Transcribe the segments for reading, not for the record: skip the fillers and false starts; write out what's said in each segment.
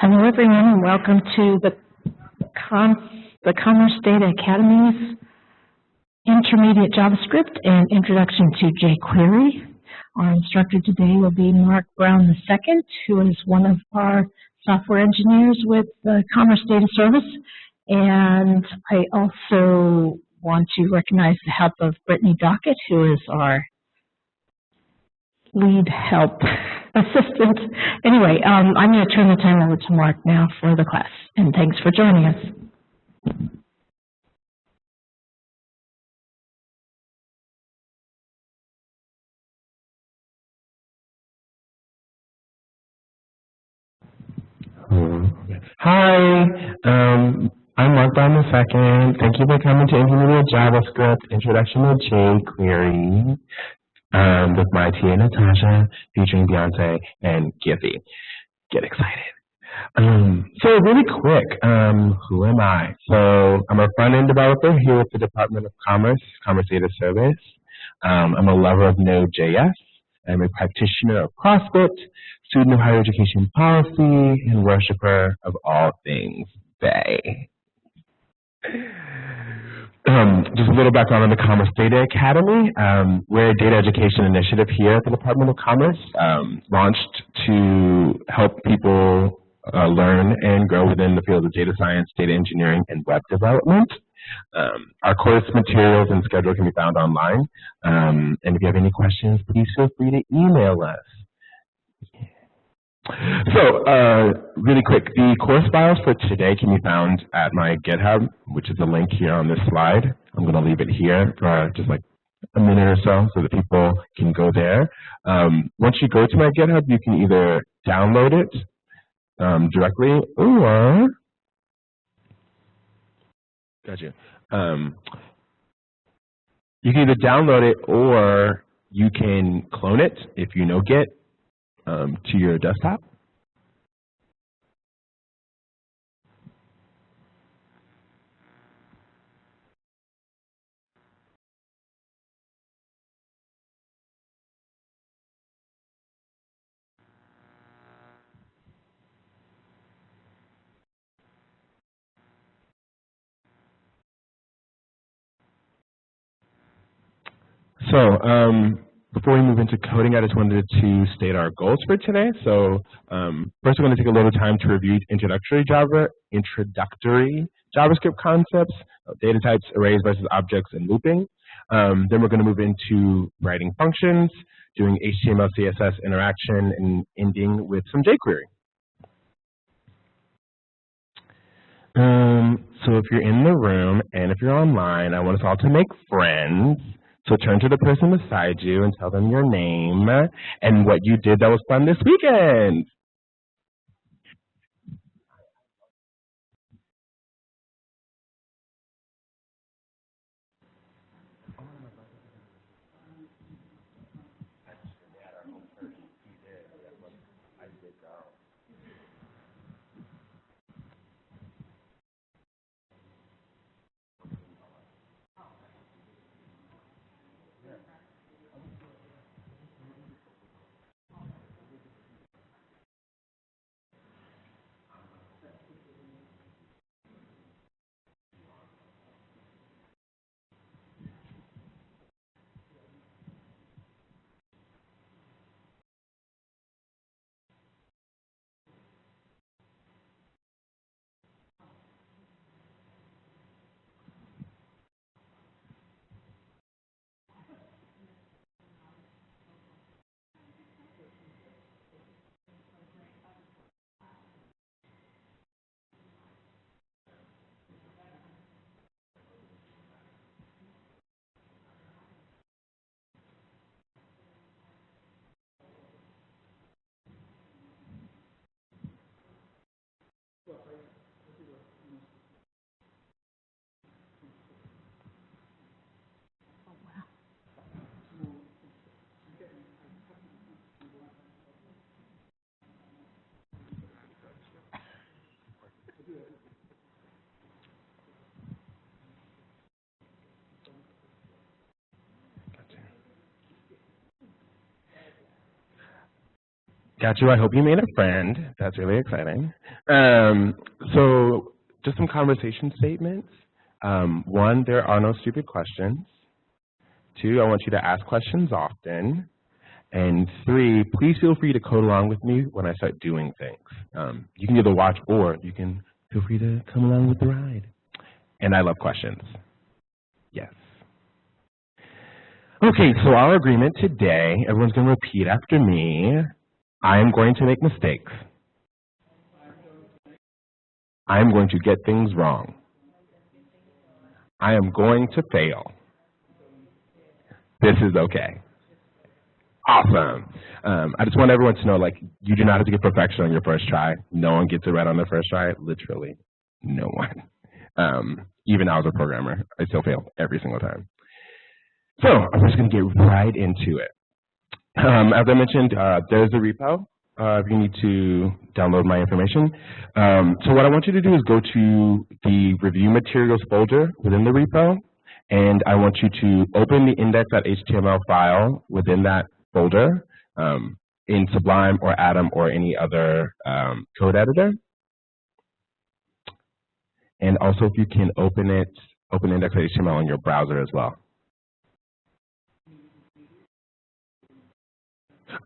Hello, everyone, and welcome to the Commerce Data Academy's Intermediate JavaScript and Introduction to jQuery. Our instructor today will be Mark Brown II, who is one of our software engineers with the Commerce Data Service. And I also want to recognize the help of Brittany Dockett, who is our lead help assistant. Anyway, I'm going to turn the time over to Mark now for the class, and thanks for joining us. Hi, I'm Mark Brown II. Thank you for coming to Intermediate JavaScript, Introduction to jQuery, with my TA Natasha, featuring Beyonce and Giphy. Get excited. So really quick, who am I? So I'm a front-end developer here at the Department of Commerce Data Service. I'm a lover of Node.js. I'm a practitioner of CrossFit, student of higher education policy, and worshiper of all things Bay. Just a little background on the Commerce Data Academy. We're a data education initiative here at the Department of Commerce, launched to help people learn and grow within the field of data science, data engineering, and web development. Our course materials and schedule can be found online. And if you have any questions, please feel free to email us. So, really quick, the course files for today can be found at my GitHub, which is the link here on this slide. I'm going to leave it here for just like a minute or so that people can go there. Once you go to my GitHub, you can either download it directly or you can either download it or you can clone it if you know Git to your desktop. So before we move into coding, I just wanted to state our goals for today. So first, we're going to take a little time to review introductory JavaScript concepts, data types, arrays versus objects, and looping. Then we're going to move into writing functions, doing HTML, CSS interaction, and ending with some jQuery. So if you're in the room and if you're online, I want us all to make friends. So turn to the person beside you and tell them your name and what you did that was fun this weekend. Got you. I hope you made a friend. That's really exciting. So just some conversation statements. 1, there are no stupid questions. 2, I want you to ask questions often. And 3, please feel free to code along with me when I start doing things. You can either watch or you can feel free to come along with the ride. And I love questions. Yes. Okay, so our agreement today, everyone's going to repeat after me. I am going to make mistakes. I am going to get things wrong. I am going to fail. This is okay. Awesome. I just want everyone to know, like, you do not have to get perfection on your first try. No one gets it right on their first try. Literally, no one. Even I was a programmer. I still fail every single time. So I'm just going to get right into it. As I mentioned, there's a repo if you need to download my information. So what I want you to do is go to the review materials folder within the repo, and I want you to open the index.html file within that folder in Sublime or Atom or any other code editor. And also, if you can open index.html in your browser as well.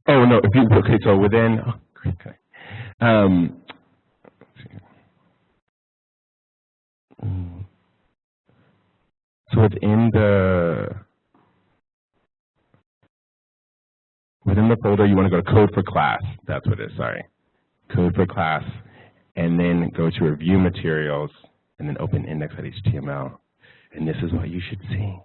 Oh no! Okay, so within. Okay. So within the folder, you want to go to code for class. That's what it is. Sorry, code for class, and then go to review materials, and then open index.html, and this is what you should see.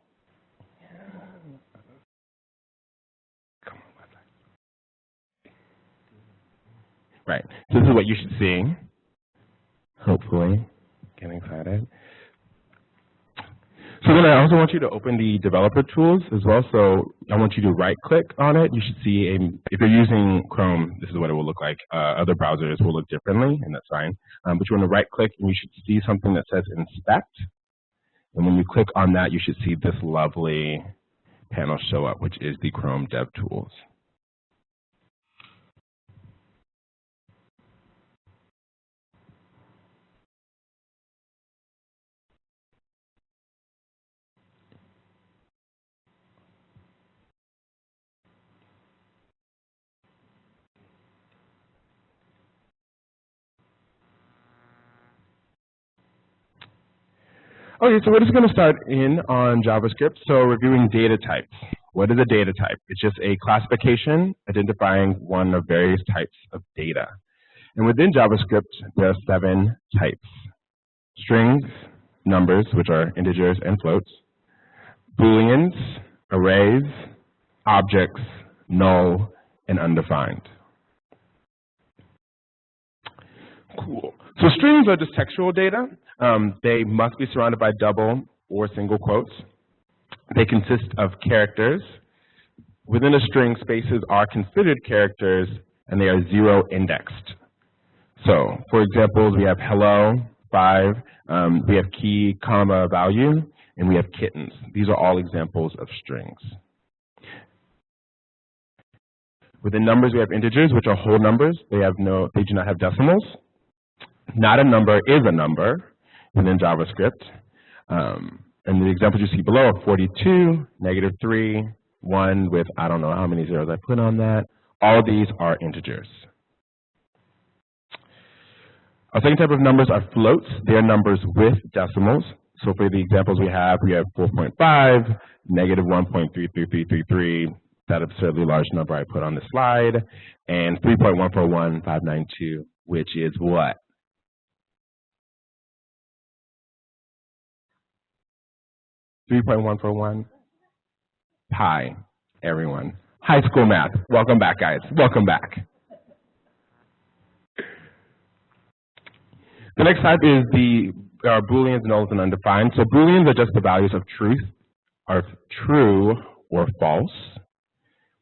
Right. So this is what you should see. Hopefully, getting excited. So then I also want you to open the developer tools as well. So I want you to right-click on it. You should see if you're using Chrome, this is what it will look like. Other browsers will look differently, and that's fine. But you want to right-click, and you should see something that says Inspect. And when you click on that, you should see this lovely panel show up, which is the Chrome DevTools. Okay, so we're just going to start in on JavaScript. So reviewing data types. What is a data type? It's just a classification identifying one of various types of data. And within JavaScript, there are 7 types. Strings, numbers, which are integers and floats, booleans, arrays, objects, null, and undefined. Cool. So strings are just textual data. They must be surrounded by double or single quotes. They consist of characters. Within a string, spaces are considered characters, and they are 0 indexed. So, for example, we have hello, 5, we have key, comma, value, and we have kittens. These are all examples of strings. Within numbers, we have integers, which are whole numbers. They do not have decimals. Not a number is a number within JavaScript. And the examples you see below are 42, -3, 1 with I don't know how many zeros I put on that. All these are integers. A second type of numbers are floats. They are numbers with decimals. So for the examples we have 4.5, -1.33333, that absurdly large number I put on the slide, and 3.141592, which is what? .141 pi, everyone. High school math. Welcome back, guys. Welcome back. The next type is the Booleans, nulls, and undefined. So Booleans are just the values of true or false.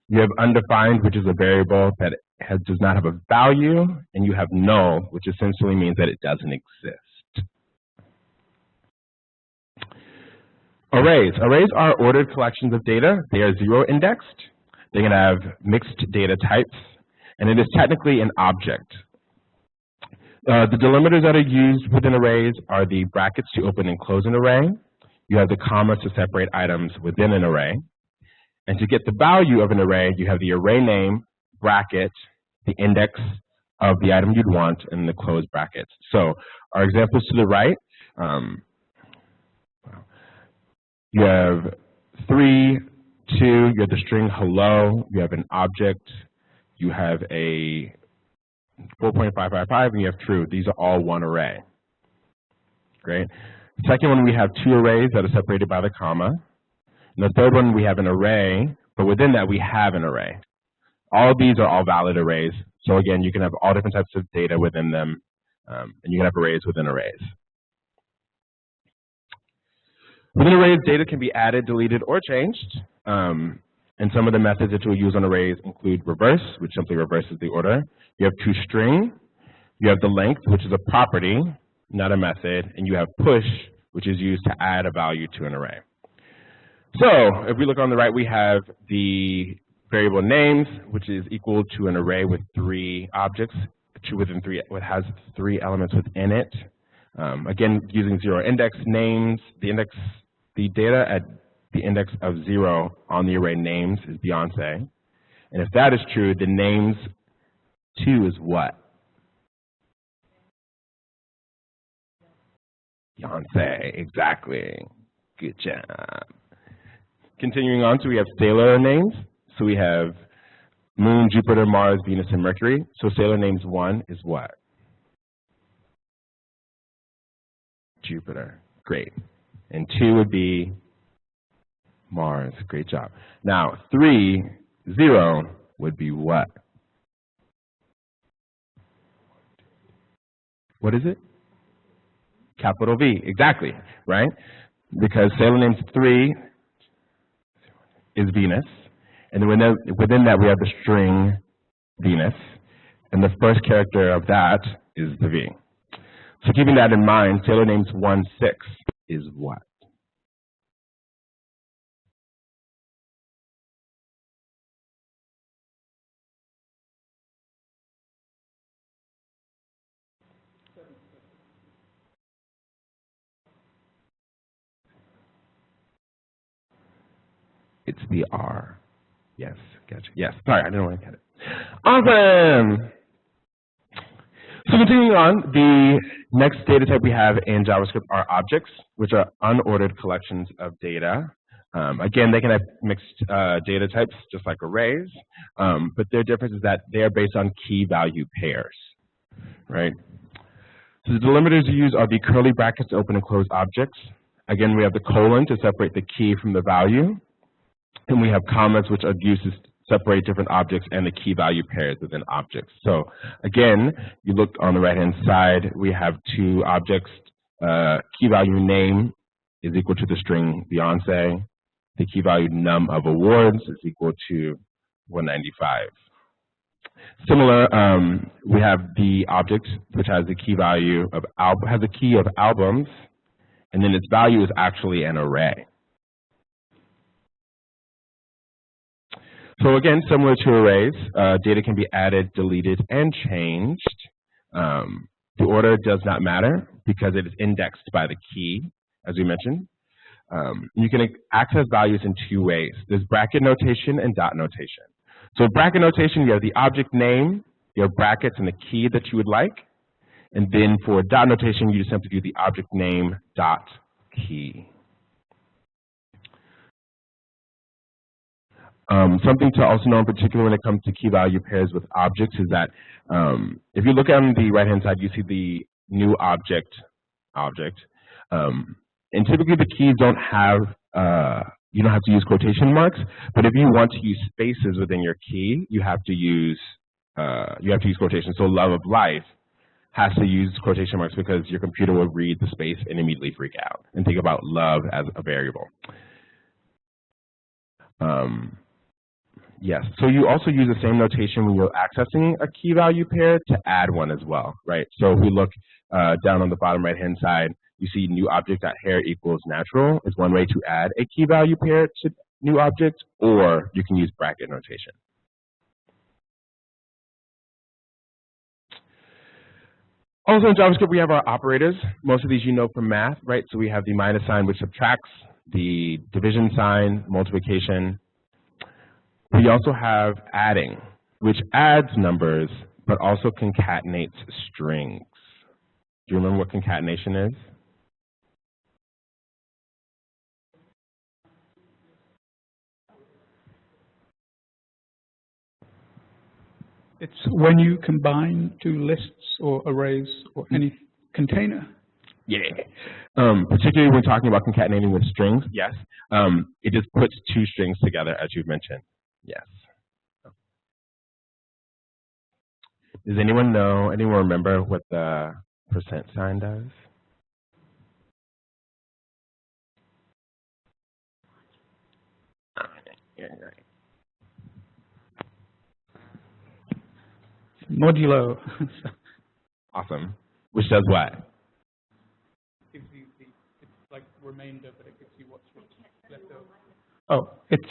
You have undefined, which is a variable that does not have a value, and you have null, which essentially means that it doesn't exist. Arrays. Arrays are ordered collections of data. They are 0 indexed. They can have mixed data types. and it is technically an object. The delimiters that are used within arrays are the brackets to open and close an array. You have the commas to separate items within an array. And to get the value of an array, you have the array name, bracket, the index of the item you'd want, and the close brackets. So our examples to the right, you have 3, 2, you have the string hello, you have an object, you have a 4.555, and you have true. These are all one array. Great. The second one, we have 2 arrays that are separated by the comma. And the third one, we have an array, but within that, we have an array. All of these are all valid arrays. So again, you can have all different types of data within them, and you can have arrays within arrays. Within arrays, data can be added, deleted, or changed. And some of the methods that you'll use on arrays include reverse, which simply reverses the order. You have toString. You have the length, which is a property, not a method. And you have push, which is used to add a value to an array. So if we look on the right, we have the variable names, which is equal to an array with 3 objects, it has 3 elements within it. Again, using 0 index names, the data at the index of 0 on the array names is Beyonce. And if that is true, the names 2 is what? Beyonce, exactly. Good job. Continuing on, so we have scalar names. So we have Moon, Jupiter, Mars, Venus, and Mercury. So scalar names 1 is what? Jupiter. Great. And 2 would be Mars. Great job. Now 3, 0 would be what? What is it? Capital V. Exactly. Right? Because scalar names 3 is Venus. And then within that, we have the string Venus. And the first character of that is the V. So keeping that in mind, scalar names 1, 6 is what? It's the R. Yes, gotcha. Yes, sorry, I didn't want to get it. Awesome! So continuing on, the next data type we have in JavaScript are objects, which are unordered collections of data. Again, they can have mixed data types, just like arrays, but their difference is that they are based on key value pairs, right? So the delimiters you use are the curly brackets to open and close objects. Again, we have the colon to separate the key from the value, and we have commas, which are used to separate different objects and the key value pairs within objects. So again, you look on the right-hand side, we have 2 objects. Key value name is equal to the string Beyonce. The key value num of awards is equal to 195. Similar, we have the object, which has the key value of has a key of albums, and then its value is actually an array. So again, similar to arrays, data can be added, deleted, and changed. The order does not matter because it is indexed by the key, as we mentioned. You can access values in 2 ways. There's bracket notation and dot notation. So bracket notation, you have the object name, your brackets, and the key that you would like. And then for dot notation, you just simply do the object name dot key. Something to also know in particular when it comes to key value pairs with objects is that if you look on the right-hand side, you see the new object. And typically the keys don't have, you don't have to use quotation marks, but if you want to use spaces within your key, you have to use quotations. So love of life has to use quotation marks because your computer will read the space and immediately freak out and think about love as a variable. Yes, so you also use the same notation when you're accessing a key value pair to add one as well, right? So if we look down on the bottom right-hand side, you see new object.hair equals natural is one way to add a key value pair to new object, or you can use bracket notation. Also in JavaScript, we have our operators. Most of these you know from math, right? So we have the minus sign, which subtracts, the division sign, multiplication. We also have adding, which adds numbers, but also concatenates strings. Do you remember what concatenation is? It's when you combine two lists or arrays or any container. Yeah. Particularly when talking about concatenating with strings, yes. It just puts two strings together, as you've mentioned. Yes. Does anyone remember what the percent sign does? Yeah, right. Modulo. Awesome. Which does what? Gives you it's like remainder, but it gives you what's left over. Oh, it's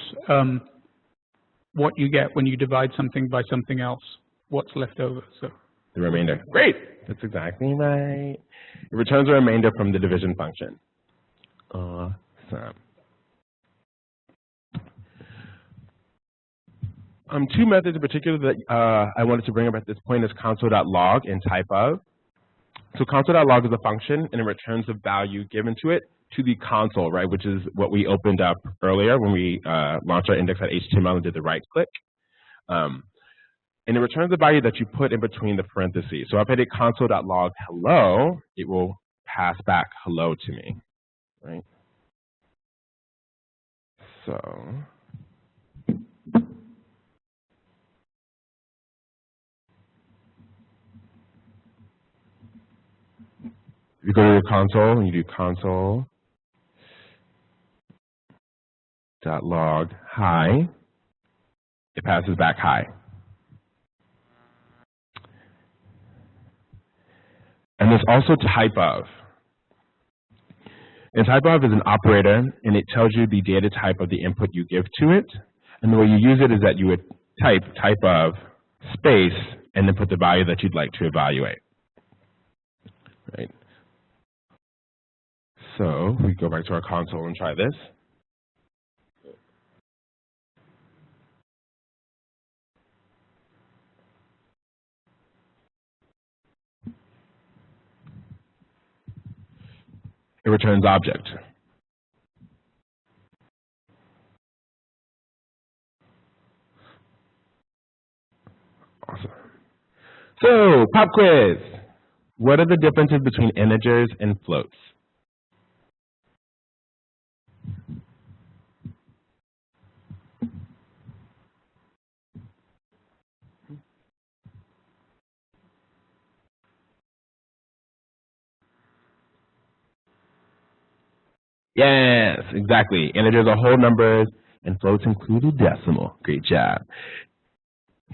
what you get when you divide something by something else. What's left over? So the remainder. Great. That's exactly right. It returns a remainder from the division function. Awesome. Two methods in particular that I wanted to bring up at this point is console.log and typeof. So console.log is a function, and it returns the value given to it to the console, right, which is what we opened up earlier when we launched our index.html and did the right click. And it returns the value that you put in between the parentheses. So if I did console.log hello, it will pass back hello to me, right? So if you go to your console and you do console.log hi, it passes back hi. And there's also typeof. And typeof is an operator, and it tells you the data type of the input you give to it. And the way you use it is that you would typeof space and then put the value that you'd like to evaluate. Right. So we go back to our console and try this. It returns object. Awesome. So, pop quiz. What are the differences between integers and floats? Yes, exactly. Integers are whole numbers, and floats include a decimal. Great job.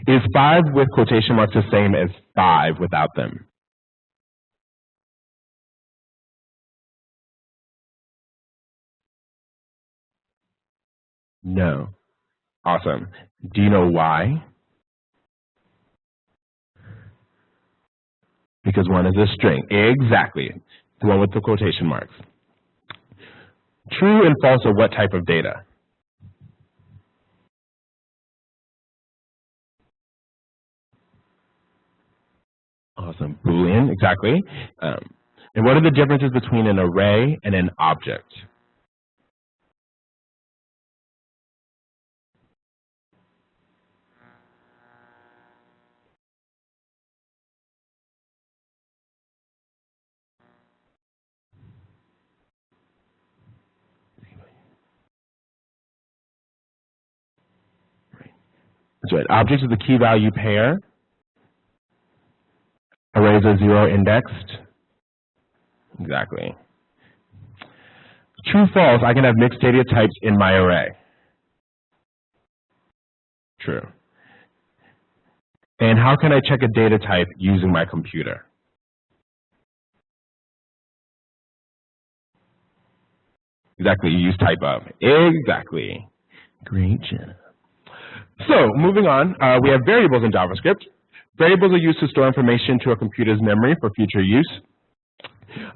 Is 5 with quotation marks the same as 5 without them? No. Awesome. Do you know why? Because one is a string. Exactly. The one with the quotation marks. True and false are what type of data? Awesome. Boolean, exactly. And what are the differences between an array and an object? That's right. Objects is the key value pair. Arrays are zero indexed. Exactly. True, false, I can have mixed data types in my array. True. And how can I check a data type using my computer? Exactly, you use typeof. Exactly. Great job. So, moving on, we have variables in JavaScript. Variables are used to store information to a computer's memory for future use.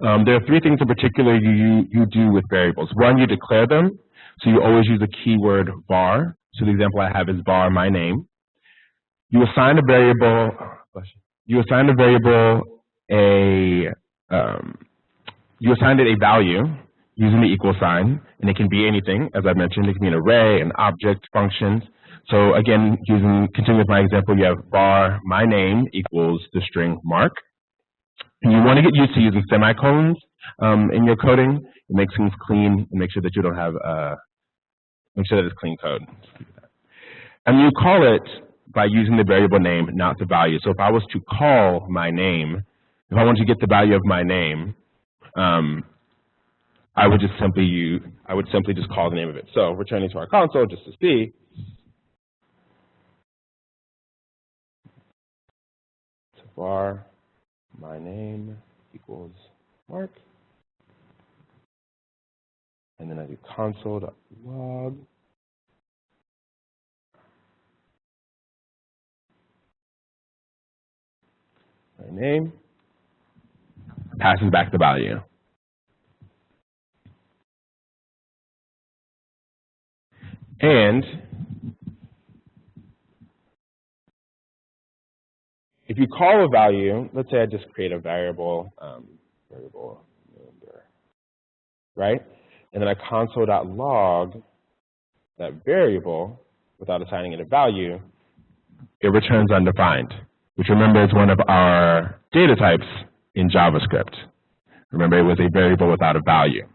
There are three things in particular you do with variables. One, you declare them. So you always use the keyword var. So the example I have is var my name. You assign a variable you assigned it a value using the equal sign, and it can be anything. As I mentioned, it can be an array, an object, functions. So again, continuing with my example, you have var my name equals the string Mark. And you want to get used to using semicolons in your coding. It makes things clean and make sure that you don't have make sure that it's clean code. And you call it by using the variable name, not the value. So if I was to call my name, if I wanted to get the value of my name, I would simply just call the name of it. So returning to our console just to see. So var my name equals Mark. And then I do console.log. My name passes back the value. And if you call a value, let's say I just create a variable, variable number, right? And then I console.log that variable without assigning it a value, it returns undefined, which remember is one of our data types in JavaScript. Remember, it was a variable without a value.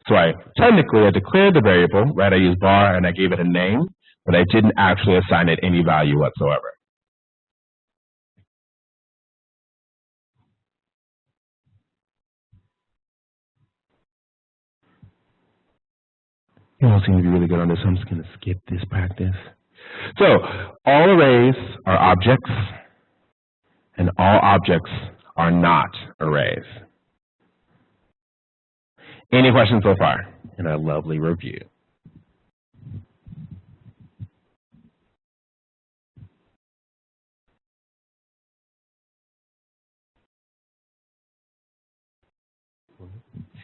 So I declared the variable, right? I used var and I gave it a name, but I didn't actually assign it any value whatsoever. You don't seem to be really good on this, so I'm just going to skip this practice. So all arrays are objects, and all objects are not arrays. Any questions so far in our lovely review?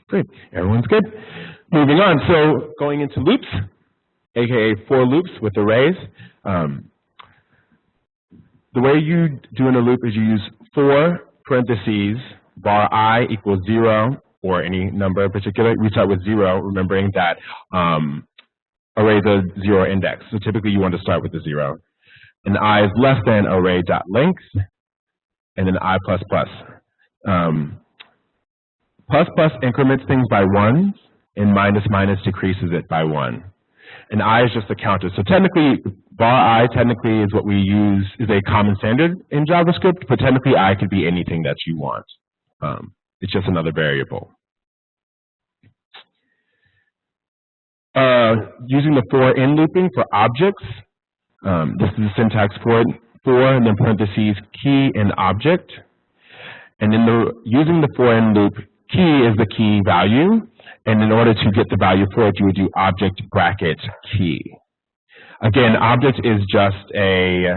Great, everyone's good. Moving on, so going into loops, aka for loops with arrays. The way you do in a loop is you use for parentheses, var I equals 0, or any number in particular. We start with 0, remembering that arrays are 0 index. So typically you want to start with the 0. And I is less than array.length, and then I plus plus. Plus plus increments things by 1, and minus minus decreases it by 1. And I is just a counter. So technically, var I technically is what we use, is a common standard in JavaScript, but technically I could be anything that you want. It's just another variable. Using the for in looping for objects, this is the syntax for it, for and then parentheses key and object. And then using the for in loop, key is the key value. And in order to get the value for it, you would do object bracket key. Again, object is just a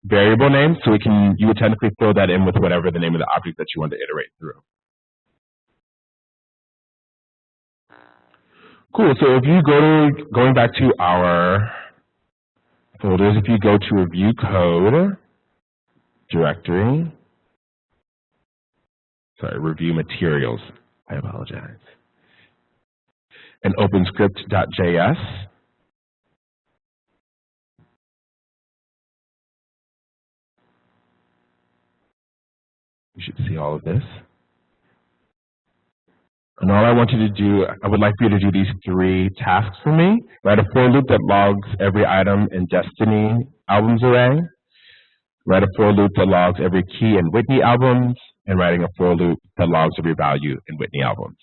variable name, so you would technically fill that in with whatever the name of the object that you want to iterate through. Cool, so if you going back to our folders, if you go to review code directory, review materials, I apologize, and open script.js, you should see all of this. And all I want you to do, I would like for you to do these 3 tasks for me. Write a for loop that logs every item in Destiny albums array. Write a for loop that logs every key in Whitney albums. And writing a for loop that logs every value in Whitney albums.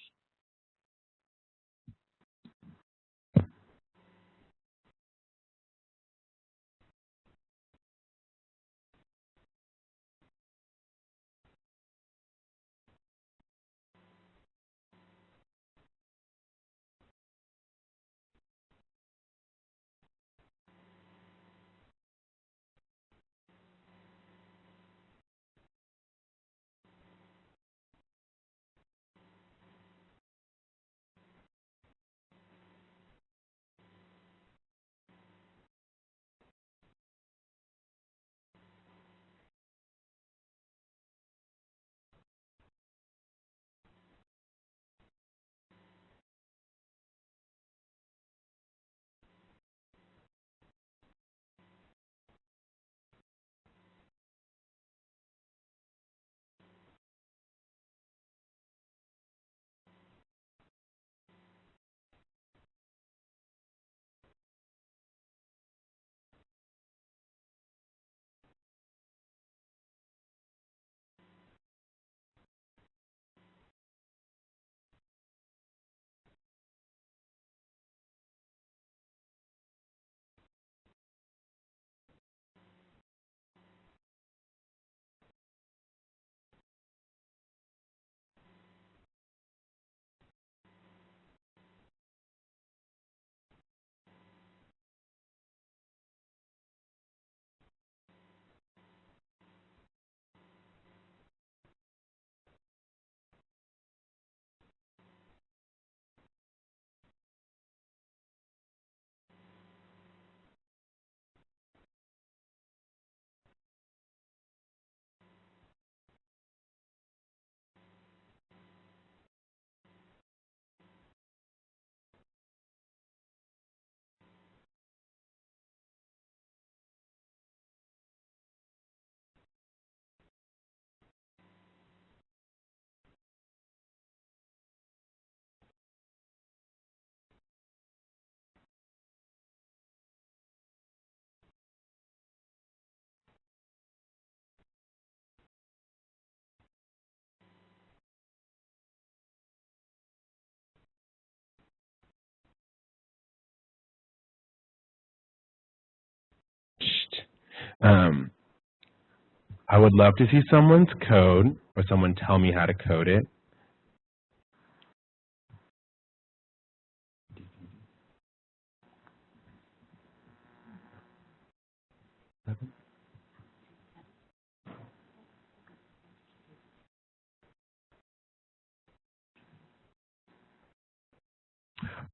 I would love to see someone's code or someone tell me how to code it.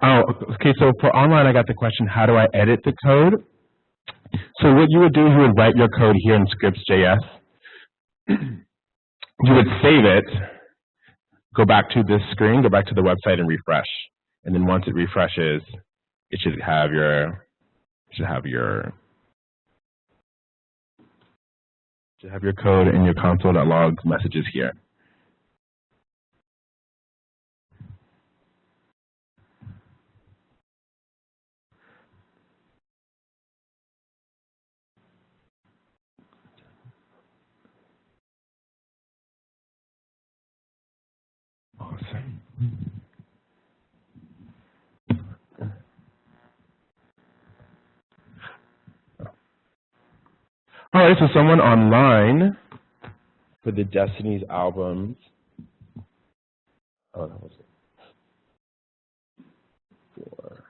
Oh, okay, so for online, I got the question, how do I edit the code? So what you would do is you would write your code here in scripts.js. You would save it, go back to this screen, go back to the website and refresh. And then once it refreshes, it should have your code and your console.log messages here. Awesome. All right, so someone online for the Destiny's albums. Oh, that was it. 4.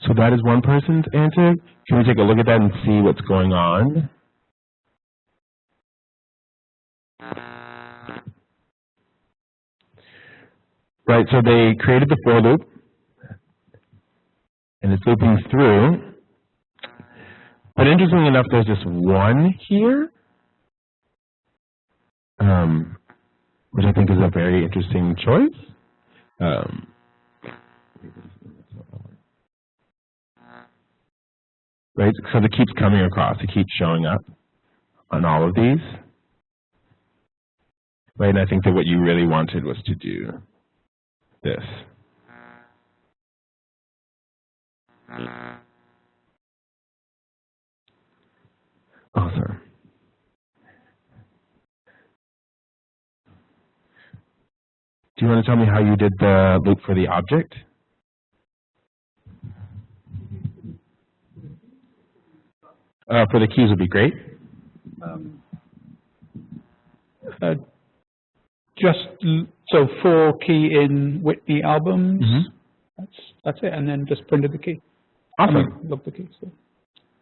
So that is one person's answer. Can we take a look at that and see what's going on? Right, so they created the for loop, and it's looping through. But interestingly enough, there's just one here, which I think is a very interesting choice. Right, because it keeps coming across, it keeps showing up on all of these. Right, and I think that what you really wanted was to do this. Awesome. Do you want to tell me how you did the loop for the object? For the keys would be great. So for key in Whitney albums, that's it, and then just printed the key. Awesome. I mean, look the key. So.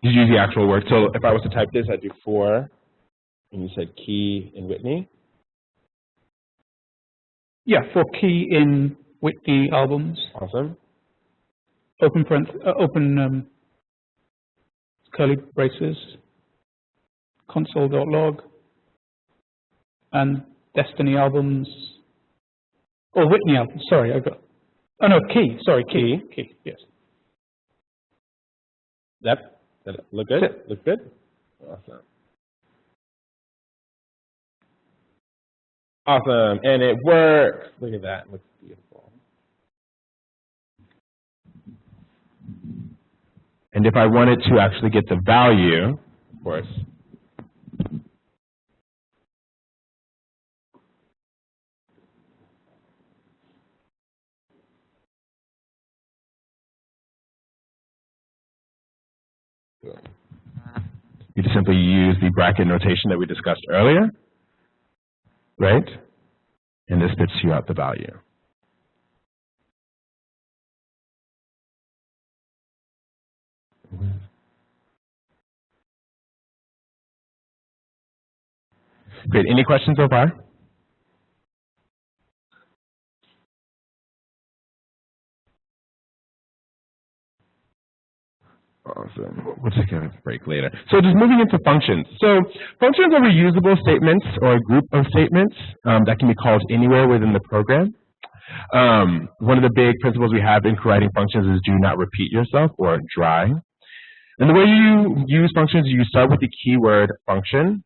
Did you use the actual word? So if I was to type this, I'd do for, and you said key in Whitney? Yeah, for key in Whitney albums. Awesome. Open curly braces, console.log, and Destiny albums, or Whitney albums, sorry, oh no, key, sorry, key, yes. Yep, look good? Look good? Awesome. Awesome, and it works. Look at that, it looks beautiful. And if I wanted to actually get the value, of course, you just simply use the bracket notation that we discussed earlier, right? And this spits you out the value. Great. Any questions so far? Awesome. We'll take a break later. So just moving into functions. So functions are reusable statements or a group of statements that can be called anywhere within the program. One of the big principles we have in writing functions is do not repeat yourself or dry. And the way you use functions, you start with the keyword function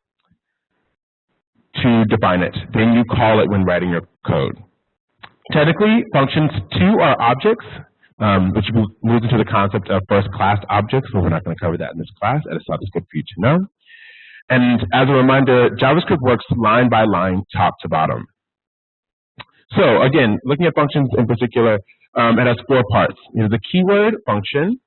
to define it. Then you call it when writing your code. Technically, functions too are objects, which moves into the concept of first-class objects, but we're not going to cover that in this class. I just thought it's good for you to know. And as a reminder, JavaScript works line by line, top to bottom. So again, looking at functions in particular, it has 4 parts. The keyword function,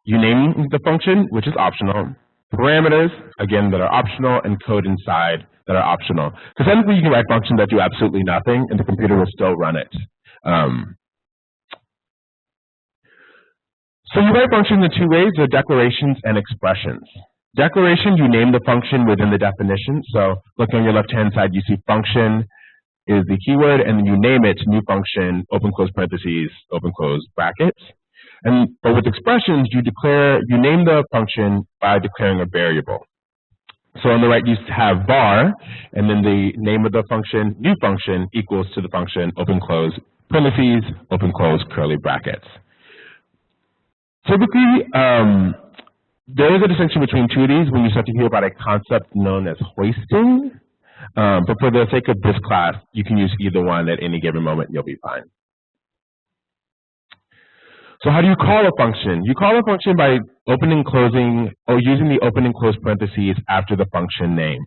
you name the function, which is optional. Parameters, again, that are optional, and code inside that are optional. Because technically you can write functions that do absolutely nothing, and the computer will still run it. So you write functions in 2 ways, they're declarations and expressions. Declaration, you name the function within the definition. So looking on your left-hand side, you see function is the keyword, and then you name it new function, open close parentheses, open close brackets. But with expressions, you name the function by declaring a variable. So on the right, you have var, and then the name of the function, new function, equals to the function, open close parentheses, open close curly brackets. Typically, there is a distinction between 2 of these when you start to hear about a concept known as hoisting. But for the sake of this class, you can use either one at any given moment, and you'll be fine. So how do you call a function? You call a function by opening, closing, or using the open and close parentheses after the function name.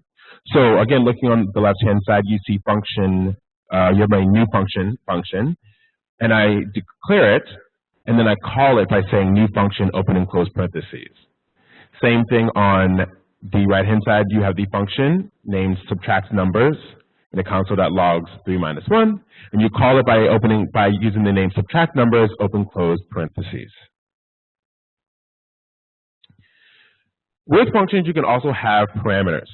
So again, looking on the left-hand side, you see function, you have my new function, and I declare it, and then I call it by saying new function, open and close parentheses. Same thing on the right-hand side, you have the function named subtract numbers in the console.logs 3 minus 1, and you call it by using the name subtract numbers, open close parentheses. With functions, you can also have parameters.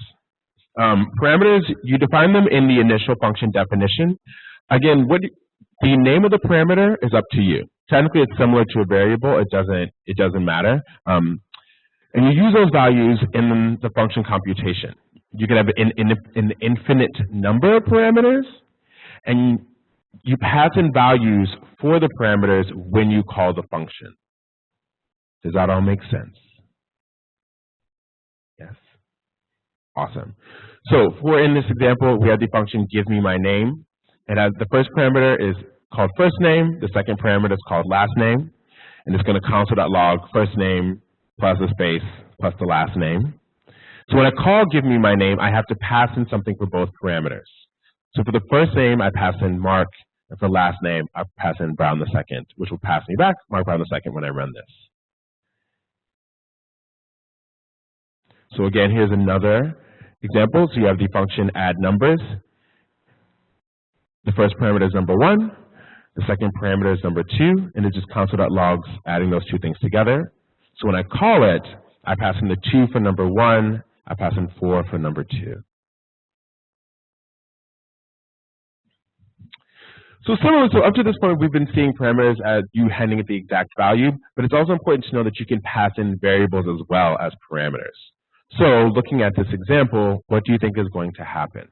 Parameters, you define them in the initial function definition. Again, the name of the parameter is up to you. Technically, it's similar to a variable. It doesn't matter. And you use those values in the function computation. You can have an infinite number of parameters, and you pass in values for the parameters when you call the function. Does that all make sense? Yes. Awesome. So in this example, we have the function give me my name. And the first parameter is called first name. The second parameter is called last name. And it's going to console.log first name plus a space plus the last name. So when I call give me my name, I have to pass in something for both parameters. So for the first name, I pass in Mark, and for the last name, I pass in Brown the second, which will pass me back Mark Brown the second when I run this. So again, here's another example. So you have the function add numbers. The first parameter is number 1. The second parameter is number 2, and it just console.logs adding those 2 things together. So when I call it, I pass in the 2 for number 1, I pass in 4 for number 2. So up to this point, we've been seeing parameters as you handing it the exact value, but it's also important to know that you can pass in variables as well as parameters. So looking at this example, what do you think is going to happen?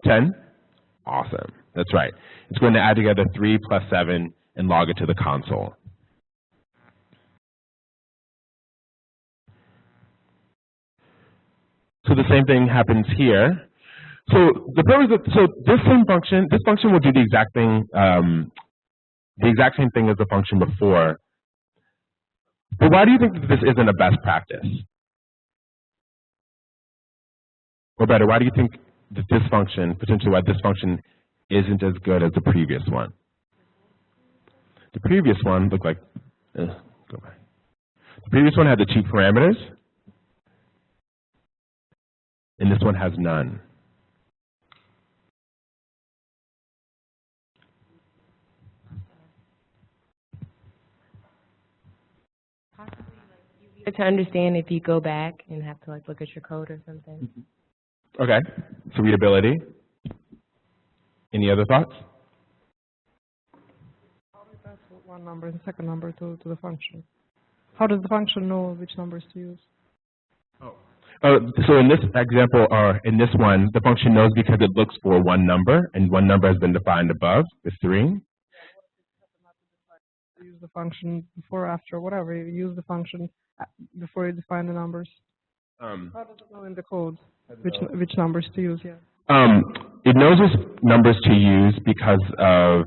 $10? Awesome. That's right. It's going to add together 3 plus 7 and log it to the console. So the same thing happens here. So this function will do the exact same thing as the function before. But why do you think that this isn't a best practice? Or better, why do you think that this function, potentially why this function isn't as good as the previous one? The previous one looked like, go back. The previous one had the 2 parameters, and this one has none. To understand if you go back and have to like look at your code or something. Okay, so readability. Any other thoughts? How do you pass one number and second number to the function? How does the function know which numbers to use? So in this example, or in this one, the function knows because it looks for one number, and one number has been defined above, is 3. Use the function before, after, whatever. You use the function before you define the numbers. How does it know in the code which numbers to use? Yeah. It knows which numbers to use because of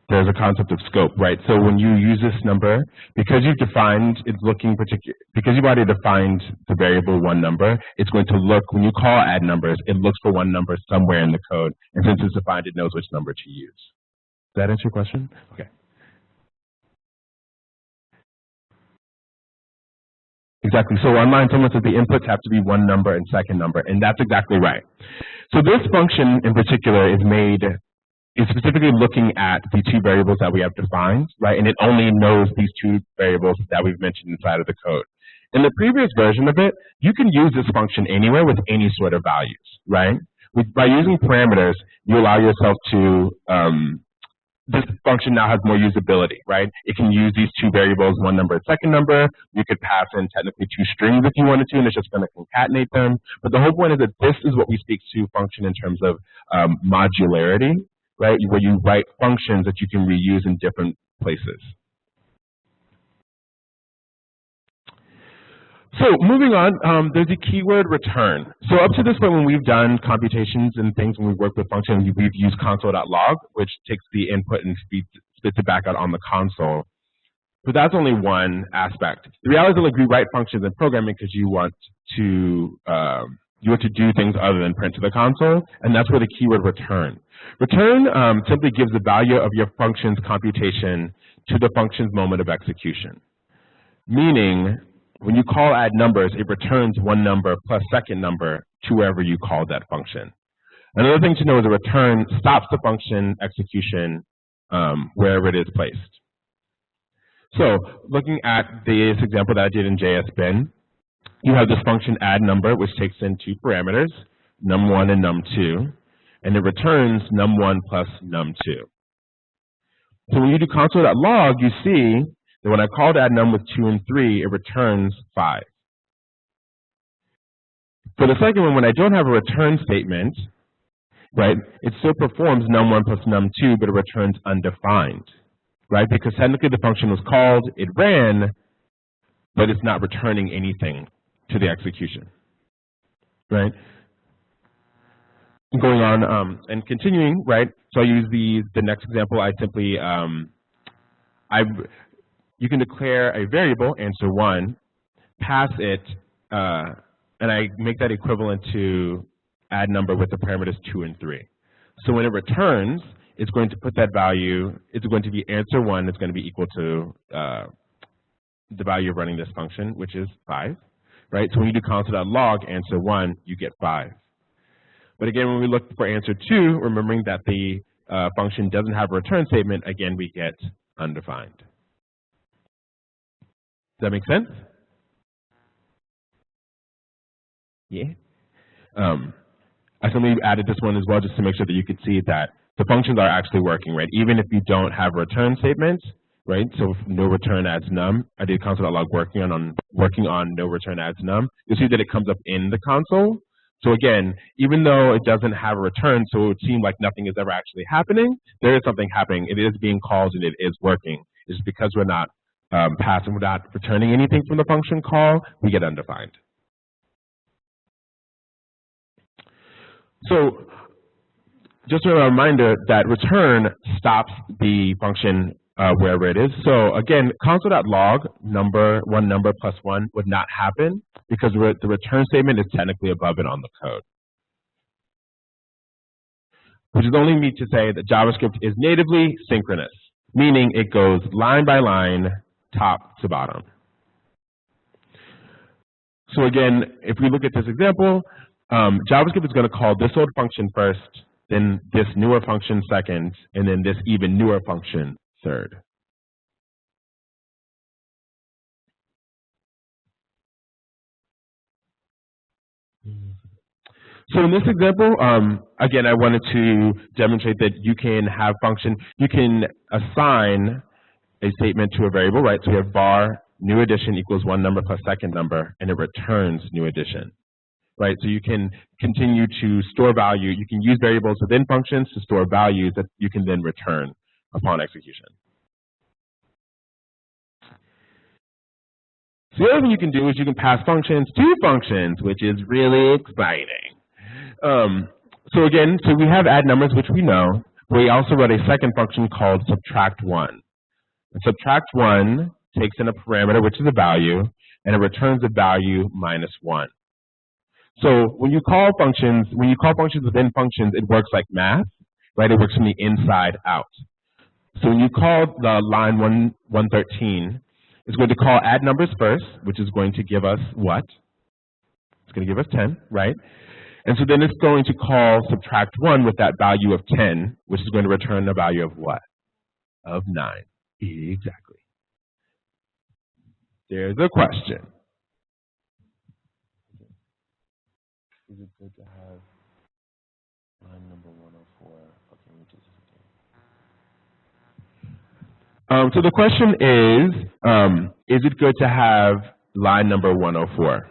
there's a concept of scope, right? So when you use this number, because you've defined, because you've already defined the variable one number, it's going to look, when you call add numbers, it looks for one number somewhere in the code, and since it's defined, it knows which number to use. Does that answer your question? Okay. Exactly. So on line someone says the inputs have to be one number and second number, and that's exactly right. So this function in particular is specifically looking at the two variables that we have defined, right? And it only knows these two variables that we've mentioned inside of the code. In the previous version of it, you can use this function anywhere with any sort of values, right? By using parameters, you allow yourself to this function now has more usability, right? It can use these two variables, one number and second number. You could pass in technically two strings if you wanted to, and it's just going to concatenate them. But the whole point is that this is what we speak to function in terms of modularity, right? Where you write functions that you can reuse in different places. So moving on, there's a keyword return. So up to this point, when we've done computations and things, when we've worked with functions, we've used console.log, which takes the input and spits it back out on the console. But that's only one aspect. The reality is that we write functions in programming because you want to do things other than print to the console, and that's where the keyword return. Return simply gives the value of your function's computation to the function's moment of execution. Meaning, when you call add numbers, it returns one number plus second number to wherever you called that function. Another thing to know is a return stops the function execution wherever it is placed. So looking at this example that I did in JSBin, you have this function add number, which takes in two parameters, num1 and num2, and it returns num1 plus num2. So when you do console.log, you see that when I called add num with 2 and 3, it returns 5. For the second one, when I don't have a return statement, right, it still performs num1 plus num2, but it returns undefined, right? Because technically the function was called, it ran, but it's not returning anything to the execution, right? Going on and continuing, right? So I use the next example. I simply you can declare a variable, answer1, pass it, and I make that equivalent to add number with the parameters 2 and 3. So when it returns, it's going to put that value, it's going to be answer1, it's going to be equal to the value of running this function, which is 5, right? So when you do console.log answer1, you get 5. But again, when we look for answer2, remembering that the function doesn't have a return statement, again, we get undefined. Does that make sense? Yeah. I simply added this one as well just to make sure that you could see that the functions are actually working, right? Even if you don't have a return statement, right? So if no return adds num, I did console.log working on no return adds num. You'll see that it comes up in the console. So again, even though it doesn't have a return, so it would seem like nothing is ever actually happening, there is something happening. It is being called and it is working. It's because we're not passing, we're not returning anything from the function call, we get undefined. So just a reminder that return stops the function wherever it is. So again, console.log one number plus 1 would not happen because the return statement is technically above it on the code. Which is only me to say that JavaScript is natively synchronous, meaning it goes line by line, top to bottom. So again, if we look at this example, JavaScript is going to call this old function first, then this newer function second, and then this even newer function third. So in this example, again, I wanted to demonstrate that you can have you can assign a statement to a variable, right? So we have var new addition equals one number plus second number, and it returns new addition, right? So you can continue to store value. You can use variables within functions to store values that you can then return upon execution. So the other thing you can do is you can pass functions to functions, which is really exciting. So again, so we have add numbers, which we know. We also wrote a second function called subtract one. And subtract one takes in a parameter, which is a value, and it returns a value minus one. So when you call functions within functions, it works like math, right? It works from the inside out. So when you call the line 113, it's going to call add numbers first, which is going to give us what? It's going to give us 10, right? And so then it's going to call subtract 1 with that value of 10, which is going to return a value of what? Of 9. Exactly. There's a question. Is it good to have line number 104? Okay, which is so the question is it good to have line number 104?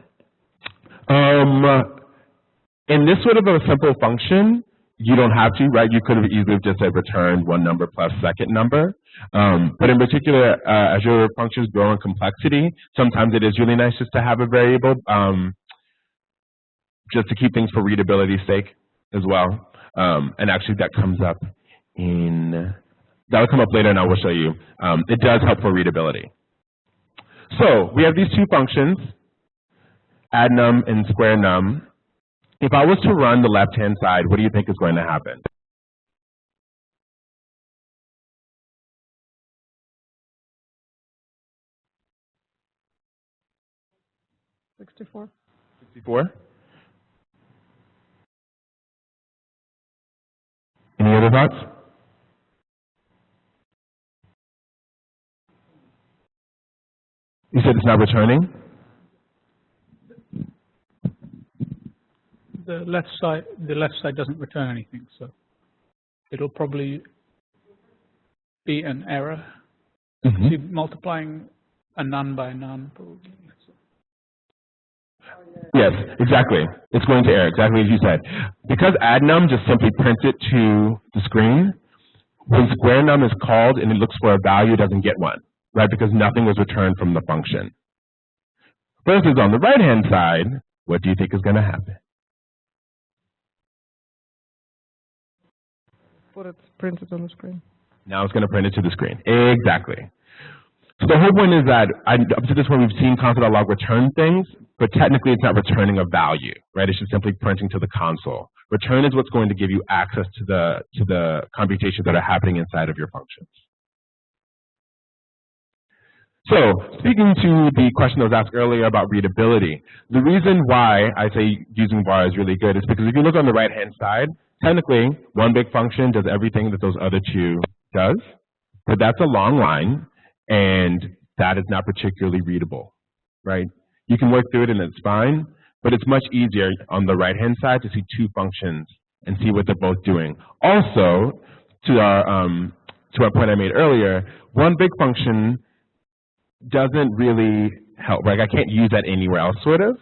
In this sort of a simple function, you don't have to, right? You could have easily just said return one number plus second number. But in particular, as your functions grow in complexity, sometimes it is really nice just to have a variable, just to keep things for readability's sake as well. And actually that comes up that'll come up later and I will show you. It does help for readability. So we have these two functions, add num and square num. If I was to run the left-hand side, what do you think is going to happen? $64. 64? Any other thoughts? You said it's not returning? The left side doesn't return anything, so it'll probably be an error. Mm-hmm. See, multiplying a none by a none, probably. Yes, exactly. It's going to error, exactly as you said. Because add num just simply prints it to the screen, when square num is called and it looks for a value, it doesn't get one, right? Because nothing was returned from the function. Versus on the right-hand side, what do you think is going to happen? But it's printed on the screen. Now it's going to print it to the screen. Exactly. So the whole point is that up to this point we've seen console.log return things, but technically it's not returning a value, right? It's just simply printing to the console. Return is what's going to give you access to the computations that are happening inside of your functions. So speaking to the question that was asked earlier about readability, the reason why I say using var is really good is because if you look on the right-hand side, technically one big function does everything that those other two does, but that's a long line, and that is not particularly readable, right? You can work through it and it's fine, but it's much easier on the right-hand side to see two functions and see what they're both doing. Also, to our point I made earlier, one big function doesn't really help. Like I can't use that anywhere else, sort of.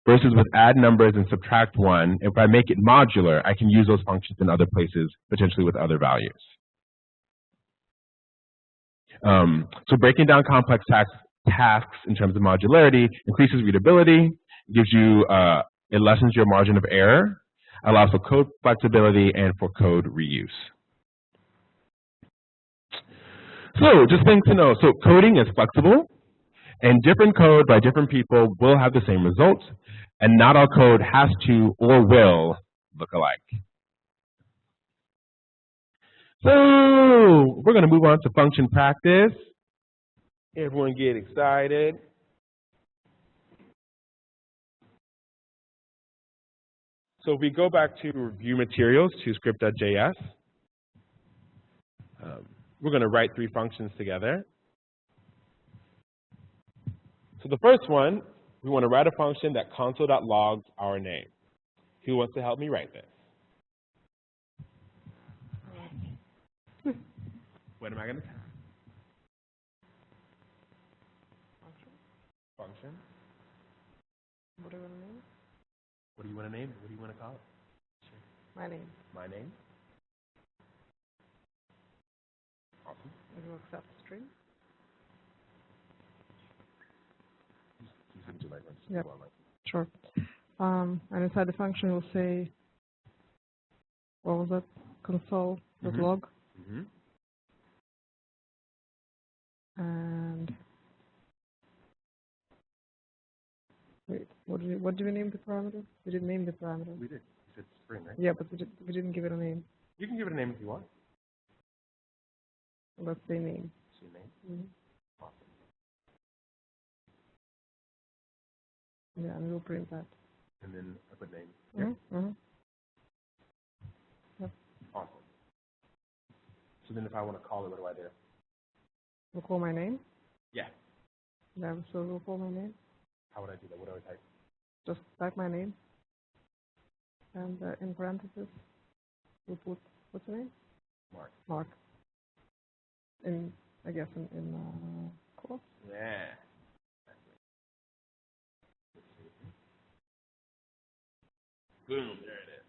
Versus with add numbers and subtract one, if I make it modular, I can use those functions in other places, potentially with other values. So breaking down complex tasks in terms of modularity increases readability, gives you, it lessens your margin of error, allows for code flexibility and for code reuse. So just things to know. So coding is flexible, and different code by different people will have the same results, and not all code has to or will look alike. So we're going to move on to function practice. Everyone get excited. So if we go back to review materials to script.js, we're going to write three functions together. So the first one, we want to write a function that console.logs our name. Who wants to help me write this? What am I going to type? Function. What do you want to name? What do you want to name it? What do you want to call it? My name. My name. Awesome. It will accept string. Yep. Sure. And inside the function, we'll say, what was that? Console.log. Mm-hmm. And wait, what do we name the parameter? We didn't name the parameter. We did. You said string, right? Yeah, but we didn't give it a name. You can give it a name if you want. Let's say name. Say name. Mm-hmm. Awesome. Yeah, and we'll print that. And then I put name here. Mm-hmm. Mm-hmm. Yep. Awesome. So then if I want to call it, what do I do? We'll call my name. Yeah. Yeah, so we'll call my name. How would I do that? What do I type? Just type my name. And in parentheses, we'll put, what's the name? Mark. Mark. I guess in quotes. Yeah. Boom, there it is.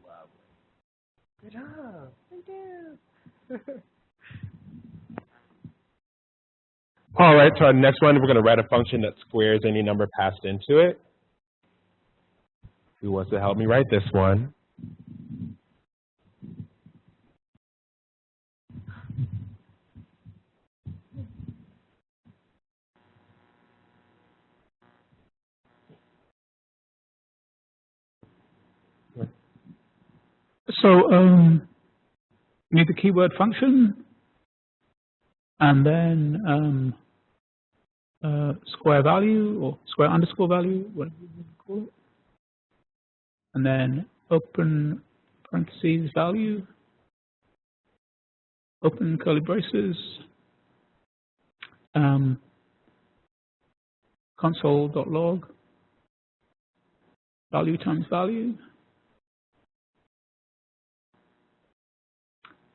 Lovely. Good job. Thank you. All right, so our next one, we're going to write a function that squares any number passed into it. Who wants to help me write this one? So we need the keyword function, and then square value or square underscore value, whatever you want to call it, and then open parentheses value, open curly braces, console.log, value times value,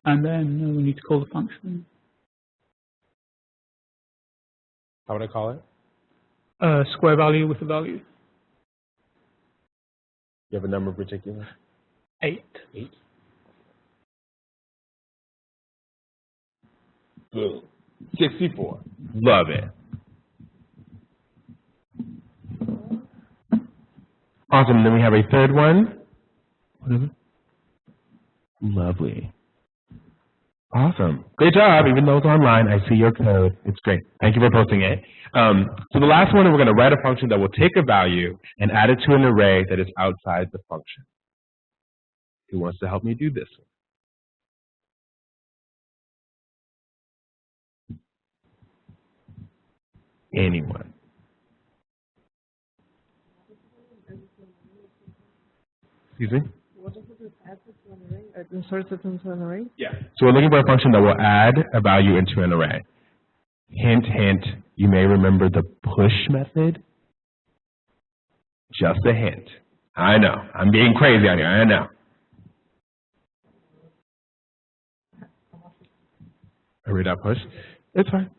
and then we need to call the function. How would I call it? Square value with a value. You have a number in particular? 8. 8. Boom. 64. Love it. Awesome. Then we have a third one. What is it? Lovely. Awesome. Great job. Even though it's online, I see your code. It's great. Thank you for posting it. So the last one, we're going to write a function that will take a value and add it to an array that is outside the function. Who wants to help me do this one? Anyone? Excuse me? What does it do? Add it to an array? It inserts it into an array? Yeah. So we're looking for a function that will add a value into an array. Hint, hint, you may remember the push method. Just a hint. I know. I'm being crazy out here. I know. Array.push. It's fine.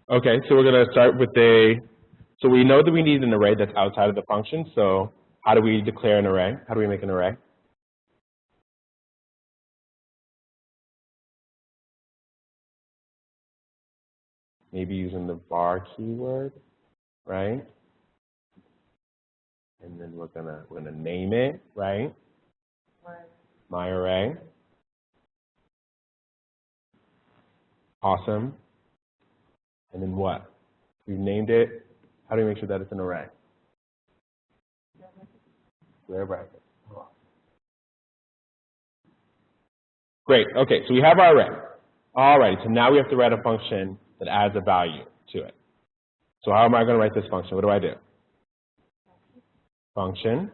Okay, so we're going to start with so we know that we need an array that's outside of the function, so how do we declare an array? How do we make an array? Maybe using the var keyword, right? And then we're gonna name it, right? My array. Awesome. And then what? We've named it. How do we make sure that it's an array? Square bracket. Great. Okay, so we have our array. All right, so now we have to write a function that adds a value to it. So how am I going to write this function? What do I do? Function.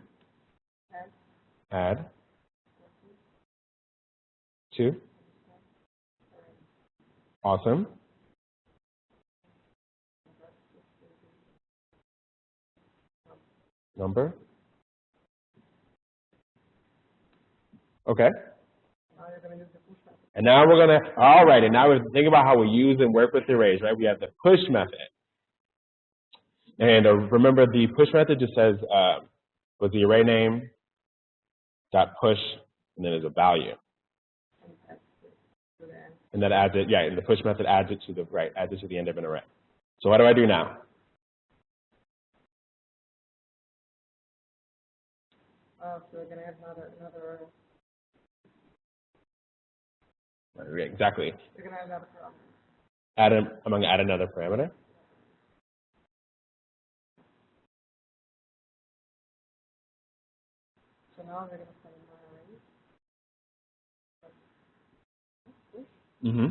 Add. To. Awesome. Number. Okay. And now we're going to, all right, and now we're thinking about how we use and work with arrays, right? We have the push method. And remember, the push method just says, was the array name dot push, and then there's a value. And that adds it, yeah, and the push method adds it to the, right, adds it to the end of an array. So what do I do now? So we're going to add another Right, exactly. We're going to add another parameter. I'm going to add another parameter. So now we're going to say my array. Mm-hmm.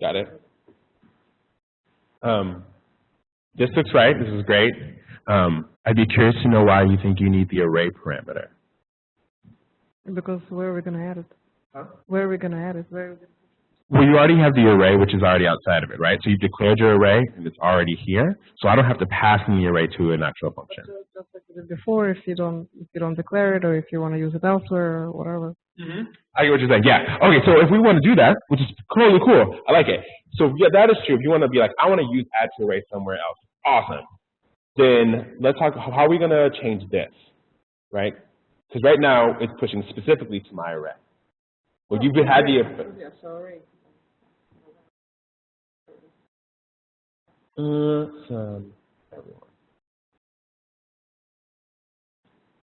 Got it. This looks right. This is great. I'd be curious to know why you think you need the array parameter. Because where are we going to add it? Huh? Where are we going to add it? Well, you already have the array, which is already outside of it, right? So you've declared your array, and it's already here. So I don't have to pass in the array to an actual function. Just like we did before, if you don't declare it, or if you want to use it elsewhere, or whatever. Mm-hmm. I get what you're saying. Yeah. Okay. So if we want to do that, which is totally cool, I like it. So yeah, that is true. If you want to be like, I want to use add to array somewhere else, awesome. Then let's talk. How are we going to change this, right? Because right now it's pushing specifically to my array. Well, you've had the. Yeah, sorry. Awesome.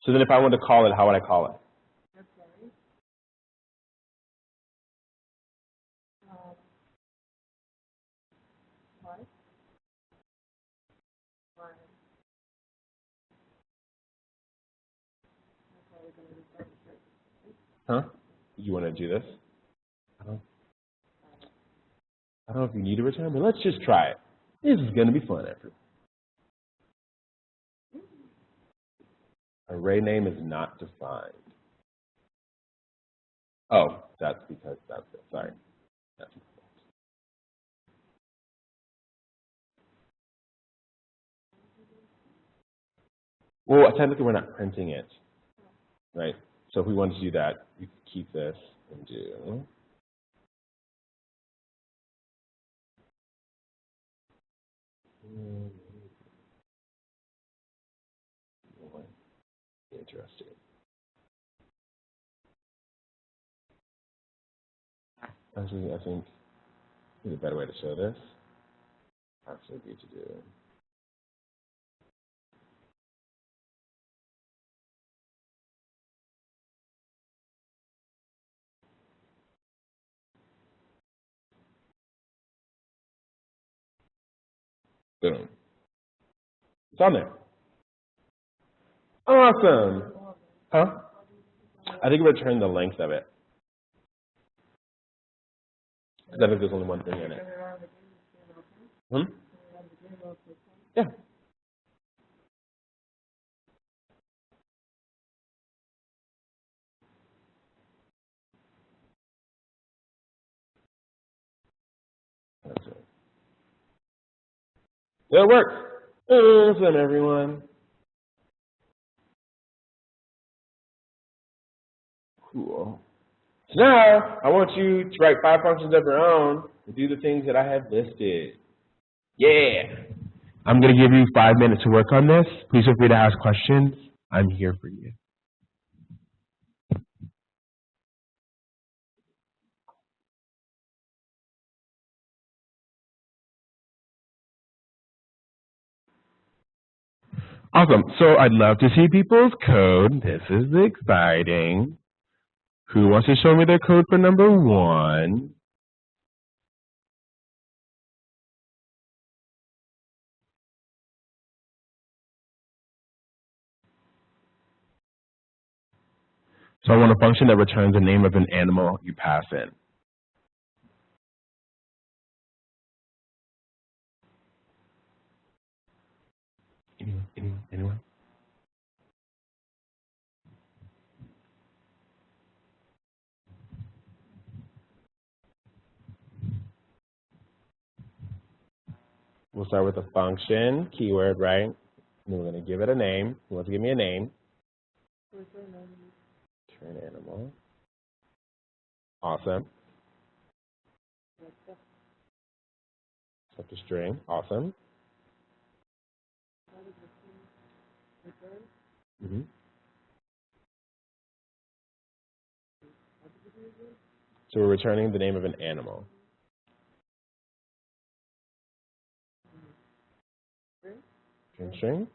So then if I wanted to call it, how would I call it? Huh? You want to do this? I don't know if you need a return, but let's just try it. This is going to be fun, everyone. Array name is not defined. Oh, that's because that's it. Sorry. That's it. Well, technically we're not printing it, right? So if we wanted to do that, we could keep this and do. Interesting. Actually, I think there's a better way to show this. Actually, be to do. Boom. It's on there. Awesome. Huh? I think it returned the length of it. Because I think there's only one thing in it. Yeah. That's it. It works. Awesome, everyone. Cool. So now, I want you to write 5 functions of your own and do the things that I have listed. Yeah. I'm going to give you 5 minutes to work on this. Please feel free to ask questions. I'm here for you. Awesome. So I'd love to see people's code. This is exciting. Who wants to show me their code for number 1? So I want a function that returns the name of an animal you pass in. Anyone? we'll start with a function, keyword, right? And then we're going to give it a name. Who wants to give me a name? Return animal. Awesome. Accept a string. Awesome. So we're returning the name of an animal. String?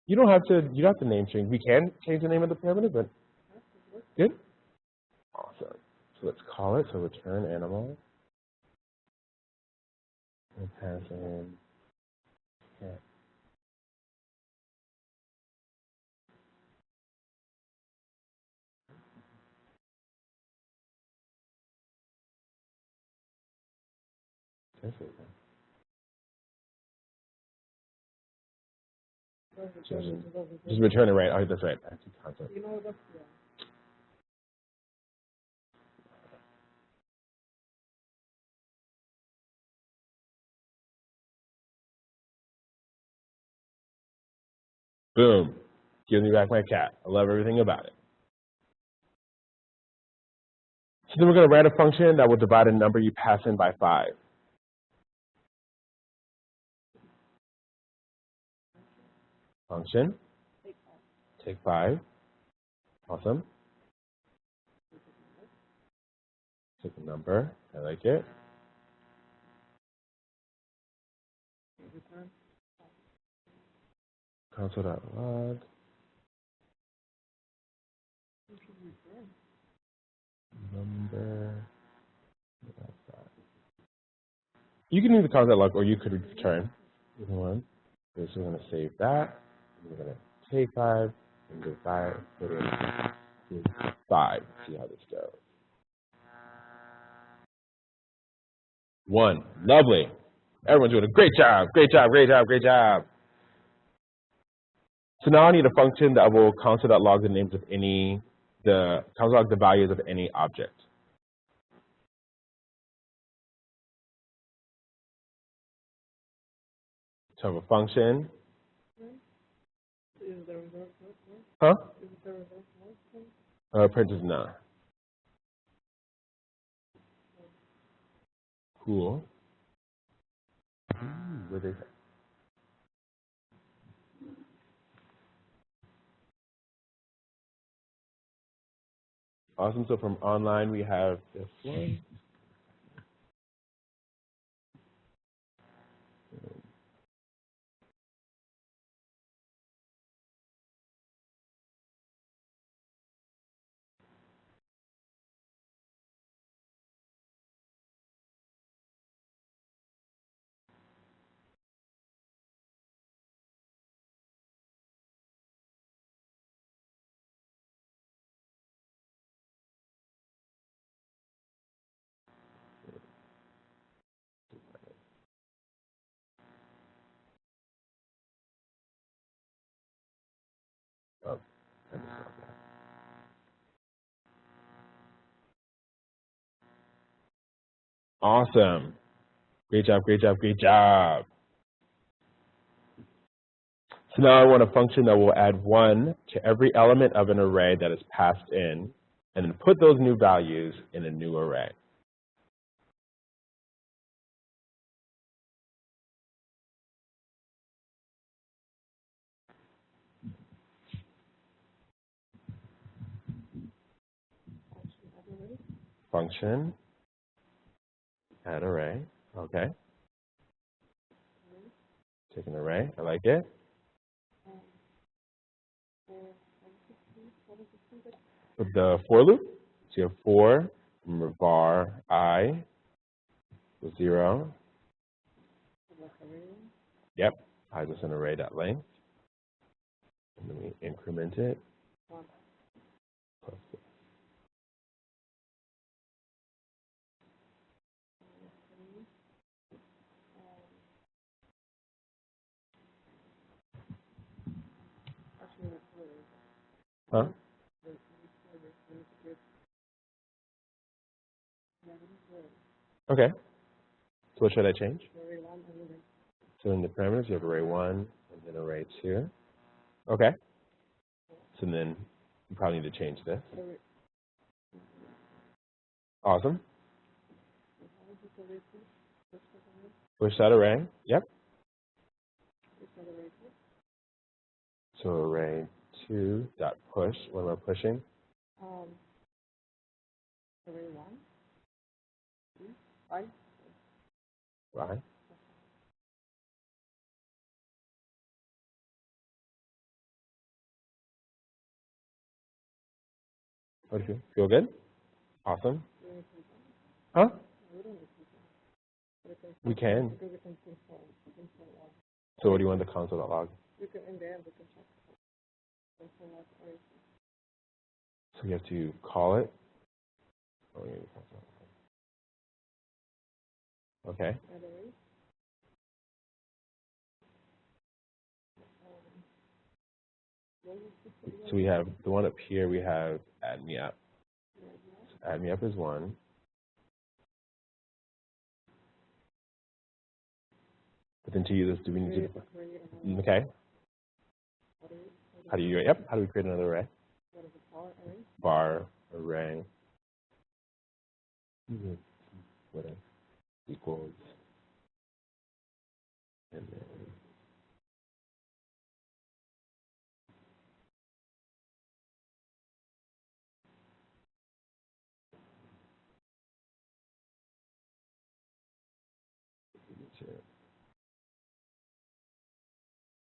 You don't have to name string. We can change the name of the parameter, but good. Awesome. So let's call it. So return animal. And pass in cat. Just return it right. Oh, that's right. That's the concept. Boom. Gives me back my cat. I love everything about it. So then we're going to write a function that will divide a number you pass in by 5. Function. Take 5. Awesome. Take a number. I like it. Console.log. Number. You can use the console.log or you could return. Either one. Okay, so we're going to save that. We're going to take 5 and divide, put in 5. See how this goes. 1. Lovely. Everyone's doing a great job. Great job, great job, great job. So now I need a function that will console.log the names of console.log the values of any object. So I have a function. Huh? Print is none. Cool. What is it? Awesome. So from online, we have this one. Oh, I just got that. Awesome. Great job, great job, great job. So now I want a function that will add 1 to every element of an array that is passed in, and then put those new values in a new array. Function, add array, okay. Take an array, I like it. With the for loop, so you have 4, remember var I, 0. Yep, I just an array.length. And then we increment it. Plus this. Huh? Okay. So what should I change? So in the parameters, you have array 1 and then array 2. Okay. So then you probably need to change this. Awesome. Push that array. Yep. So array 2 dot push. What am I pushing? Array 1, 3, 5. Right. What do you feel? Feel good? Awesome. Huh? We can. So what do you want the console.log? So we have to call it. Oh, yeah, okay. So we have the one up here, we have add me up. So add me up is 1. But then to use this, do we need to, okay. How do you, yep, how do we create another array? Bar array. Whatever. Equals. And then.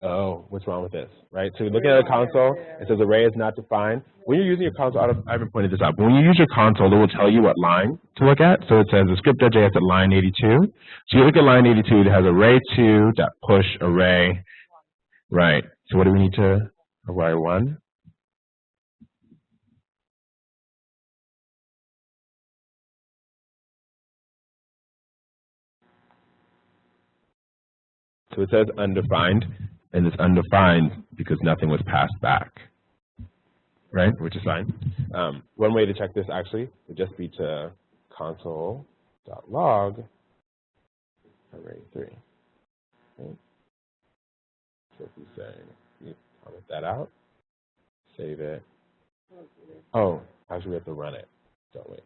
Oh, what's wrong with this, right? So you're looking at a console, it says array is not defined. When you're using your console, I haven't pointed this out, but when you use your console, it will tell you what line to look at. So it says the script.js at line 82. So you look at line 82, it has array2 dot push array. Right. So what do we need to, array 1? So it says undefined, and it's undefined because nothing was passed back, right? Which is fine. One way to check this actually would just be to console.log array3. Okay. So if we say, we comment that out, save it. Oh, actually we have to run it, don't we?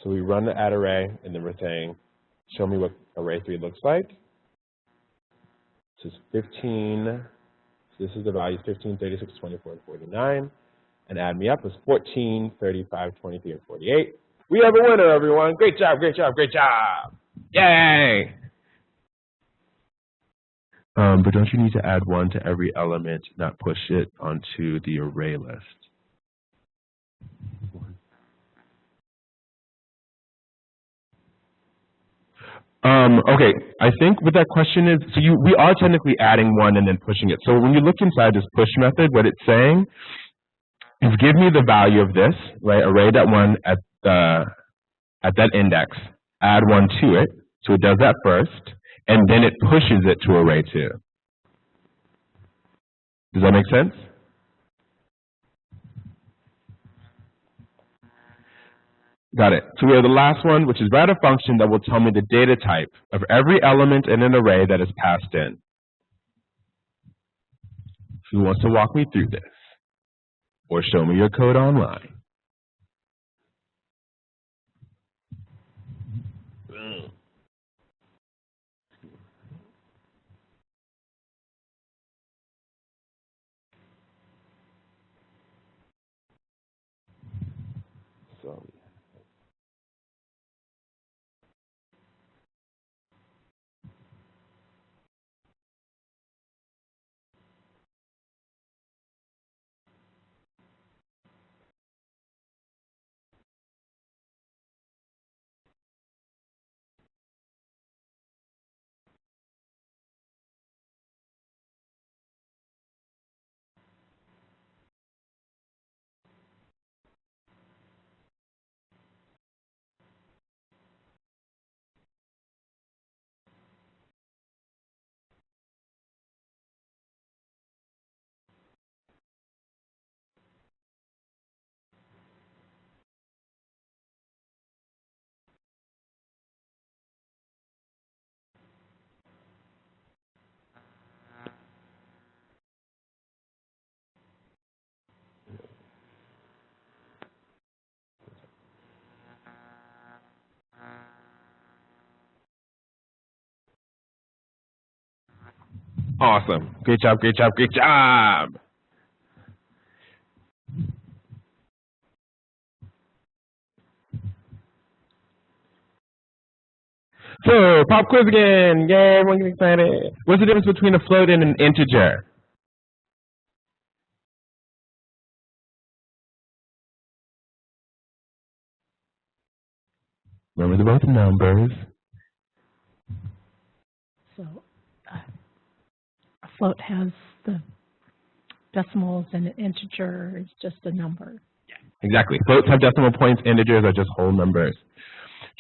So we run the add array, and then we're saying, show me what array 3 looks like. This is 15. So this is the values 15, 36, 24, and 49. And add me up is 14, 35, 23, and 48. We have a winner, everyone. Great job, great job, great job. Yay! But don't you need to add 1 to every element, not push it onto the array list? Okay, I think what that question is, so we are technically adding 1 and then pushing it. So when you look inside this push method, what it's saying is give me the value of this, right, array.1 at that index, add 1 to it, so it does that first, and then it pushes it to array 2. Does that make sense? Got it. So we have the last one, which is write a function that will tell me the data type of every element in an array that is passed in. Who wants to walk me through this? Or show me your code online? So Awesome. Great job, great job, great job. So, pop quiz again. Yay, everyone get excited. What's the difference between a float and an integer? Remember, they're both numbers. So a float has the decimals and an integer is just a number. Exactly. Floats have decimal points, integers are just whole numbers.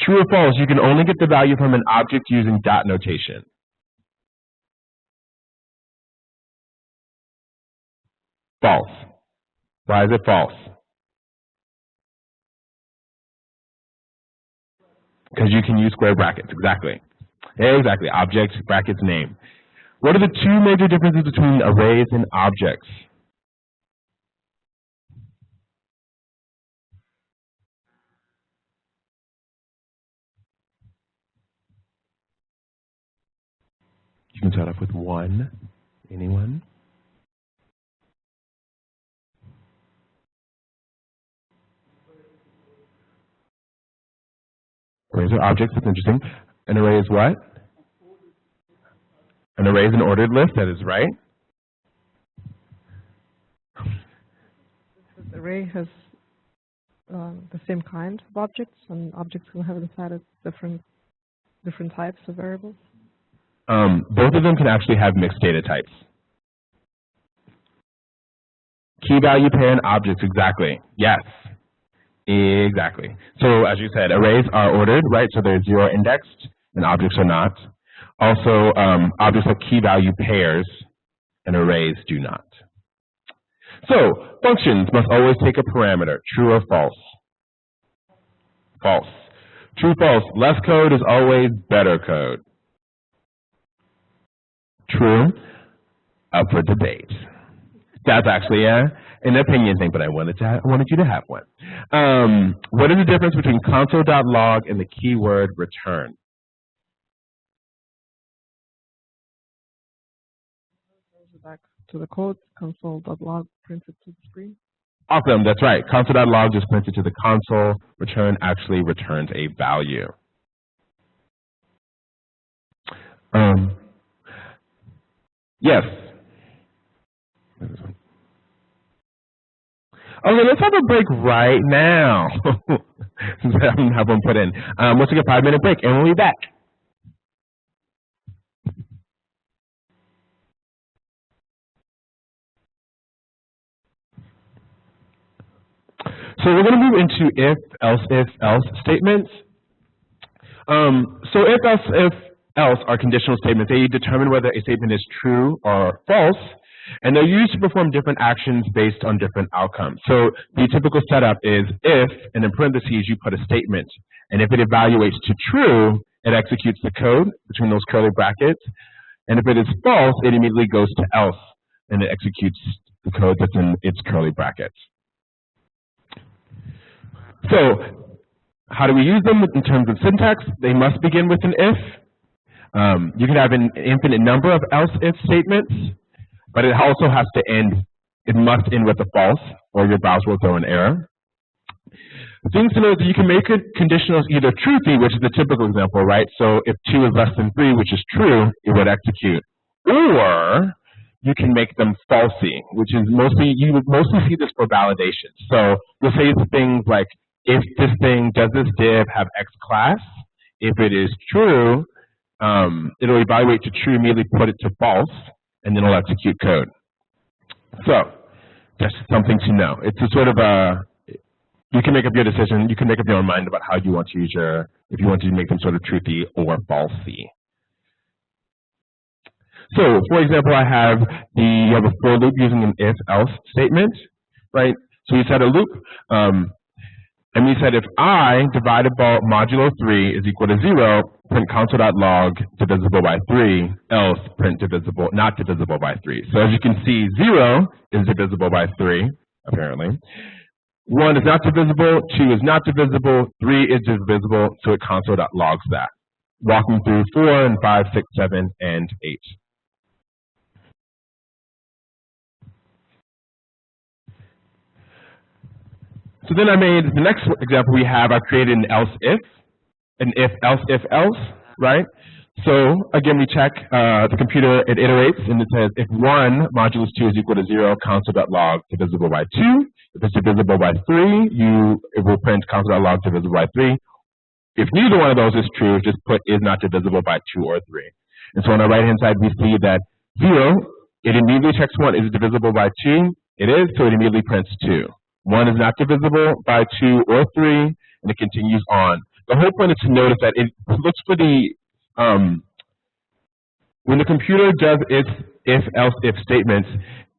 True or false, you can only get the value from an object using dot notation. False. Why is it false? Because you can use square brackets, exactly. Exactly, object, brackets, name. What are the two major differences between arrays and objects? You can start off with one. Anyone? Arrays are objects, that's interesting. An array is what? An array is an ordered list, that is right. The array has the same kind of objects, and objects can have inside it different types of variables. Both of them can actually have mixed data types. Key value pair and objects, exactly. Yes, exactly. So as you said, arrays are ordered, right? So they're zero indexed, and objects are not. Also, objects have key value pairs, and arrays do not. So functions must always take a parameter, true or false? False. True, false. Less code is always better code. True. Up for debate. That's actually an opinion thing, but I wanted you to have one. What is the difference between console.log and the keyword return? Back to the code, console.log prints it to the screen. Awesome, that's right. Console.log just prints it to the console. Return actually returns a value. Yes. Okay, let's have a break right now. Since I don't have one put in. Let's take a 5-minute break, and we'll be back. So we're going to move into if, else statements. So if, else are conditional statements. They determine whether a statement is true or false, and they're used to perform different actions based on different outcomes. So the typical setup is if, and in parentheses you put a statement, and if it evaluates to true, it executes the code between those curly brackets, and if it is false, it immediately goes to else, and it executes the code that's in its curly brackets. So how do we use them in terms of syntax? They must begin with an if. You can have an infinite number of else-if statements, but it also has to end, it must end with a false, or your browser will throw an error. Things to know is that you can make it conditionals either truthy, which is the typical example, right? So if 2 is less than 3, which is true, it would execute. Or you can make them falsy, which is you would mostly see this for validation. So you'll say things like, if this thing, does this div have X class? If it is true, it'll evaluate to true, immediately put it to false, and then it'll execute code. So just something to know. It's a sort of you can make up your decision, you can make up your own mind about how you want to use if you want to make them sort of truthy or falsy. So, for example, you have a for loop using an if-else statement, right? So you set a loop, and we said if I divided by modulo 3 is equal to 0, print console.log divisible by 3, else print divisible, not divisible by 3. So as you can see, 0 is divisible by 3, apparently. 1 is not divisible, 2 is not divisible, 3 is divisible, so it console.logs that. Walking through 4 and 5, 6, 7, and 8. So then I made the next example we have, I created an else if, an if else if else, right? So again, we check the computer, it iterates, and it says if 1 modulus 2 is equal to 0, console.log divisible by 2. If it's divisible by 3, it will print console.log divisible by 3. If neither one of those is true, just put is not divisible by 2 or 3. And so on the right-hand side, we see that 0, it immediately checks 1, is it divisible by 2? It is, so it immediately prints 2. 1 is not divisible by 2 or 3, and it continues on. The whole point is to notice that it looks for the, when the computer does its if, else, if statements,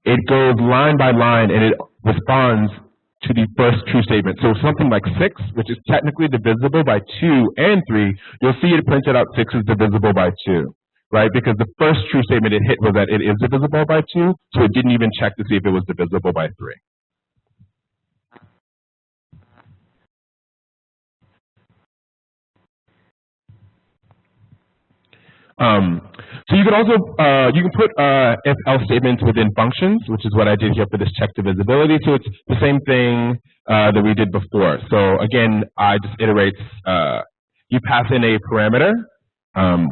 it goes line by line and it responds to the first true statement. So something like 6, which is technically divisible by 2 and 3, you'll see it printed out 6 is divisible by 2, right? Because the first true statement it hit was that it is divisible by 2, so it didn't even check to see if it was divisible by 3. So you can also you can put if else statements within functions, which is what I did here for this check divisibility. So it's the same thing that we did before. So again, I just iterates. You pass in a parameter,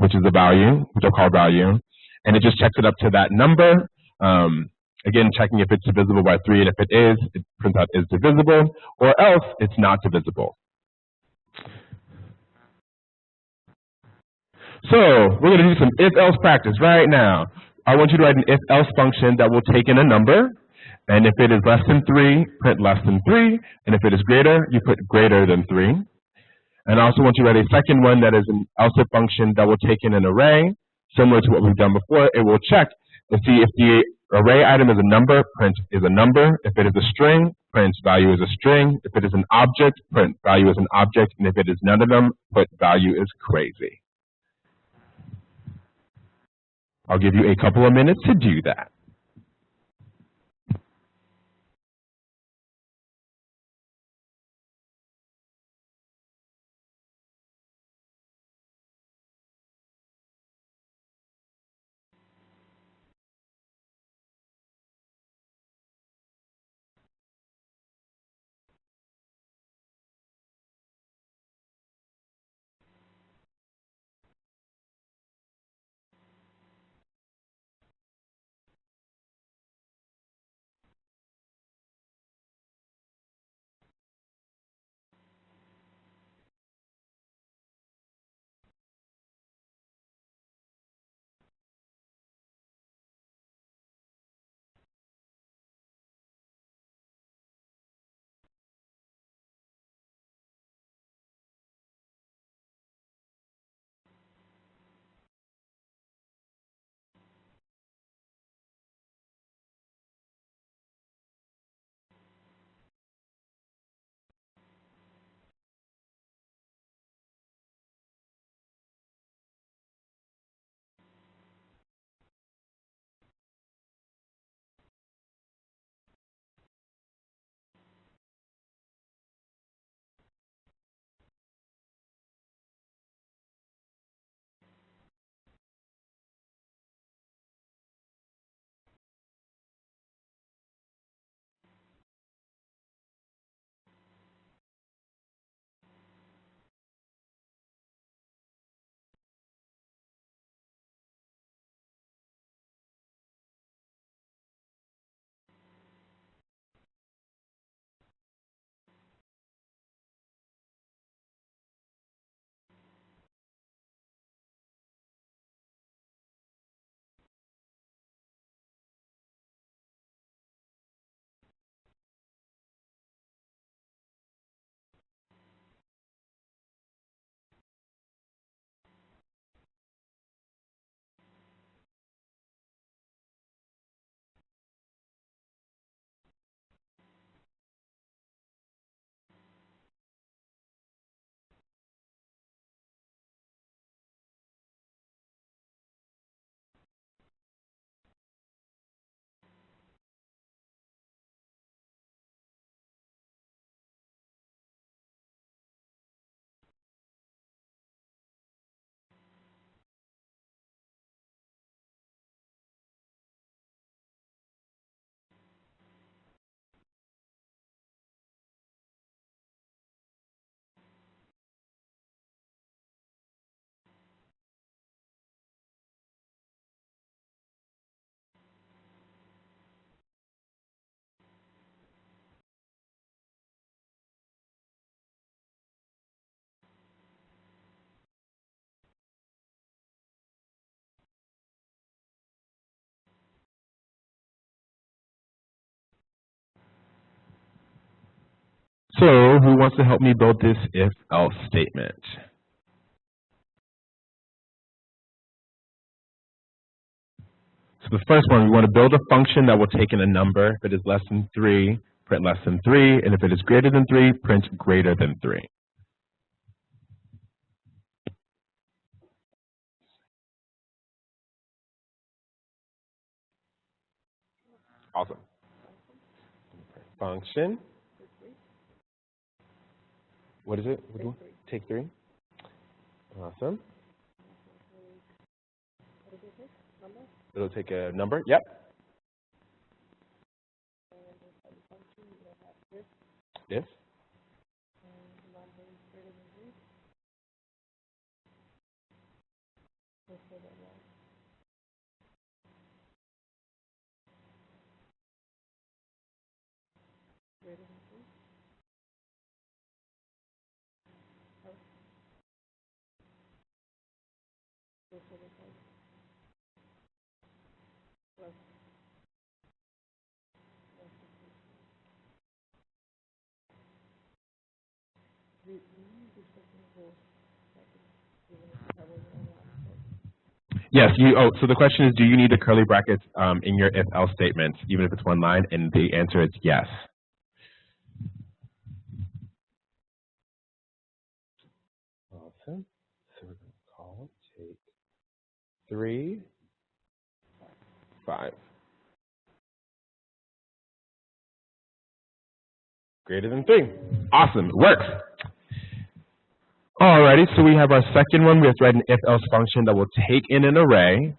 which is a value, which I'll call value, and it just checks it up to that number. Again, checking if it's divisible by 3, and if it is, it prints out is divisible, or else it's not divisible. So we're going to do some if-else practice right now. I want you to write an if-else function that will take in a number, and if it is less than 3, print less than 3, and if it is greater, you put greater than 3. And I also want you to write a second one that is an else-if function that will take in an array, similar to what we've done before. It will check to see if the array item is a number, print is a number. If it is a string, print value is a string. If it is an object, print value is an object. And if it is none of them, put value is crazy. I'll give you a couple of minutes to do that. So who wants to help me build this if-else statement? So the first one, we want to build a function that will take in a number. If it is less than 3, print less than 3. And if it is greater than 3, print greater than 3. Awesome. Function. What is it? Take 3. Awesome. It'll take a number. Yep. If. Yes, so the question is, do you need the curly brackets in your if-else statement, even if it's one line? And the answer is yes. Awesome. So we're going to call take 3, 5. Greater than 3. Awesome, it works. Alrighty, so we have our second one. We have to write an if-else function that will take in an array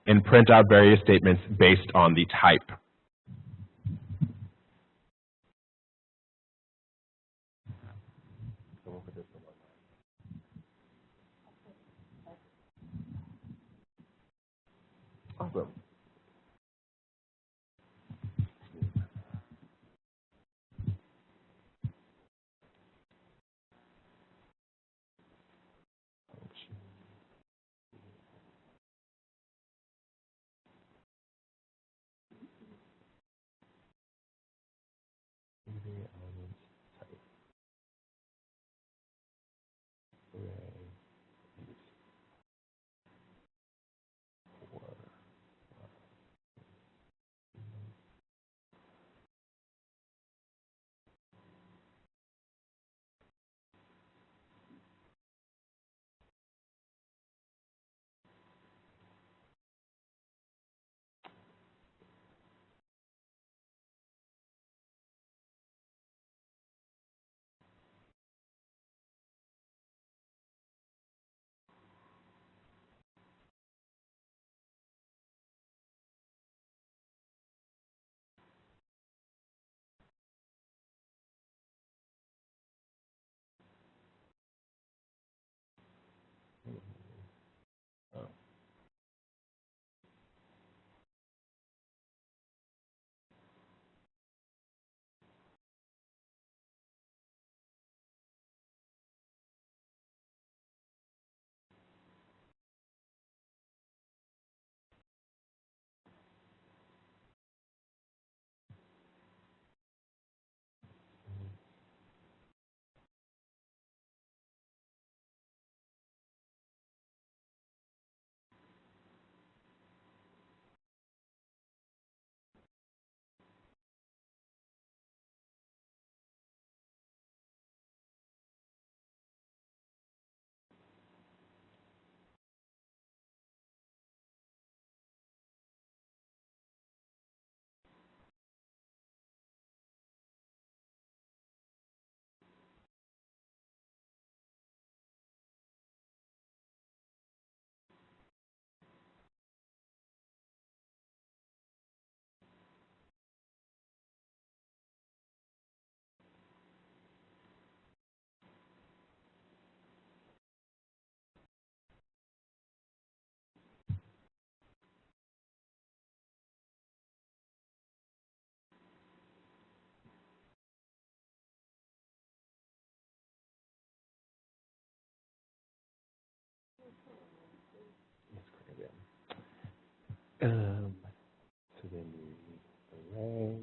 and print out various statements based on the type. Awesome. So then we array.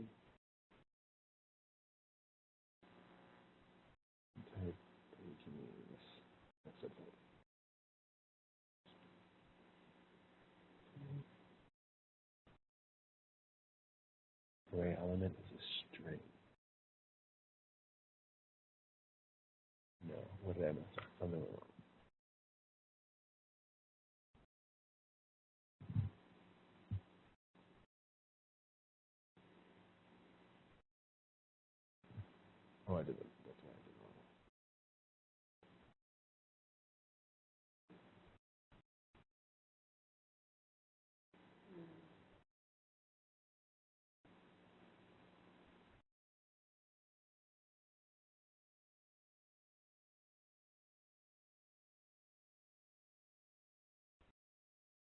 Array element is a string. No, what did I mess up? Something went wrong. Oh, I did it. That's why I did it wrong.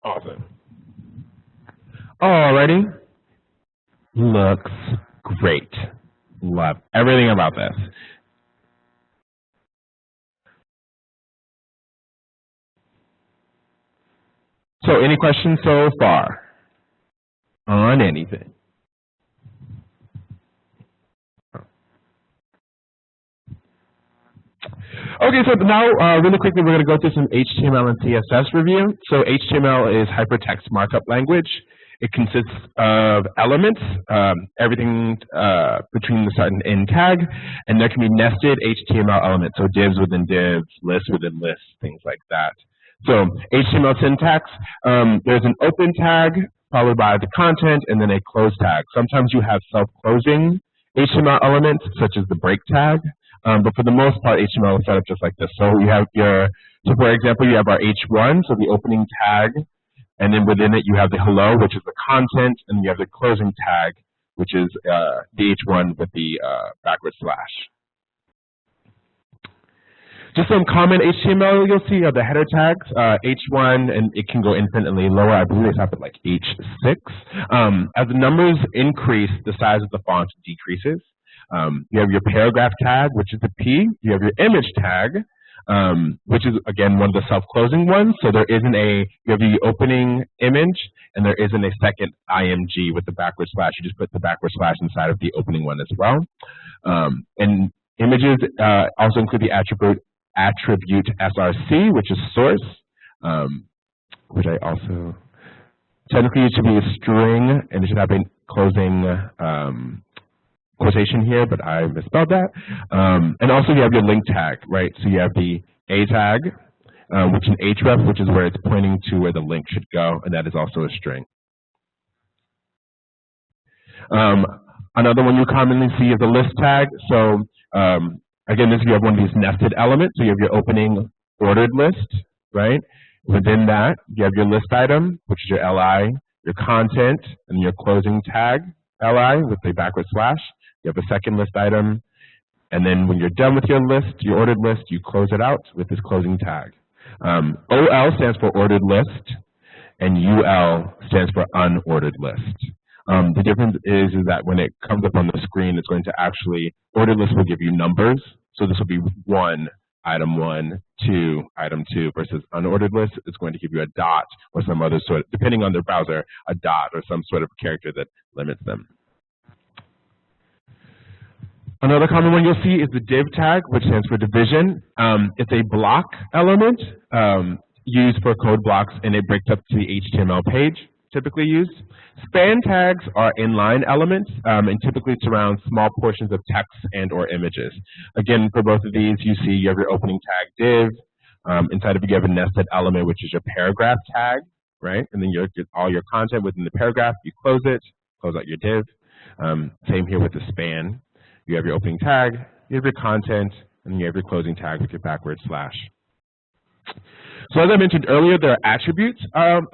Awesome. Alrighty. Looks great. Love everything about this. So any questions so far on anything? Okay, so now really quickly we're going to go through some HTML and CSS review. So HTML is hypertext markup language. It consists of elements, everything between the start and end tag, and there can be nested HTML elements, so divs within divs, lists within lists, things like that. So HTML syntax, there's an open tag followed by the content and then a close tag. Sometimes you have self-closing HTML elements such as the break tag, but for the most part HTML is set up just like this. So you have so for example you have our H1, so the opening tag, and then within it you have the hello, which is the content, and you have the closing tag, which is the H1 with the backward slash. Just some common HTML you'll see are the header tags, H1, and it can go infinitely lower. I believe they stop at like H6. As the numbers increase, the size of the font decreases. You have your paragraph tag, which is the P. You have your image tag, which is, again, one of the self-closing ones. So there isn't you have the opening image, and there isn't a second IMG with the backward slash. You just put the backward slash inside of the opening one as well. And images also include the attribute src, which is source, which I also, technically it should be a string, and it should have a closing quotation here, but I misspelled that. And also you have your link tag, right? So you have the A tag, which is an href, which is where it's pointing to where the link should go, and that is also a string. Another one you commonly see is a list tag. So again, you have one of these nested elements. So you have your opening ordered list, right? Within that, you have your list item, which is your li, your content, and your closing tag, li, with a backward slash. You have a second list item, and then when you're done with your list, your ordered list, you close it out with this closing tag. OL stands for ordered list, and UL stands for unordered list. The difference is that when it comes up on the screen, it's going to actually, ordered list will give you numbers. So this will be 1, item 1, 2, item 2, versus unordered list, it's going to give you a dot or some other sort, depending on the browser, a dot or some sort of character that limits them. Another common one you'll see is the div tag, which stands for division. It's a block element used for code blocks, and it breaks up to the HTML page, typically used. Span tags are inline elements, and typically surround small portions of text and or images. Again, for both of these, you see you have your opening tag div. Inside of it, you have a nested element, which is your paragraph tag, right? And then you get all your content within the paragraph. You close it, close out your div. Same here with the span. You have your opening tag, you have your content, and you have your closing tag with your backward slash. So as I mentioned earlier, there are attributes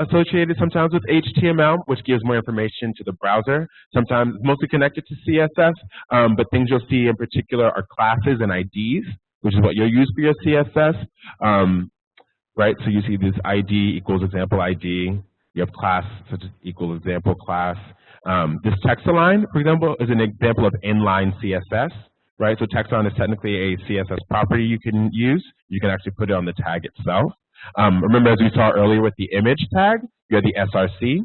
associated sometimes with HTML, which gives more information to the browser, sometimes mostly connected to CSS, but things you'll see in particular are classes and IDs, which is what you'll use for your CSS, right? So you see this ID equals example ID, you have class such as equal example class. This text align, for example, is an example of inline CSS, right? So text align is technically a CSS property you can use. You can actually put it on the tag itself. Remember, as we saw earlier with the image tag, you have the src,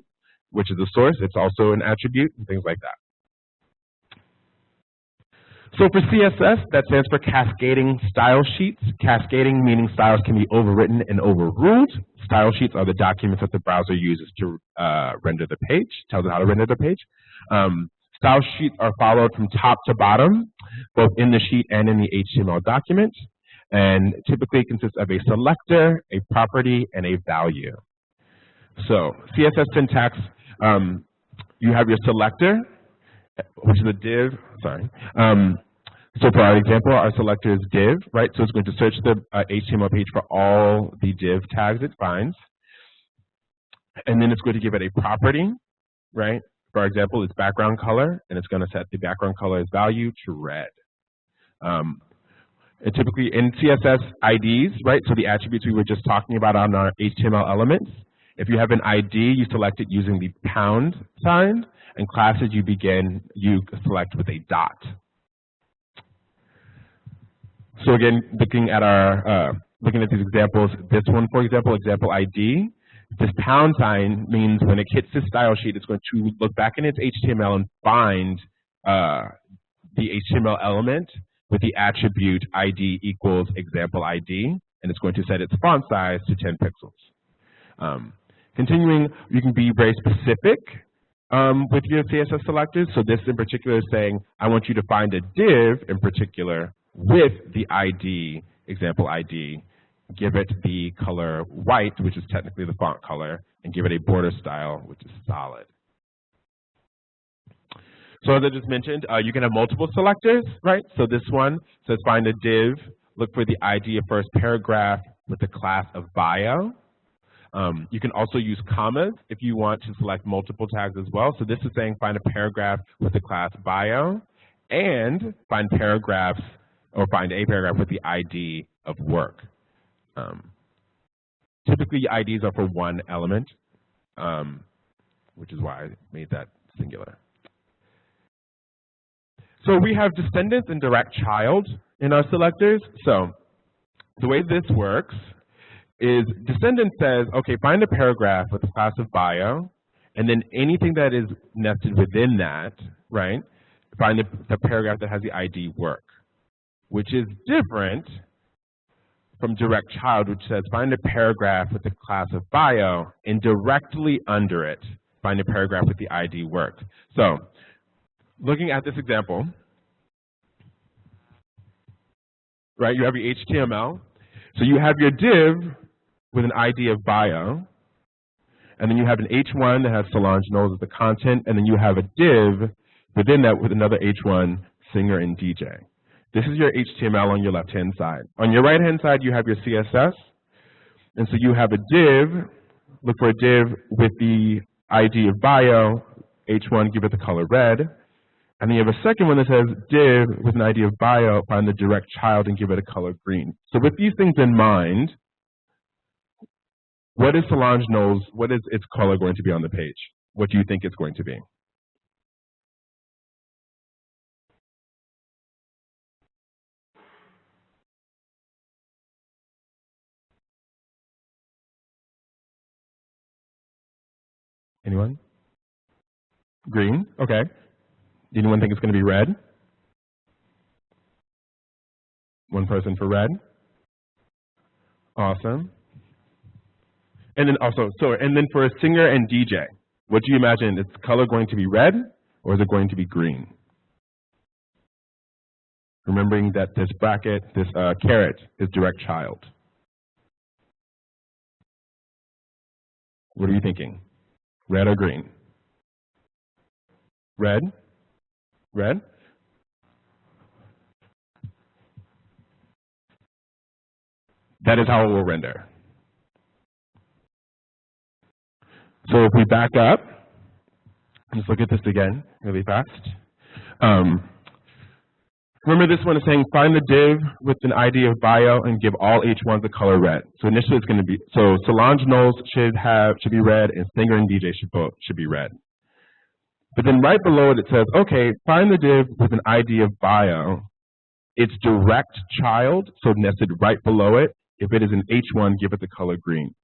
which is the source. It's also an attribute and things like that. So for CSS, that stands for cascading style sheets. Cascading meaning styles can be overwritten and overruled. Style sheets are the documents that the browser uses to render the page, tells it how to render the page. Style sheets are followed from top to bottom, both in the sheet and in the HTML document, and typically consists of a selector, a property, and a value. So CSS syntax, you have your selector, which is a div, so for our example, our selector is div, right? So it's going to search the HTML page for all the div tags it finds. And then it's going to give it a property, right? For example, it's background color, and it's going to set the background color as value to red. And typically in CSS IDs, right? So the attributes we were just talking about on our HTML elements, if you have an ID, you select it using the pound sign, and classes you select with a dot. So again, looking at these examples, this one, for example, example ID, this pound sign means when it hits this style sheet, it's going to look back in its HTML and find the HTML element with the attribute ID equals example ID, and it's going to set its font size to 10 pixels. Continuing, you can be very specific with your CSS selectors. So this in particular is saying, I want you to find a div in particular with the ID, example ID, give it the color white, which is technically the font color, and give it a border style, which is solid. So as I just mentioned, you can have multiple selectors, right? So this one says find a div, look for the ID of first paragraph with the class of bio. You can also use commas if you want to select multiple tags as well. So this is saying find a paragraph with the class bio, and find paragraphs or find a paragraph with the ID of work. Typically, IDs are for one element, which is why I made that singular. So we have descendants and direct child in our selectors. So the way this works is descendant says, okay, find a paragraph with the class of bio, and then anything that is nested within that, right, find the paragraph that has the ID work, which is different from direct child, which says find a paragraph with the class of bio, and directly under it, find a paragraph with the ID work. So looking at this example, right, you have your HTML. So you have your div with an ID of bio, and then you have an H1 that has Solange Knowles as the content, and then you have a div within that with another H1, singer and DJ. This is your HTML on your left-hand side. On your right-hand side, you have your CSS, and so you have a div, look for a div with the ID of bio, H1, give it the color red, and then you have a second one that says div with an ID of bio, find the direct child and give it a color green. So with these things in mind, what is Solange Knowles, what is its color going to be on the page? What do you think it's going to be? Anyone? Green, okay. Anyone think it's going to be red? One person for red. Awesome. And then also, and then for a singer and DJ, what do you imagine? Is the color going to be red or is it going to be green? Remembering that this bracket, this caret, is direct child. What are you thinking? Red or green? Red? Red? That is how it will render. So if we back up, let's look at this again really fast. Remember this one is saying find the div with an ID of bio and give all H1s the color red. So initially it's going to be, so Solange Knowles should be red and singer and DJ should be red. But then right below it, it says, okay, find the div with an ID of bio. It's direct child, so nested right below it. If it is an H1, give it the color green.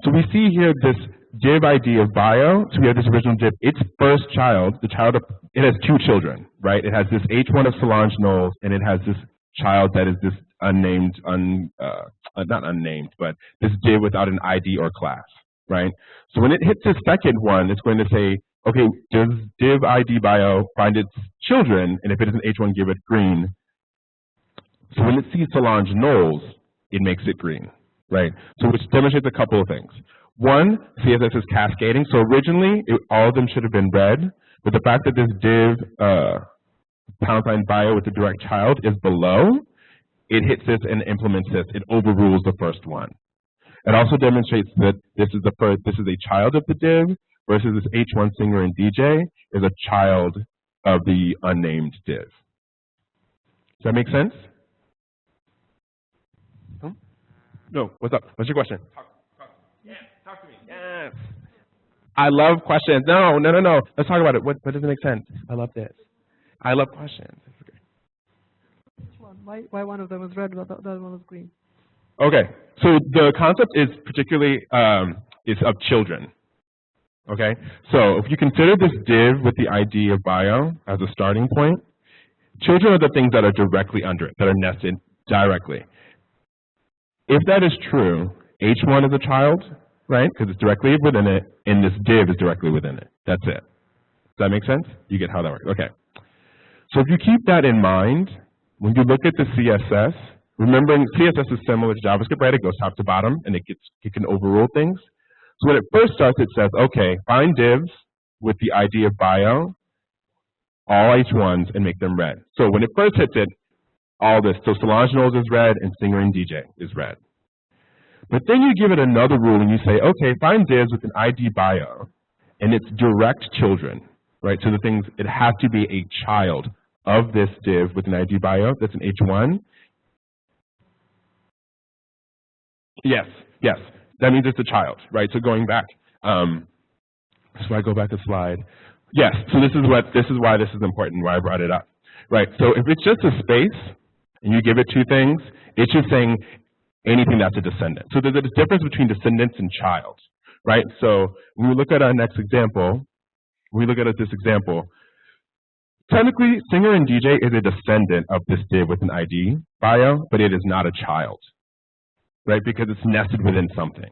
So we see here this div ID of bio. So we have this original div. Its first child, it has two children, right? It has this H1 of Solange Knowles, and it has this child that is this unnamed, not unnamed, but this div without an ID or class, right? So when it hits the second one, it's going to say, okay, does div ID bio find its children, and if it is an H1, give it green. So when it sees Solange Knowles, it makes it green, right? So which demonstrates a couple of things. One, CSS is cascading. So originally, all of them should have been red, but the fact that this div #bio with the direct child is below, it hits this and implements this. It overrules the first one. It also demonstrates that this is a child of the div versus this H1 singer and DJ is a child of the unnamed div. Does that make sense? No, what's up? What's your question? Talk to me. Yes. I love questions. No. Let's talk about it. What doesn't make sense? I love this. I love questions. Which one? Why one of them is red, but the other one is green? Okay, so the concept is particularly is of children. Okay, so if you consider this div with the ID of bio as a starting point, children are the things that are directly under it, that are nested directly. If that is true, H1 is a child, right? Because it's directly within it, and this div is directly within it. That's it. Does that make sense? You get how that works. Okay. So if you keep that in mind, when you look at the CSS, remembering CSS is similar to JavaScript, right? It goes top to bottom, and it can overrule things. So when it first starts, it says, okay, find divs with the ID of bio, all H1s, and make them red. So when it first hits it, all this, so Solange Knowles is red, and Singer and DJ is red. But then you give it another rule, and you say, okay, find divs with an ID bio, and it's direct children, right? So the things, it has to be a child of this div with an ID bio that's an H1. Yes. That means it's a child, right? So going back, so I go back to slide. Yes, so this is why this is important, why I brought it up, right? So if it's just a space and you give it two things, it's just saying anything that's a descendant. So there's a difference between descendants and child, right? So when we look at our next example, this example, technically Singer and DJ is a descendant of this div with an ID bio, but it is not a child, right? Because it's nested within something.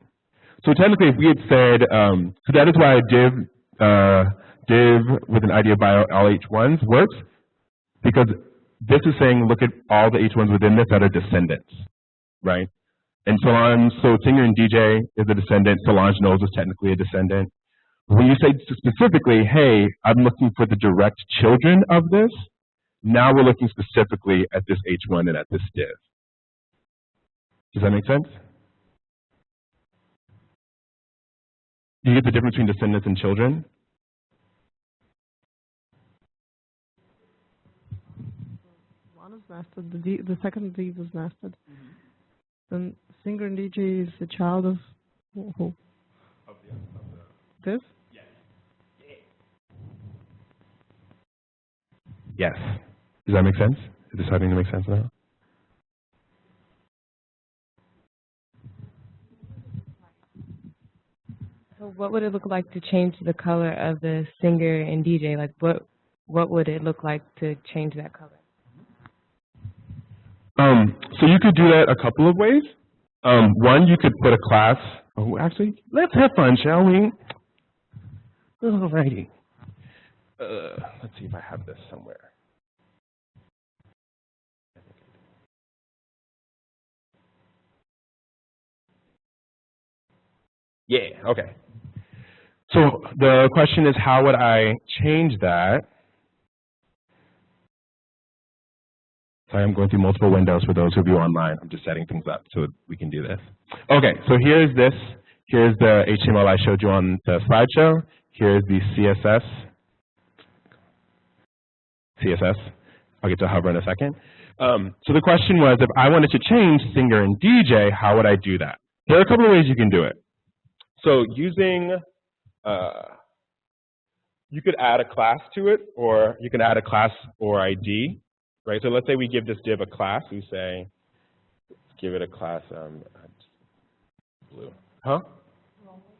So technically, if we had said, so that is why a div with an ID of bio all H1s works, because this is saying look at all the H1s within this that are descendants, right? And so Singer and DJ is a descendant. Solange Knowles is technically a descendant. When you say specifically, hey, I'm looking for the direct children of this, now we're looking specifically at this H1 and at this div. Does that make sense? You get the difference between descendants and children? One is nested. The second div is nested. Then Singer and DJ is a child of who? Of this? Yes. Does that make sense? Is this starting to make sense now? So what would it look like to change the color of the Singer and DJ? Like what would it look like to change that color? So you could do that a couple of ways. One, you could put a class. Oh, actually, let's have fun, shall we? Alrighty. Let's see if I have this somewhere. Yeah, okay. So the question is, how would I change that? Sorry, I'm going through multiple windows for those of you online. I'm just setting things up so we can do this. Okay, so here's this. Here's the HTML I showed you on the slideshow. Here's the CSS. I'll get to hover in a second. So the question was, if I wanted to change Singer and DJ, how would I do that? There are a couple of ways you can do it. So using, you could add a class to it, or you can add a class or ID, right? So let's say we give this div a class. We say, let's give it a class, blue. Huh?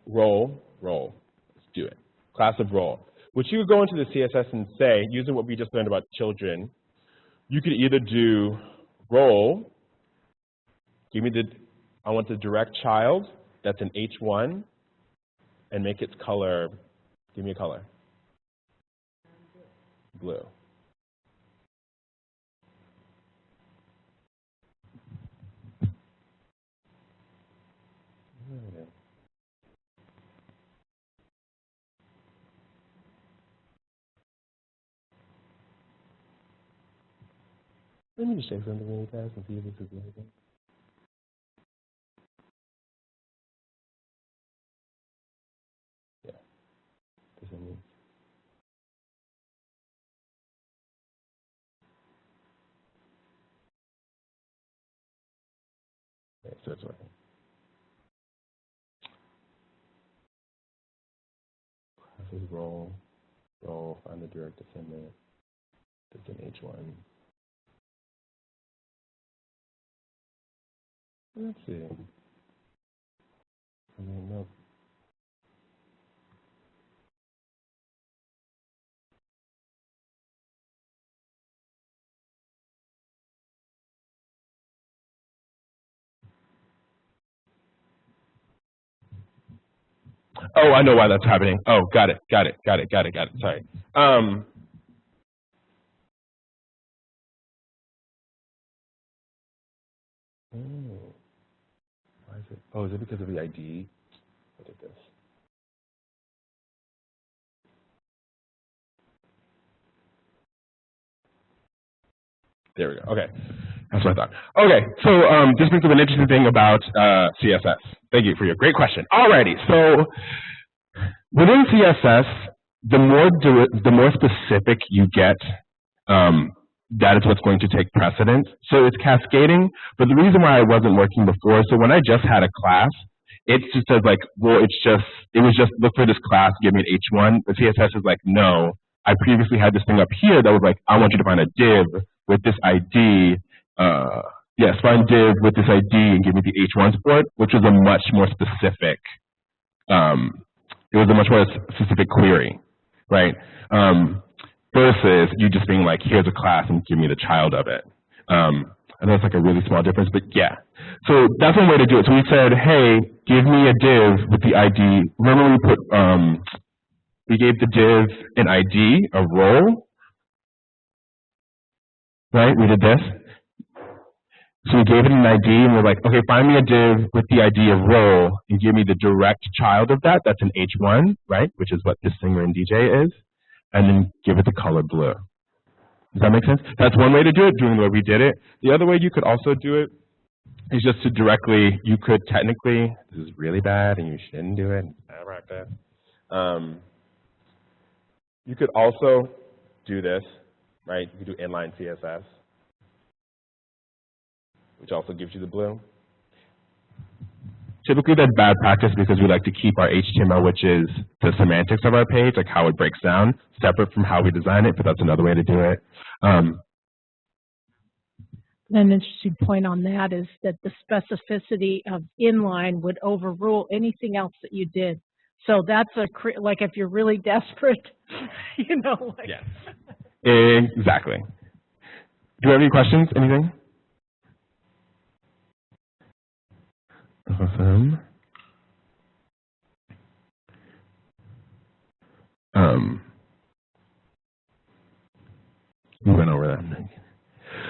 Role. Let's do it. Class of role. Which you would go into the CSS and say, using what we just learned about children, you could either do role, give me I want the direct child, that's an H1, and make its color, give me a color. blue. Let me just check something really fast and see if this is anything. Yeah, this is neat. Okay, so it's working. Classes role, find the direct descendant. That's an H1. Let's see. Nope. Oh, I know why that's happening. Oh, got it. Sorry. Why is it? Oh, is it because of the ID? Look at this. There we go. Okay, that's what I thought. Okay, so this brings up an interesting thing about CSS. Thank you for your great question. Alrighty, so within CSS, the more specific you get, that is what's going to take precedence. So it's cascading, but the reason why I wasn't working before, so when I just had a class, it just says like, well, it was just look for this class, give me an H1. But CSS is like, no, I previously had this thing up here that was like, I want you to find a div with this ID. Yes, find div with this ID and give me the H1s for it, which was a much more specific. It was a much more specific query, right? Versus you just being like, here's a class and give me the child of it. I know it's like a really small difference, but yeah. So that's one way to do it. So we said, hey, give me a div with the ID. Remember we put, we gave the div an ID, a role, right? We did this. So we gave it an ID and we're like, okay, find me a div with the ID of role and give me the direct child of that. That's an H1, right? Which is what this singer and DJ is. And then give it the color blue. Does that make sense? That's one way to do it, doing the way we did it. The other way you could also do it is just to directly, you could technically, this is really bad and you shouldn't do it, bad practice. You could also do this, right? You could do inline CSS, which also gives you the blue. Typically that's bad practice because we like to keep our HTML, which is the semantics of our page, like how it breaks down, separate from how we design it, but that's another way to do it. An interesting point on that is that the specificity of inline would overrule anything else that you did. So that's like if you're really desperate, you know. Like. Yes, exactly. Do you have any questions, anything? Awesome. We went over that.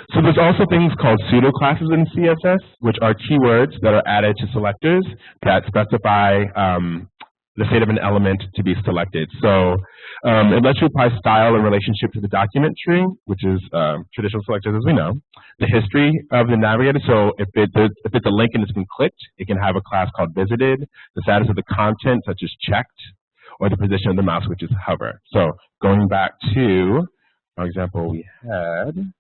So there's also things called pseudo classes in CSS, which are keywords that are added to selectors that specify the state of an element to be selected. So it lets you apply style in relationship to the document tree, which is traditional selectors as we know. The history of the navigator, so if it's a link and it's been clicked, it can have a class called visited. The status of the content, such as checked, or the position of the mouse, which is hover. So going back to our example we had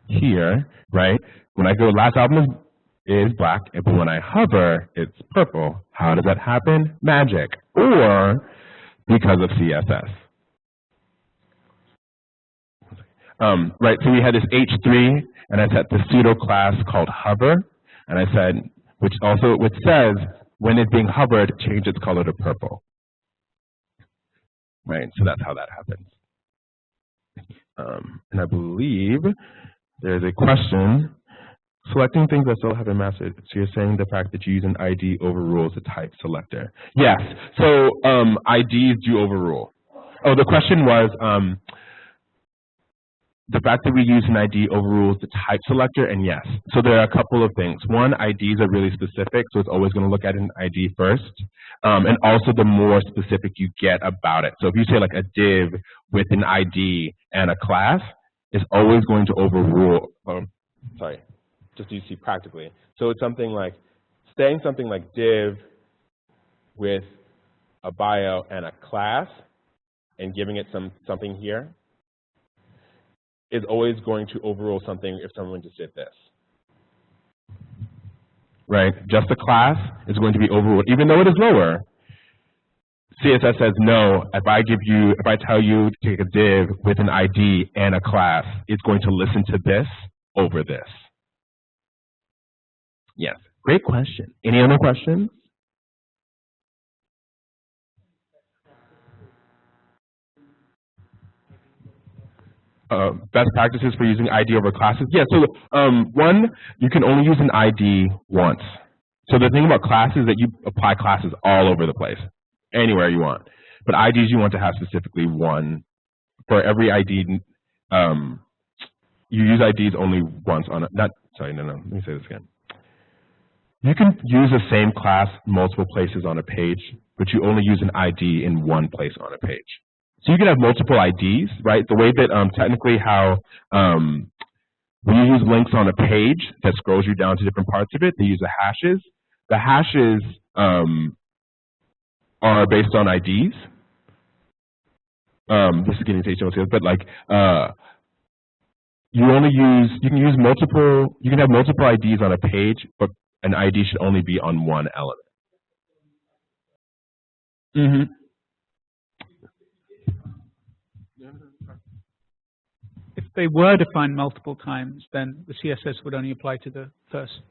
here, right? When I go last album is black, but when I hover, it's purple. How does that happen? Magic, or because of CSS. Right, so we had this H3, and I set the pseudo class called hover, and I said, which says, when it's being hovered, change its color to purple. Right, so that's how that happens. And I believe there's a question. Selecting things that still haven't mastered. So you're saying the fact that you use an ID overrules the type selector. Yes. So IDs do overrule. Oh, the question was, the fact that we use an ID overrules the type selector, and yes. So there are a couple of things. One, IDs are really specific, so it's always going to look at an ID first. And also the more specific you get about it. So if you say like a div with an ID and a class, it's always going to overrule, just so you see practically. So it's something like, saying something like div with a bio and a class and giving it something here is always going to overrule something if someone just did this. Right? Just a class is going to be overruled, even though it is lower. CSS says no. If I tell you to take a div with an ID and a class, it's going to listen to this over this. Yes. Great question. Any other questions? Best practices for using ID over classes? Yeah, so one, you can only use an ID once. So the thing about classes is that you apply classes all over the place, anywhere you want. But IDs you want to have specifically one. For every ID, you use IDs only once on a, let me say this again. You can use the same class multiple places on a page, but you only use an ID in one place on a page. So you can have multiple IDs, right? The way that technically how when you use links on a page that scrolls you down to different parts of it, they use the hashes. The hashes are based on IDs. This is getting to HTML skills, but like you can have multiple IDs on a page, but an ID should only be on one element. Mm-hmm. If they were defined multiple times, then the CSS would only apply to the first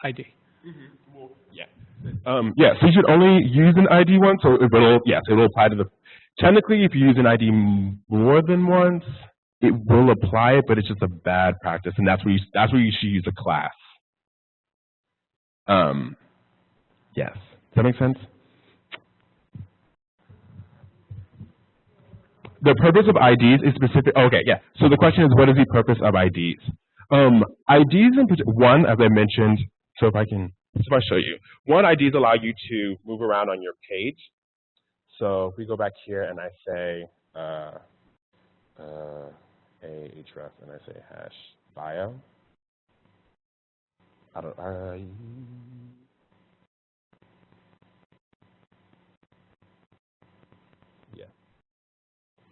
ID. Mm-hmm. Well, yeah. So you should only use an ID once, so it'll apply to the. Technically, if you use an ID more than once, it will apply it, but it's just a bad practice, and that's where you should use a class. Yes. Does that make sense? The purpose of IDs is specific. Okay, yeah. So the question is, what is the purpose of IDs? IDs in one, as I mentioned. So if I show you, one, IDs allow you to move around on your page. So if we go back here and I say href and I say hash bio. I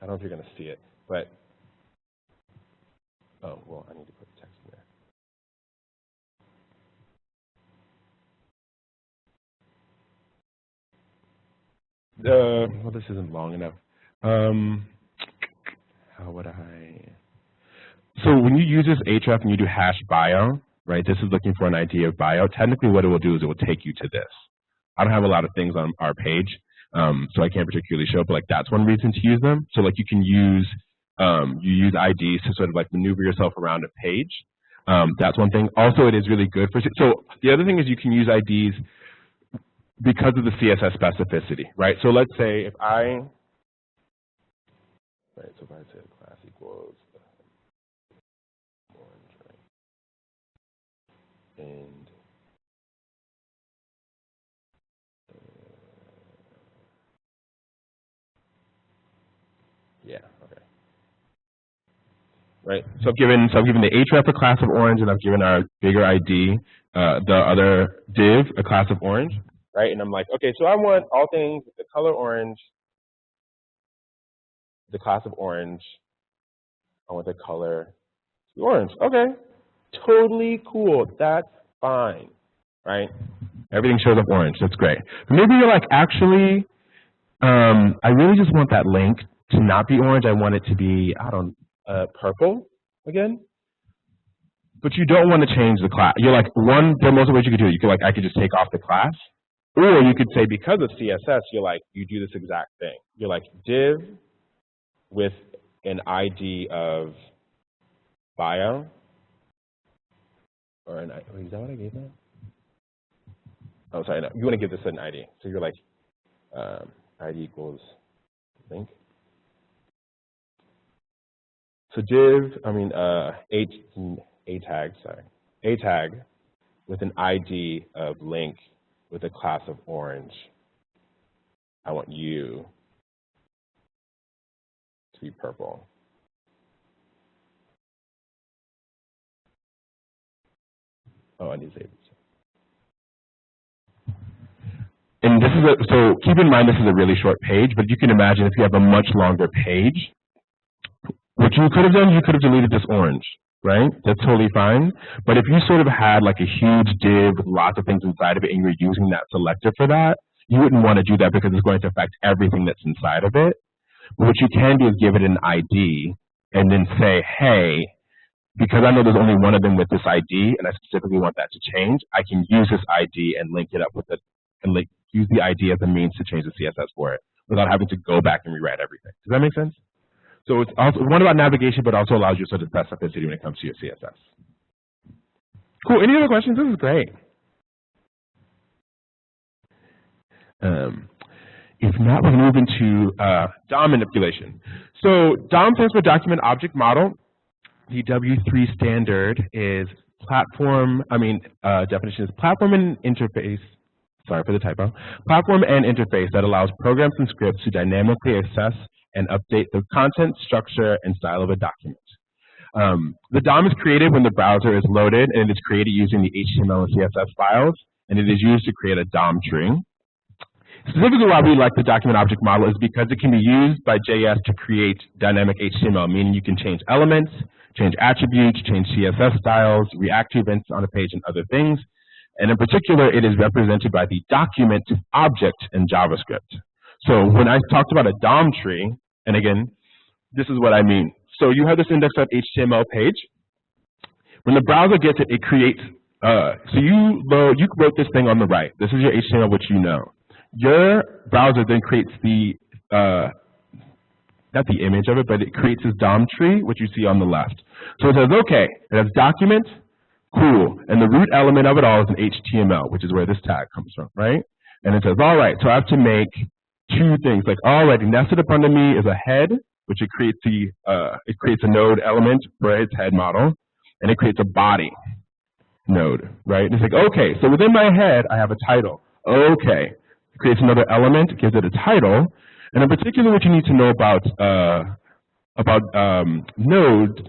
don't know if you're going to see it, but, oh, well, I need to put text in there. Well, this isn't long enough. How would I? So when you use this href and you do hash bio, right, this is looking for an ID of bio. Technically what it will do is it will take you to this. I don't have a lot of things on our page. So I can't particularly show, but like that's one reason to use them. So like you can use IDs to sort of like maneuver yourself around a page. That's one thing. Also, it is really good for. So the other thing is you can use IDs because of the CSS specificity, right? So let's say if I say the class equals orange, right? And yeah, okay. Right. So I've given the href a class of orange, and I've given our bigger ID, the other div, a class of orange, right? And I'm like, okay, so I want all things with the color orange, the class of orange. I want the color to be orange. Okay, totally cool. That's fine, right? Everything shows up orange. That's great. But maybe you're like, actually, I really just want that link to not be orange. I want it to be, purple again. But you don't want to change the class. You're like, there are multiple ways you could do it. You could I could just take off the class. Or you could say, because of CSS, you do this exact thing. You're like, div with an ID of bio. Or is that what I gave that? Oh, sorry, no. You want to give this an ID. So you're like, ID equals link. So div, a tag with an ID of link with a class of orange. I want you to be purple. Oh, I need to save it. And this is so keep in mind this is a really short page, but you can imagine if you have a much longer page, what you could have done, you could have deleted this orange, right? That's totally fine. But if you sort of had like a huge div with lots of things inside of it and you're using that selector for that, you wouldn't want to do that because it's going to affect everything that's inside of it. But what you can do is give it an ID and then say, hey, because I know there's only one of them with this ID and I specifically want that to change, I can use this ID and link it up with it and use the ID as a means to change the CSS for it without having to go back and rewrite everything. Does that make sense? So it's also one about navigation, but also allows you sort of specificity when it comes to your CSS. Cool. Any other questions? This is great. If not, we're going to move into DOM manipulation. So DOM stands for Document Object Model. The W3 standard is definition is platform and interface. Sorry for the typo. Platform and interface that allows programs and scripts to dynamically assess and update the content, structure, and style of a document. The DOM is created when the browser is loaded, and it is created using the HTML and CSS files, and it is used to create a DOM tree. Specifically why we like the document object model is because it can be used by JS to create dynamic HTML, meaning you can change elements, change attributes, change CSS styles, react to events on a page, and other things. And in particular, it is represented by the document object in JavaScript. So when I talked about a DOM tree, and again, this is what I mean. So you have this index.html page. When the browser gets it, it creates, so you wrote this thing on the right. This is your HTML, which you know. Your browser then creates the, not the image of it, but it creates this DOM tree, which you see on the left. So it says, okay, it has document, cool, and the root element of it all is an HTML, which is where this tag comes from, right? And it says, all right, so I have to make two things. Like, already nested up under me is a head, which it creates a node element for its head model, and it creates a body node, right? And it's like, okay, so within my head, I have a title. Okay, it creates another element, gives it a title, and in particular, what you need to know about nodes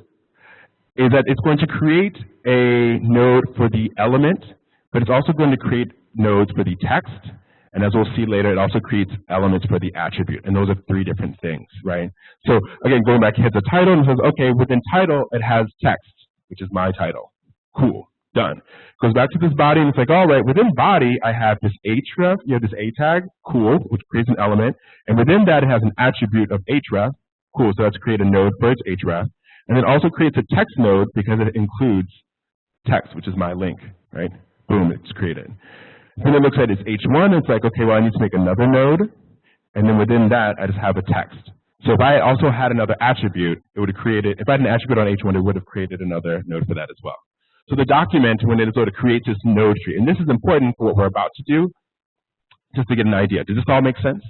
is that it's going to create a node for the element, but it's also going to create nodes for the text. And as we'll see later, it also creates elements for the attribute. And those are three different things, right? So again, going back, it has a title and it says, okay, within title, it has text, which is my title. Cool, done. Goes back to this body and it's like, all right, within body, I have this href, you have this a tag, cool, which creates an element. And within that, it has an attribute of href, cool, so let's create a node for its href. And it also creates a text node because it includes text, which is my link, right? Boom, it's created. Then it looks at its H1, and it's like, okay, well, I need to make another node, and then within that, I just have a text. So if I also had another attribute, it would have created, if I had an attribute on H1, it would have created another node for that as well. So the document, when it sort of creates this node tree, and this is important for what we're about to do, just to get an idea. Does this all make sense,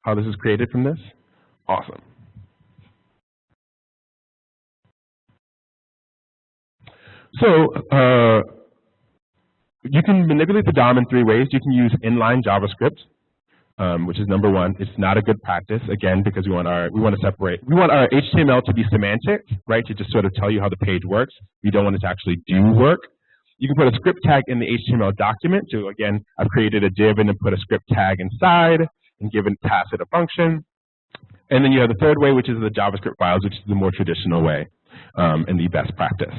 how this is created from this? Awesome. So, you can manipulate the DOM in three ways. You can use inline JavaScript, which is number one. It's not a good practice, again, because we want our HTML to be semantic, right, to just sort of tell you how the page works. We don't want it to actually do work. You can put a script tag in the HTML document. So again, I've created a div and then put a script tag inside and pass it a function. And then you have the third way, which is the JavaScript files, which is the more traditional way and the best practice.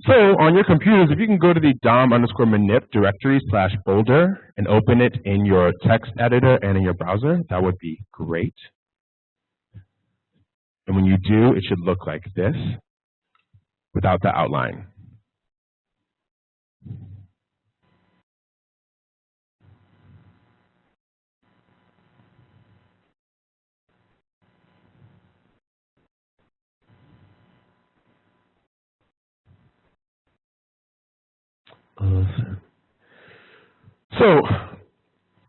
So on your computers, if you can go to the DOM_manip directory /folder and open it in your text editor and in your browser, that would be great. And when you do, it should look like this without the outline. So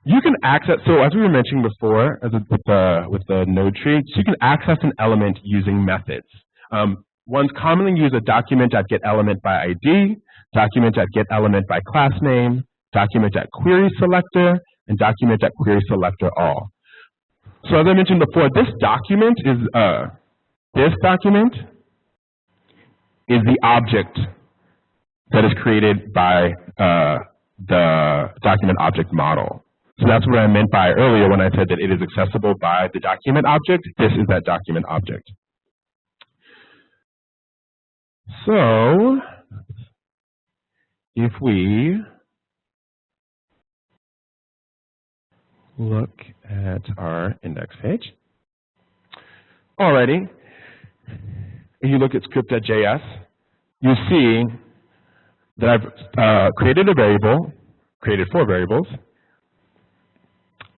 You can access, so as we were mentioning before, with the node tree, so you can access an element using methods. Ones commonly use a document.getElement by ID, document.getElement by class name, document.querySelector, and document.querySelectorAll. So as I mentioned before, this document is the object that is created by the document object model. So that's what I meant by earlier when I said that it is accessible by the document object. This is that document object. So if we look at our index page, alrighty, if you look at script.js, you see that I've created a variable, created 4 variables,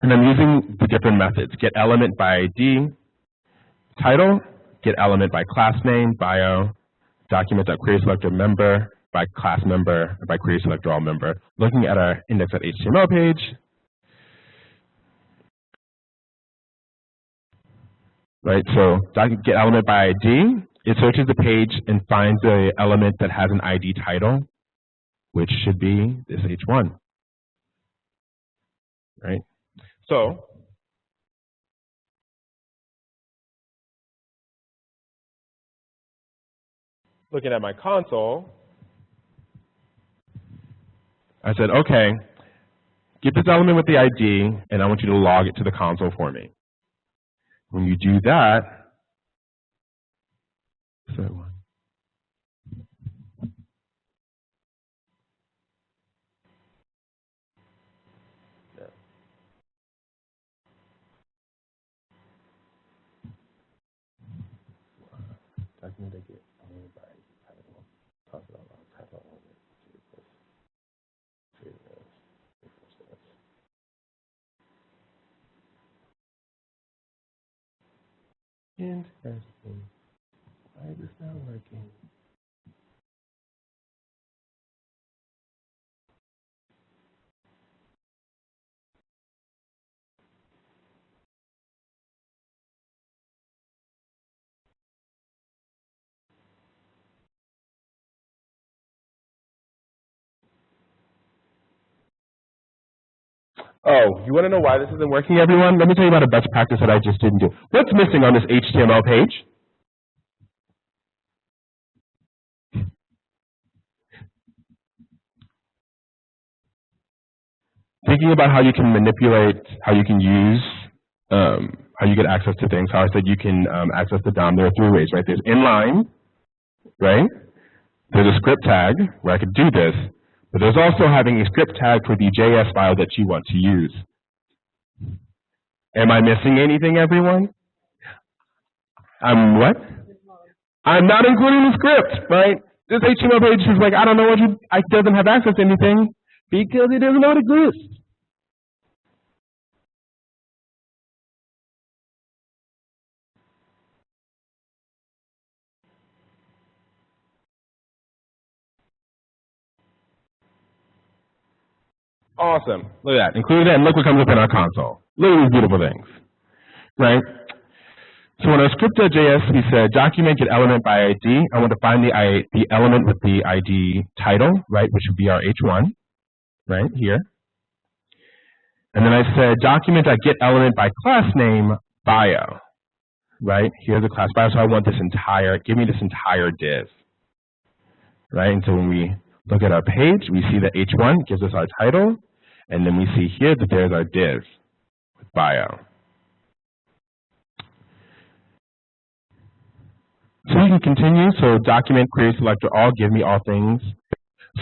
and I'm using the different methods: getElement by ID, title, getElement by class name, bio, document.querySelector member by class member, by querySelectorAll member. Looking at our index.html page, right? So getElement by ID, it searches the page and finds the element that has an ID title, which should be this H1, right? So looking at my console, I said, okay, get this element with the ID, and I want you to log it to the console for me. When you do that, interesting. Why is this not working? Oh, you want to know why this isn't working, everyone? Let me tell you about a best practice that I just didn't do. What's missing on this HTML page? Thinking about how you can manipulate, how you can use, how you get access to things. How I said you can access the DOM. There are 3 ways, right? There's inline, right? There's a script tag where I could do this, but there's also having a script tag for the JS file that you want to use. Am I missing anything, everyone? I'm what? I'm not including the script, right? This HTML page is like, I don't know what it doesn't have access to anything because it doesn't know it exists. Awesome. Look at that. Include that, and look what comes up in our console. Look at these beautiful things, right? So in our script.js, we said document getElement by ID. I want to find the element with the ID title, right, which would be our H1, right, here. And then I said document.getElement by class name bio, right? Here's the class bio, so I want this entire, give me this entire div, right? And so when we look at our page, we see that H1 gives us our title, and then we see here that there's our div with bio. So we can continue. So document querySelectorAll, give me all things.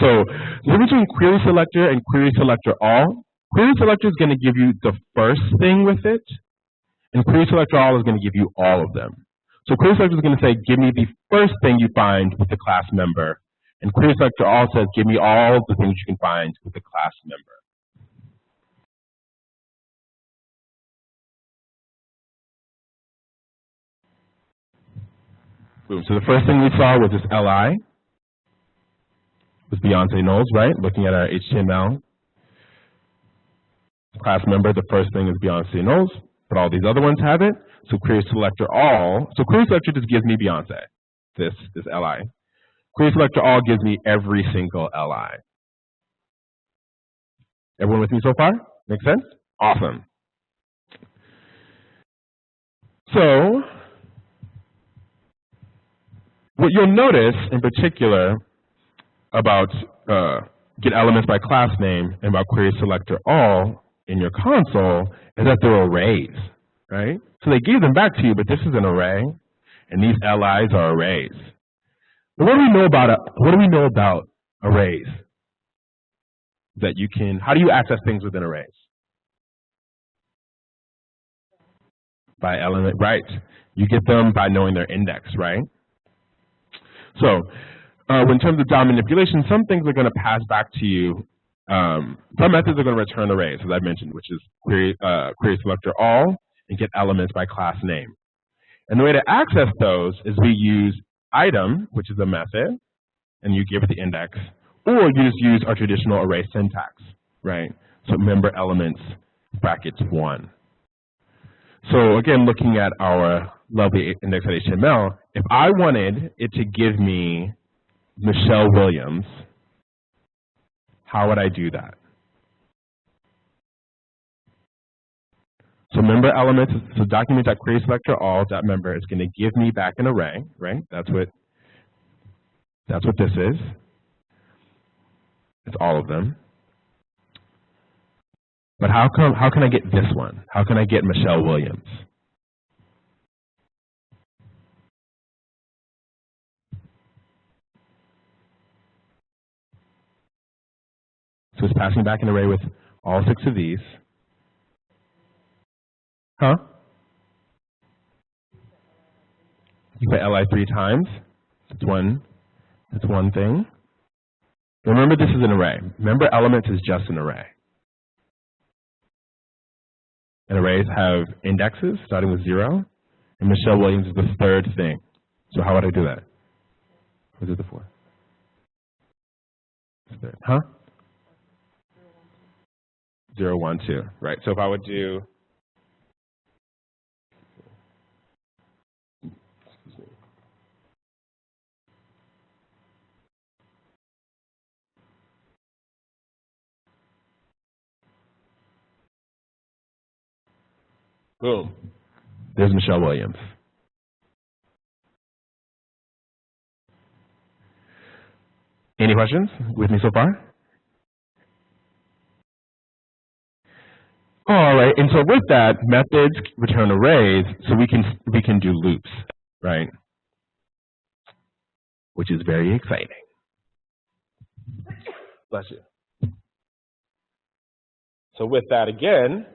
So the difference between querySelector and querySelectorAll, querySelector is going to give you the first thing with it, and querySelectorAll is going to give you all of them. So querySelector is going to say, give me the first thing you find with the class member, and querySelectorAll says, give me all the things you can find with the class member. Boom. So the first thing we saw was this LI, with Beyonce Knowles, right? Looking at our HTML. class member, the first thing is Beyonce knows, but all these other ones have it. So query selector all. So query selector just gives me Beyonce, this li. Query selector all gives me every single li. Everyone with me so far? Make sense? Awesome. So what you'll notice in particular about get elements by class name and about query selector all in your console is that they're arrays, right? So they gave them back to you, but this is an array, and these LIs are arrays. But what do we know about arrays? That you can, how do you access things within arrays? By element, right? You get them by knowing their index, right? So, in terms of DOM manipulation, some things are going to pass back to you. Some methods are going to return arrays, as I mentioned, which is query selector all and get elements by class name. And the way to access those is we use item, which is a method, and you give it the index, or you just use our traditional array syntax, right? So member elements brackets 1. So again, looking at our lovely index.html, if I wanted it to give me Michelle Williams, how would I do that? So member elements, so document.querySelectorAll.member is going to give me back an array, right? That's what this is. It's all of them. But how can I get this one? How can I get Michelle Williams? So it's passing back an array with all 6 of these. Huh? You put li 3 times. That's one thing. Remember, this is an array. Remember, elements is just an array. And arrays have indexes starting with 0. And Michelle Williams is the 3rd thing. So how would I do that? Or is it the 4th? It's 3rd. Huh? 0, 1, 2. Right. So if I would do boom. There's Michelle Williams. Any questions with me so far? All right, and so with that, methods return arrays, so we can do loops, right? Which is very exciting. Bless you. So with that again,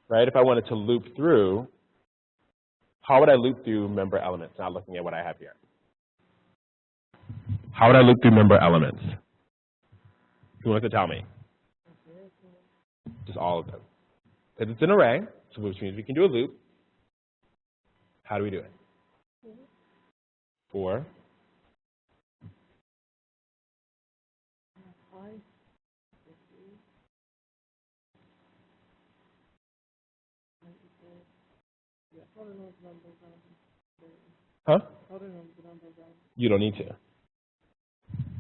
right, if I wanted to loop through, how would I loop through member elements? Now looking at what I have here. How would I loop through member elements? Who wants to tell me? Just all of them. Because it's an array, so which means we can do a loop. How do we do it? For huh? You don't need to.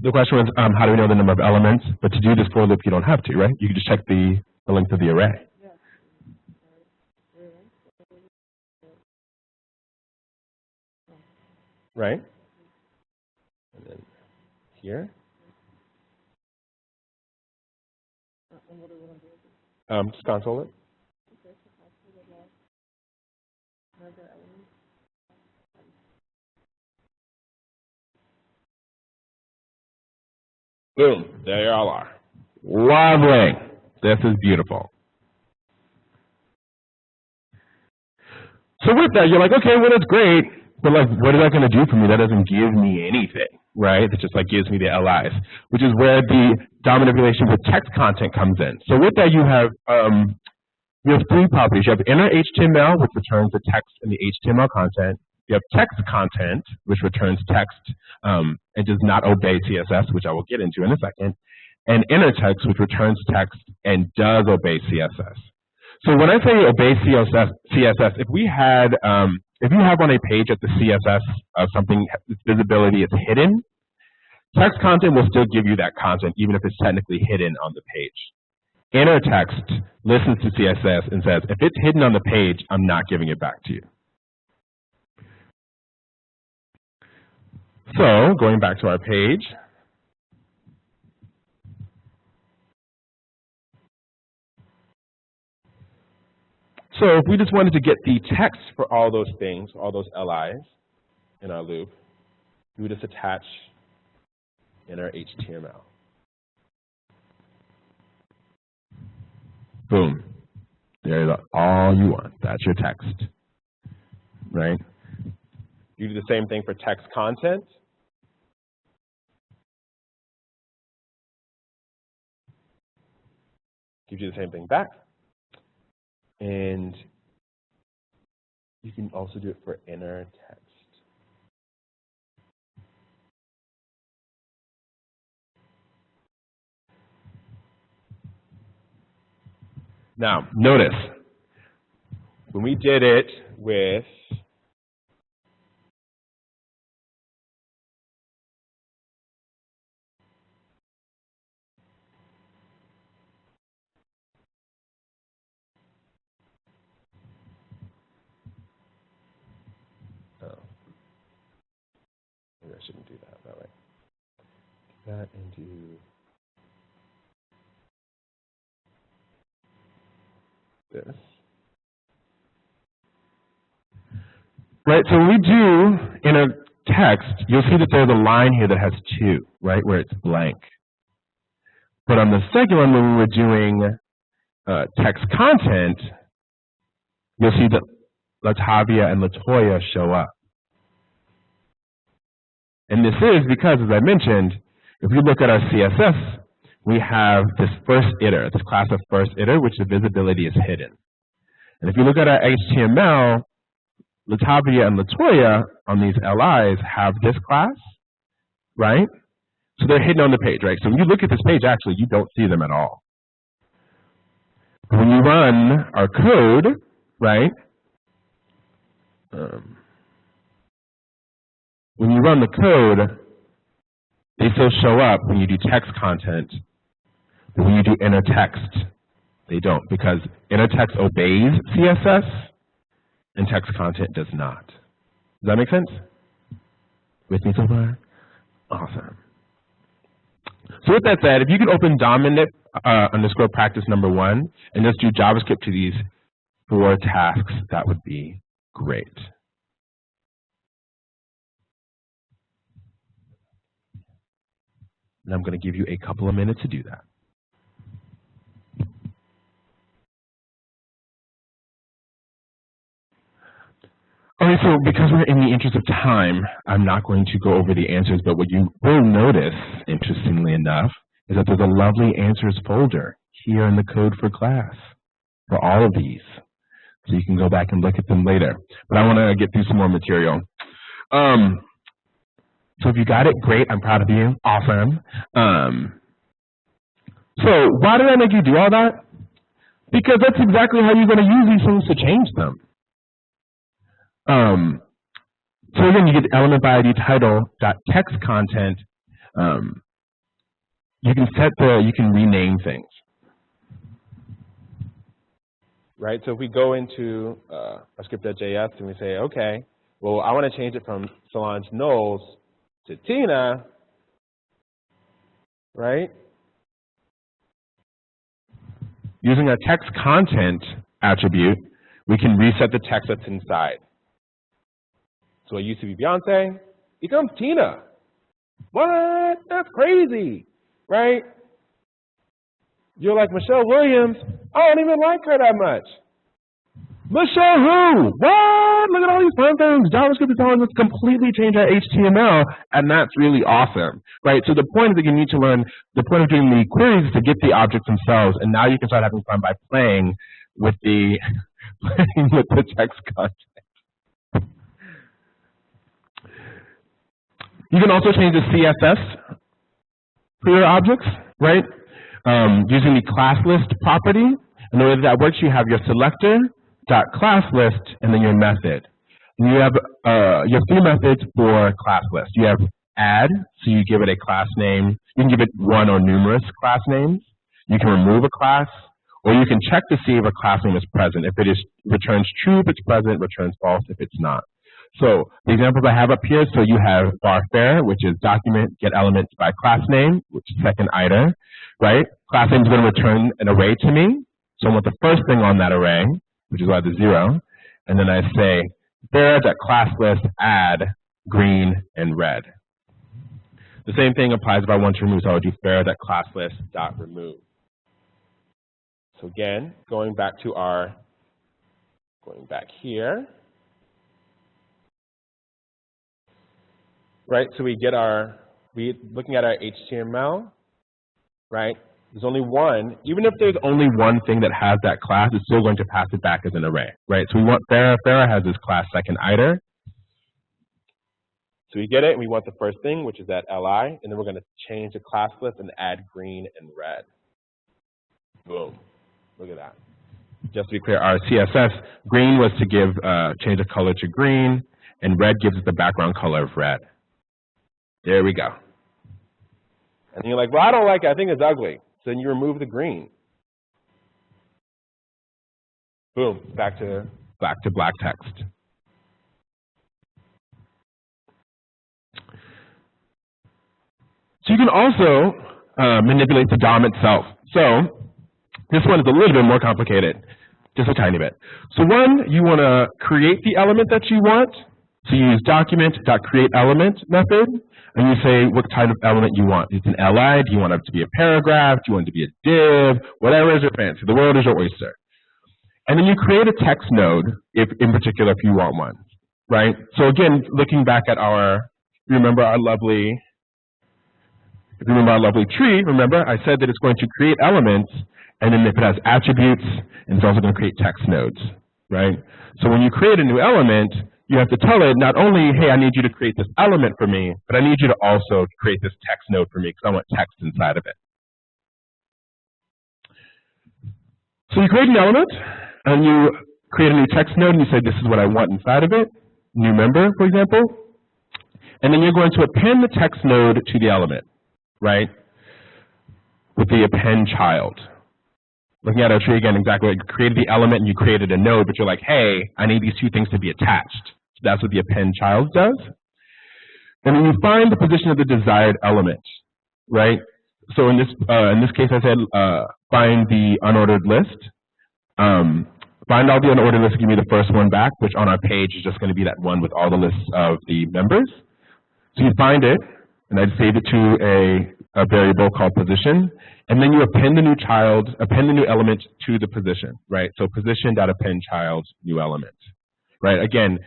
The question was, how do we know the number of elements? But to do this for loop, you don't have to, right? You can just check the length of the array. Right? And then here. Just console it. Boom, there you all are. Lovely. This is beautiful. So with that, you're like, okay, well, that's great, but like, what is that going to do for me? That doesn't give me anything, right? It just like gives me the LIs, which is where the DOM manipulation with text content comes in. So with that, you have 3 properties. You have inner HTML, which returns the text and the HTML content. You have text content, which returns text and does not obey CSS, which I will get into in a second. and inner text, which returns text and does obey CSS. So when I say obey CSS, if you have on a page that the CSS of something, its visibility is hidden, text content will still give you that content even if it's technically hidden on the page. Inner text listens to CSS and says, if it's hidden on the page, I'm not giving it back to you. So going back to our page, so if we just wanted to get the text for all those things, all those LIs in our loop, we would just attach in our HTML. Boom. There's all you want. That's your text, right? You do the same thing for text content. Gives you the same thing back. And you can also do it for inner text. Now, notice, when we did it with maybe I shouldn't do that way. Do that and do this. Right, so when we do inner text, you'll see that there's a line here that has 2, right, where it's blank. But on the second one, when we were doing text content, you'll see that Latavia and Latoya show up. And this is because, as I mentioned, if you look at our CSS, we have this first iter, this class of first iter, which the visibility is hidden. And if you look at our HTML, Latavia and Latoya on these LIs have this class, right? So they're hidden on the page, right? So when you look at this page, actually, you don't see them at all. When you run our code, right, when you run the code, they still show up when you do text content, but when you do inner text, they don't, because inner text obeys CSS and text content does not. Does that make sense? With me so far? Awesome. So with that said, if you could open Dominic underscore practice number 1 and just do JavaScript to these 4 tasks, that would be great. And I'm going to give you a couple of minutes to do that. All right, so because we're in the interest of time, I'm not going to go over the answers, but what you will notice, interestingly enough, is that there's a lovely answers folder here in the code for class for all of these. So you can go back and look at them later. But I want to get through some more material. So if you got it, great. I'm proud of you. Awesome. So why did I make you do all that? Because that's exactly how you're going to use these things to change them. So again, you get element by ID title dot text content. You can rename things. Right. So if we go into our script.js and we say, okay, well, I want to change it from Solange Knowles to Tina, right? Using a text content attribute, we can reset the text that's inside. So it used to be Beyonce, becomes Tina. What? That's crazy, right? You're like Michelle Williams. I don't even like her that much. Michelle who? What? Look at all these fun things. JavaScript is telling us to completely change our HTML, and that's really awesome, right? So the point that you need to learn, the point of doing the queries is to get the objects themselves, and now you can start having fun by playing with the text content. You can also change the CSS for your objects, right? using the class list property. And the way that works, you have your selector dot class list and then your method. And you have 3 methods for class list. You have add, so you give it a class name. You can give it one or numerous class names. You can remove a class, or you can check to see if a class name is present. If it is, returns true if it's present, returns false if it's not. So the examples I have up here, so you have varchar, which is document get elements by class name, which is second iter, right? Class name is going to return an array to me. So I want the first thing on that array, which is why the 0. And then I say var.classlist add green and red. The same thing applies if I want to remove, so I would do var.classlist.remove. So again, going back here, right? So we get looking at our HTML, right? There's only one. Even if there's only one thing that has that class, it's still going to pass it back as an array, right? So we want Farrah has this class second iter. So we get it, and we want the first thing, which is that li, and then we're going to change the class list and add green and red. Boom. Look at that. Just to be clear, our CSS, green was to give change the color to green, and red gives it the background color of red. There we go. And you're like, well, I don't like it. I think it's ugly. So then you remove the green. Boom. Back to black text. So you can also manipulate the DOM itself. So this one is a little bit more complicated, just a tiny bit. So one, you want to create the element that you want. So you use document.createElement method, and you say what type of element you want. It's an li, do you want it to be a paragraph, do you want it to be a div, whatever is your fancy. The world is your oyster. And then you create a text node, if in particular, if you want one, right? So again, looking back at remember our lovely tree, remember I said that it's going to create elements, and then if it has attributes, and it's also going to create text nodes, right? So when you create a new element, you have to tell it not only, hey, I need you to create this element for me, but I need you to also create this text node for me because I want text inside of it. So you create an element, and you create a new text node, and you say, this is what I want inside of it, new member, for example. And then you're going to append the text node to the element, right, with the append child. Looking at our tree again, exactly, you created the element and you created a node, but you're like, hey, I need these two things to be attached. So that's what the append child does. And then you find the position of the desired element, right? So in this case, I said find the unordered list. Find all the unordered lists, give me the first one back, which on our page is just going to be that one with all the lists of the members. So you find it, and I'd save it to a variable called position, and then you append the new element to the position, right? So position.append child new element, right? Again,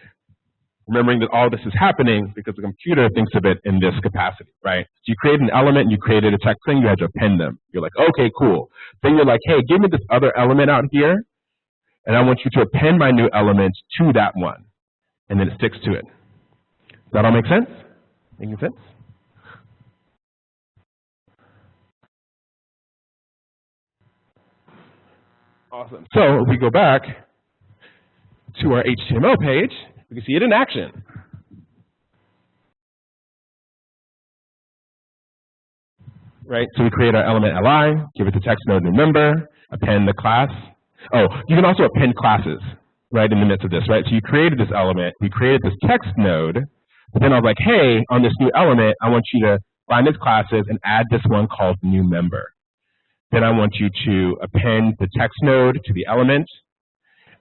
remembering that all this is happening because the computer thinks of it in this capacity, right? So you create an element and you created a text thing, you had to append them. You're like, okay, cool. Then you're like, hey, give me this other element out here, and I want you to append my new element to that one, and then it sticks to it. Does that all make sense? Making sense? Awesome. So if we go back to our HTML page, we can see it in action. Right? So we create our element li, give it the text node new member, append the class. Oh, you can also append classes, right, in the midst of this, right? So you created this element, we created this text node, but then I was like, hey, on this new element, I want you to find its classes and add this one called new member. Then I want you to append the text node to the element,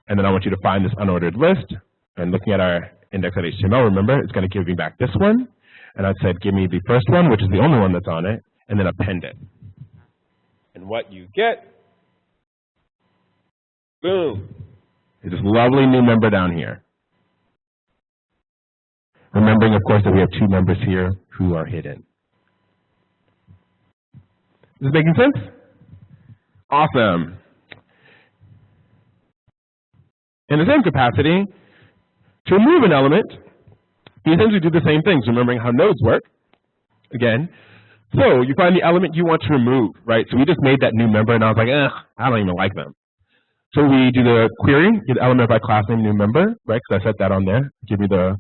and then I want you to find this unordered list. And looking at our index.html, remember, it's going to give me back this one. And I said, give me the first one, which is the only one that's on it, and then append it. And what you get, boom, is this lovely new member down here. Remembering, of course, that we have two members here who are hidden. Is this making sense? Awesome. In the same capacity, to remove an element, you essentially do the same things, remembering how nodes work. Again, So you find the element you want to remove, right? So we just made that new member, and I was like, I don't even like them. So we do the query, get the element by class name new member, right? Because I set that on there. Give me the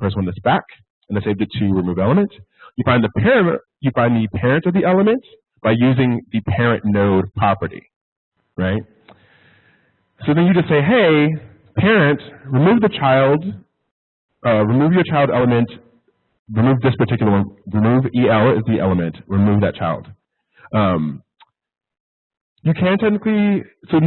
first one that's back, and I saved it to remove element. You find the parent of the element by using the parent node property, right? So then you just say, hey, parent, remove the child, remove your child element, remove this particular one, remove EL is the element, remove that child. You can technically, so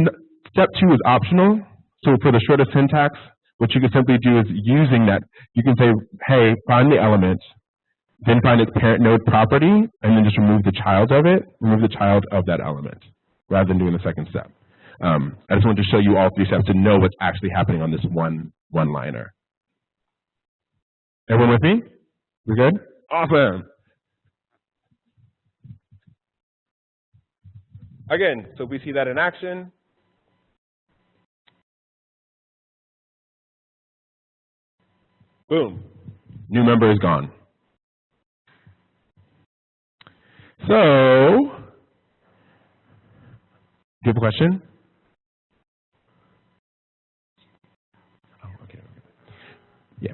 step 2 is optional. So for the shorter syntax, what you can simply do is using that, you can say, hey, find the element, then find its parent node property, and then just remove the child of it, remove the child of that element, rather than doing the second step. I just wanted to show you all 3 steps to know what's actually happening on this one-liner. Everyone with me? We good? Awesome. Again, so we see that in action. Boom. New member is gone. So, do you have a question? Oh, okay. Yeah.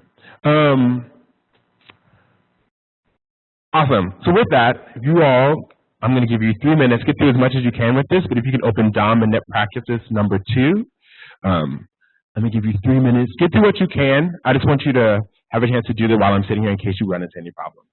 Awesome. So with that, if you all, I'm going to give you 3 minutes. Get through as much as you can with this, but if you can open DOM and Net Practices number 2, let me give you 3 minutes. Get through what you can. I just want you to have a chance to do that while I'm sitting here in case you run into any problems.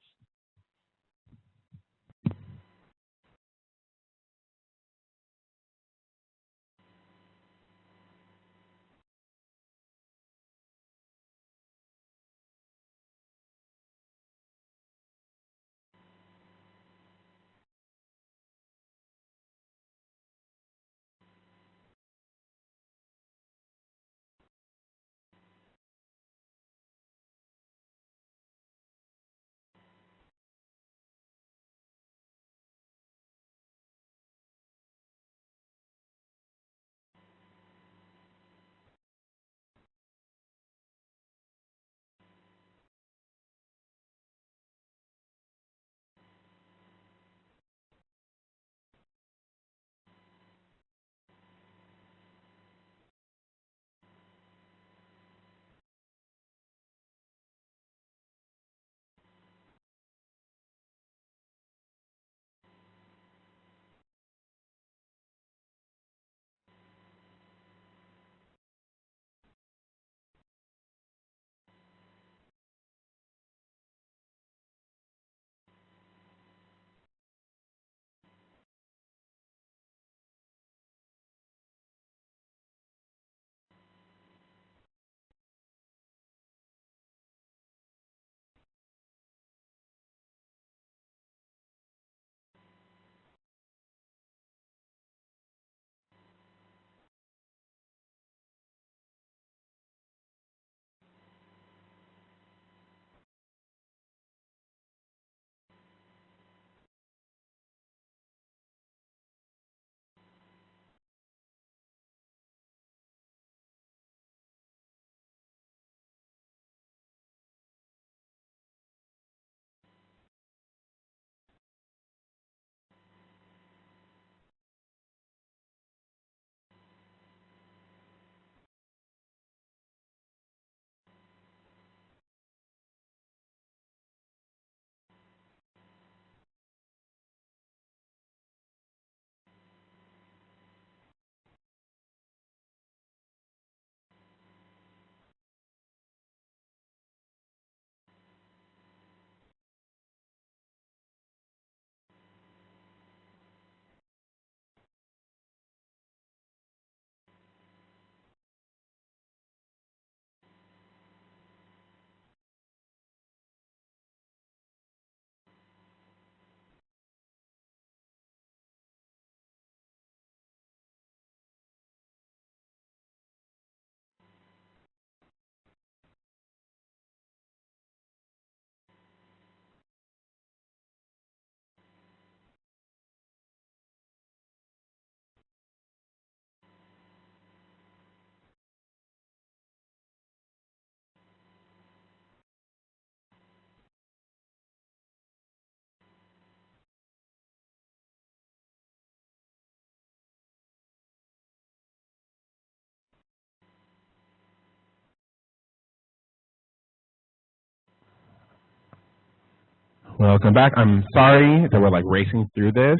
Welcome back. I'm sorry that we're like racing through this,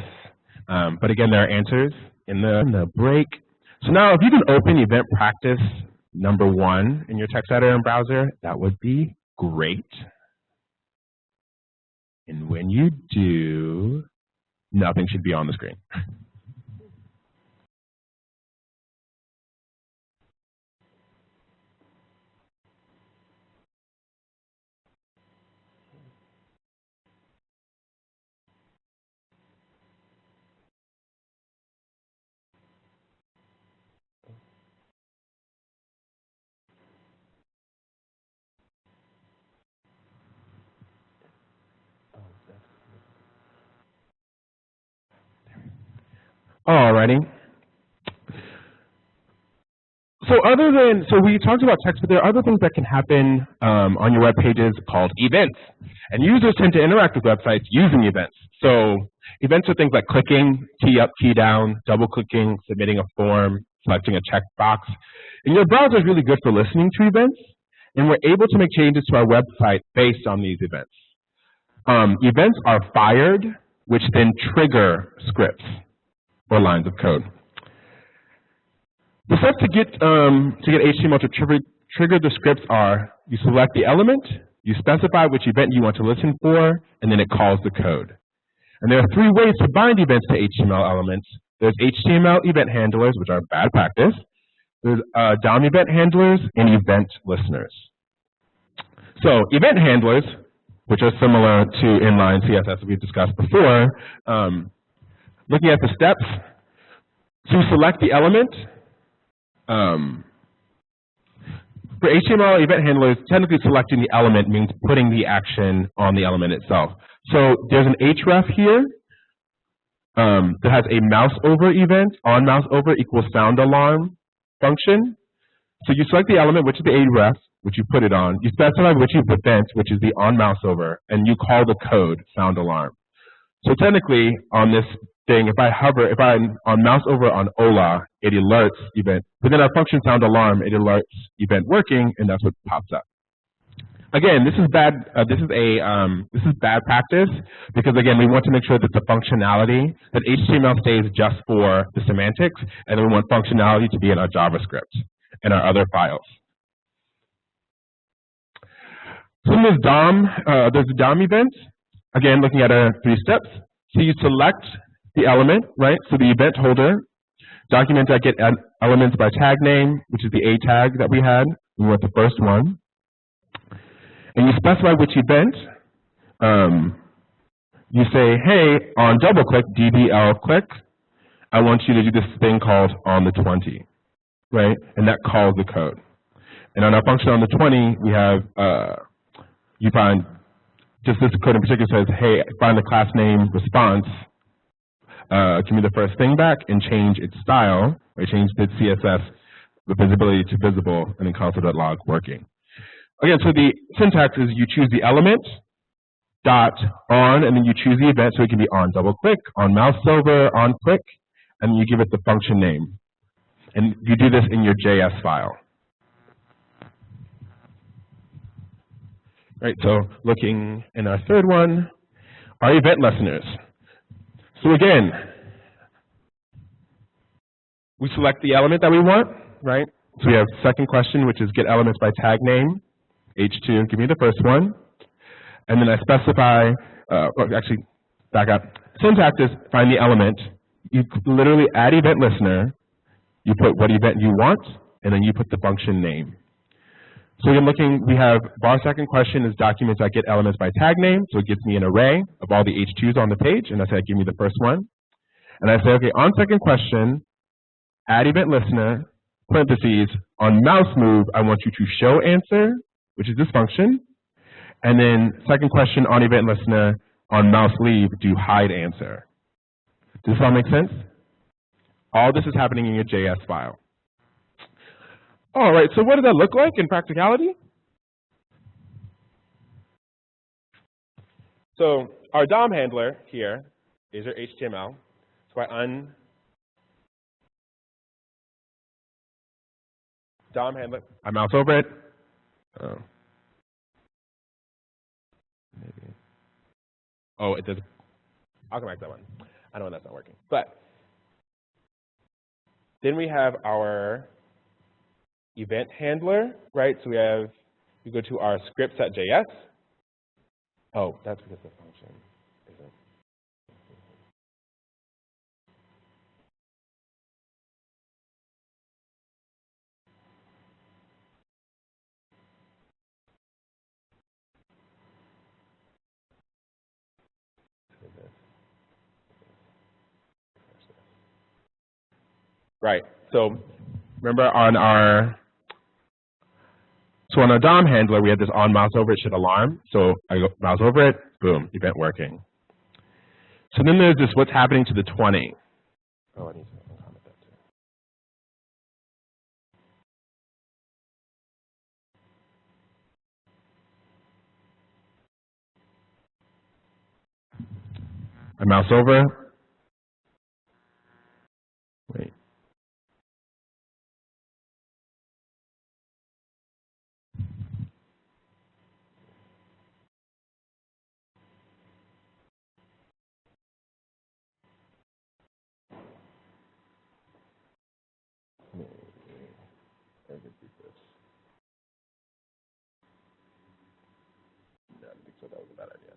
but again, there are answers in the break. So now if you can open event practice number 1 in your text editor and browser, that would be great. And when you do, nothing should be on the screen. Alrighty. So we talked about text, but there are other things that can happen on your web pages called events. And users tend to interact with websites using events. So events are things like clicking, key up, key down, double clicking, submitting a form, selecting a checkbox. And your browser is really good for listening to events, and we're able to make changes to our website based on these events. Events are fired, which then trigger scripts or lines of code. The steps to get HTML to trigger the scripts are: you select the element, you specify which event you want to listen for, and then it calls the code. And there are 3 ways to bind events to HTML elements. There's HTML event handlers, which are bad practice. There's DOM event handlers and event listeners. So event handlers, which are similar to inline CSS that we've discussed before, looking at the steps, to select the element. For HTML event handlers, technically selecting the element means putting the action on the element itself. So there's an href here that has a mouse over event. On mouse over equals sound alarm function. So you select the element, which is the href, which you put it on. You specify which event, which is the on mouse over, and you call the code sound alarm. So technically, on this thing, if I'm on mouse over on Ola, it alerts event. But then our function sound alarm, it alerts event working, and that's what pops up. Again, this is bad. This is bad practice because again, we want to make sure that the functionality that HTML stays just for the semantics, and then we want functionality to be in our JavaScript and our other files. So there's the DOM event. Again, looking at our 3 steps. So you select the element, right? So the event holder, document that get elements by tag name, which is the A tag that we had. We want the first one. And you specify which event. You say, hey, on double click, DBL click, I want you to do this thing called on the 20, right? And that calls the code. And on our function on the 20, we have, you find, just this code in particular says, hey, find the class name response, give me the first thing back, and change its style, or change the CSS, the visibility to visible, and then console.log working. Again, so the syntax is you choose the element, dot, on, and then you choose the event, so it can be on double click, on mouse over, on click, and you give it the function name. And you do this in your JS file. Right, so looking in our 3rd one, our event listeners. So again, we select the element that we want, right? So we have second question, which is get elements by tag name, H2, give me the first one. And then I specify, actually, back up. Syntax is find the element. You literally add event listener, you put what event you want, and then you put the function name. So again, we have bar second question is documents that get elements by tag name, so it gives me an array of all the H2s on the page, and I say, give me the first one. And I say, okay, on second question, add event listener, parentheses, on mouse move, I want you to show answer, which is this function. And then second question on event listener, on mouse leave, do hide answer. Does this all make sense? All this is happening in your JS file. All right, so what does that look like in practicality? So our DOM handler here is your HTML. So I DOM handler, I mouse over it. Oh. Maybe. Oh, it does. I'll come back to that one. I know that's not working. But then we have our event handler, right? So we go to our scripts.js. Oh, that's because the function isn't. Right. So remember on our DOM handler, we had this on mouse over it should alarm. So I go mouse over it, boom, event working. So then there's this what's happening to the 20. Oh, I need to comment that too. I mouse over. Wait. Yeah, I think so. That was a bad idea.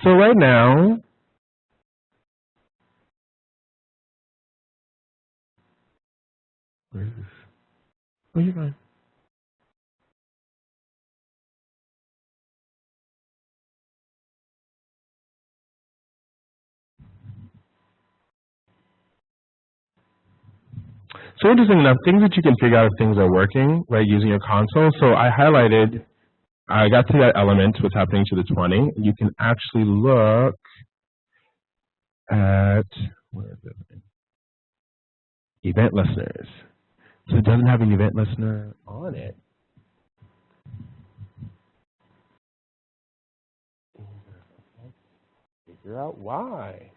So right now, where is this? Oh, you're fine. So interesting enough, things that you can figure out if things are working, right, using your console. So I got to that element, what's happening to the 20. You can actually look at, where is it? Event listeners. So it doesn't have an event listener on it. Figure out why.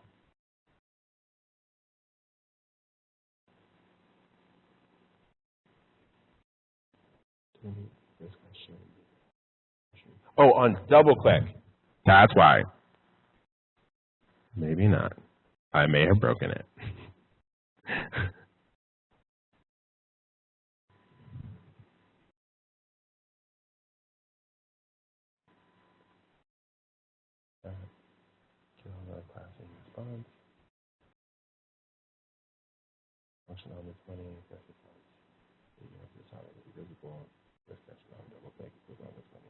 Oh, on double click. That's why. Maybe not. I may have broken it. Response. Function on the 20, press response. This how it is visible. This section on double click is on the 20.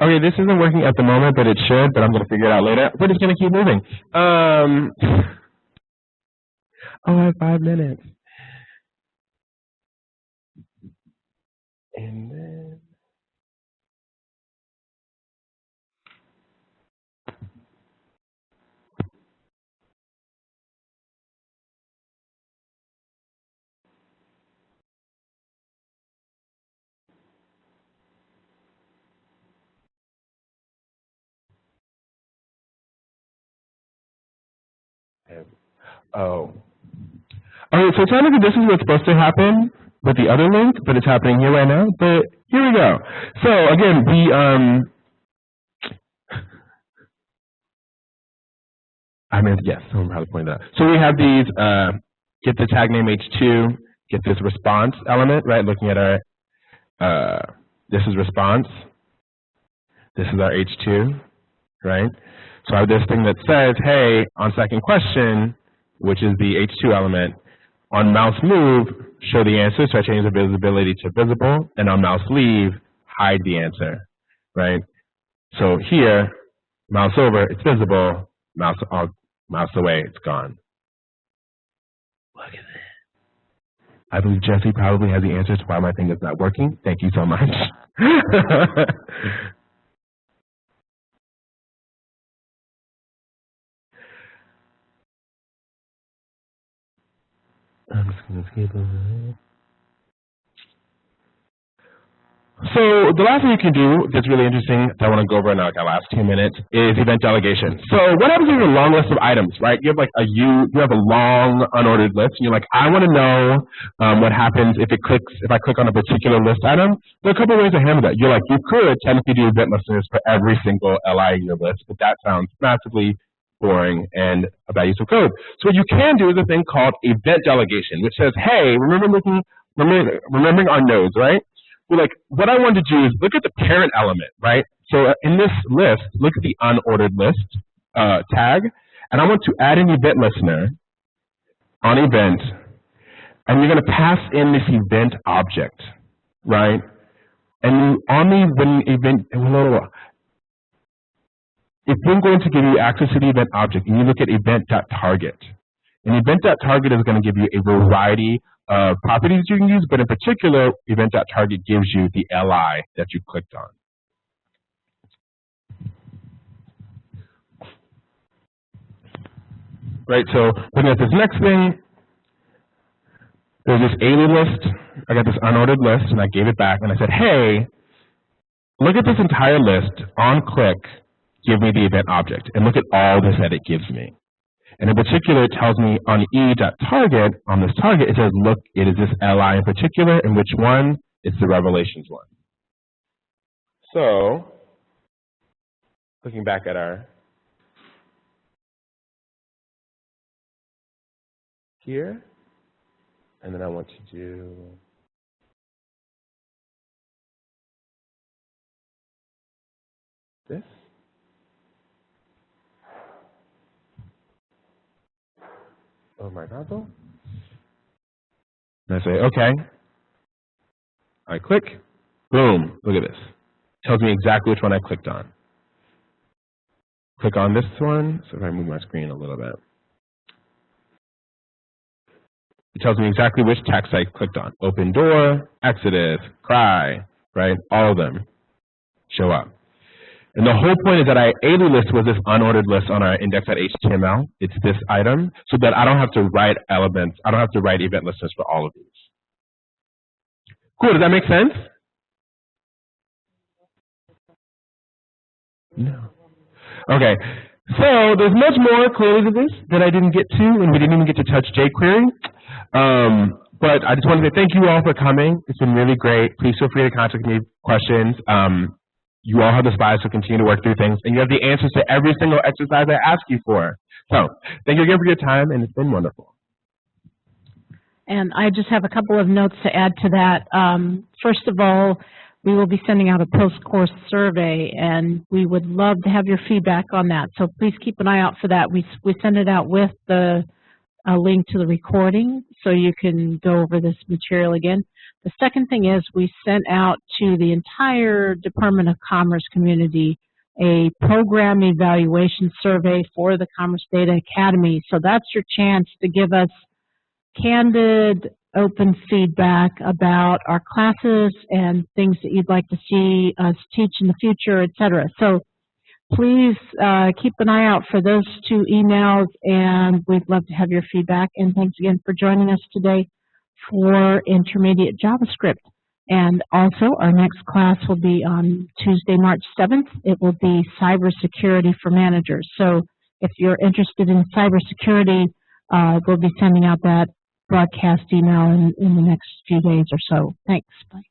Okay, this isn't working at the moment, but it should, but I'm going to figure it out later. We're just going to keep moving. Oh, I have 5 minutes. And then, oh. Okay, so technically this is what's supposed to happen with the other link, but it's happening here right now. But here we go. So again, yes, I'm probably pointing that out. So we have these, get the tag name H2, get this response element, right? Looking at our, this is response. This is our H2, right? So I have this thing that says, hey, on second question, which is the H2 element, on mouse move, show the answer, so I change the visibility to visible, and on mouse leave, hide the answer, right? So here, mouse over, it's visible, mouse away, it's gone. Look at that. I believe Jesse probably has the answer to why my thing is not working. Thank you so much. I'm just going to skip over. So the last thing you can do that's really interesting that I want to go over in like our last 2 minutes is event delegation. So what happens if you have a long list of items, right? You have like you have a long unordered list, and you're like, I want to know what happens if I click on a particular list item. There are a couple of ways to handle that. You're like, you could technically do event listeners for every single LI in your list, but that sounds massively boring and a bad use of code. So what you can do is a thing called event delegation, which says, hey, remembering our nodes, right? Well, like, what I want to do is look at the parent element, right? So in this list, look at the unordered list tag, and I want to add an event listener on event, and you're going to pass in this event object, right? And on the event, if we're going to give you access to the event object, and you look at event.target, and event.target is going to give you a variety of properties you can use, but in particular, event.target gives you the LI that you clicked on. Right, so looking at this next thing, there's this alien list. I got this unordered list, and I gave it back, and I said, hey, look at this entire list. On click, give me the event object, and look at all this that it gives me. And in particular, it tells me on e.target, on this target, it says, look, it is this LI in particular, and which one? It's the Revelations one. So, looking back at our here, and then I want to do this. Oh my console. And I say, okay. I click, boom, look at this. Tells me exactly which one I clicked on. Click on this one, so if I move my screen a little bit. It tells me exactly which text I clicked on. Open door, Exodus, cry, right? All of them show up. And the whole point is that our ALI list was this unordered list on our index.html. It's this item, so that I don't have to write elements. I don't have to write event listeners for all of these. Cool, does that make sense? No. Okay, so there's much more clearly to this that I didn't get to, and we didn't even get to touch jQuery. But I just wanted to thank you all for coming. It's been really great. Please feel free to contact me with questions. You all have the slides to continue to work through things, and you have the answers to every single exercise I ask you for. So thank you again for your time, and it's been wonderful. And I just have a couple of notes to add to that. First of all, we will be sending out a post-course survey, and we would love to have your feedback on that. So please keep an eye out for that. We send it out with the link to the recording, so you can go over this material again. The second thing is we sent out to the entire Department of Commerce community a program evaluation survey for the Commerce Data Academy. So that's your chance to give us candid, open feedback about our classes and things that you'd like to see us teach in the future, et cetera. So please keep an eye out for those two emails, and we'd love to have your feedback. And thanks again for joining us today for Intermediate JavaScript. And also, our next class will be on Tuesday, March 7th. It will be Cybersecurity for Managers. So if you're interested in cybersecurity, we'll be sending out that broadcast email in the next few days or so. Thanks. Bye.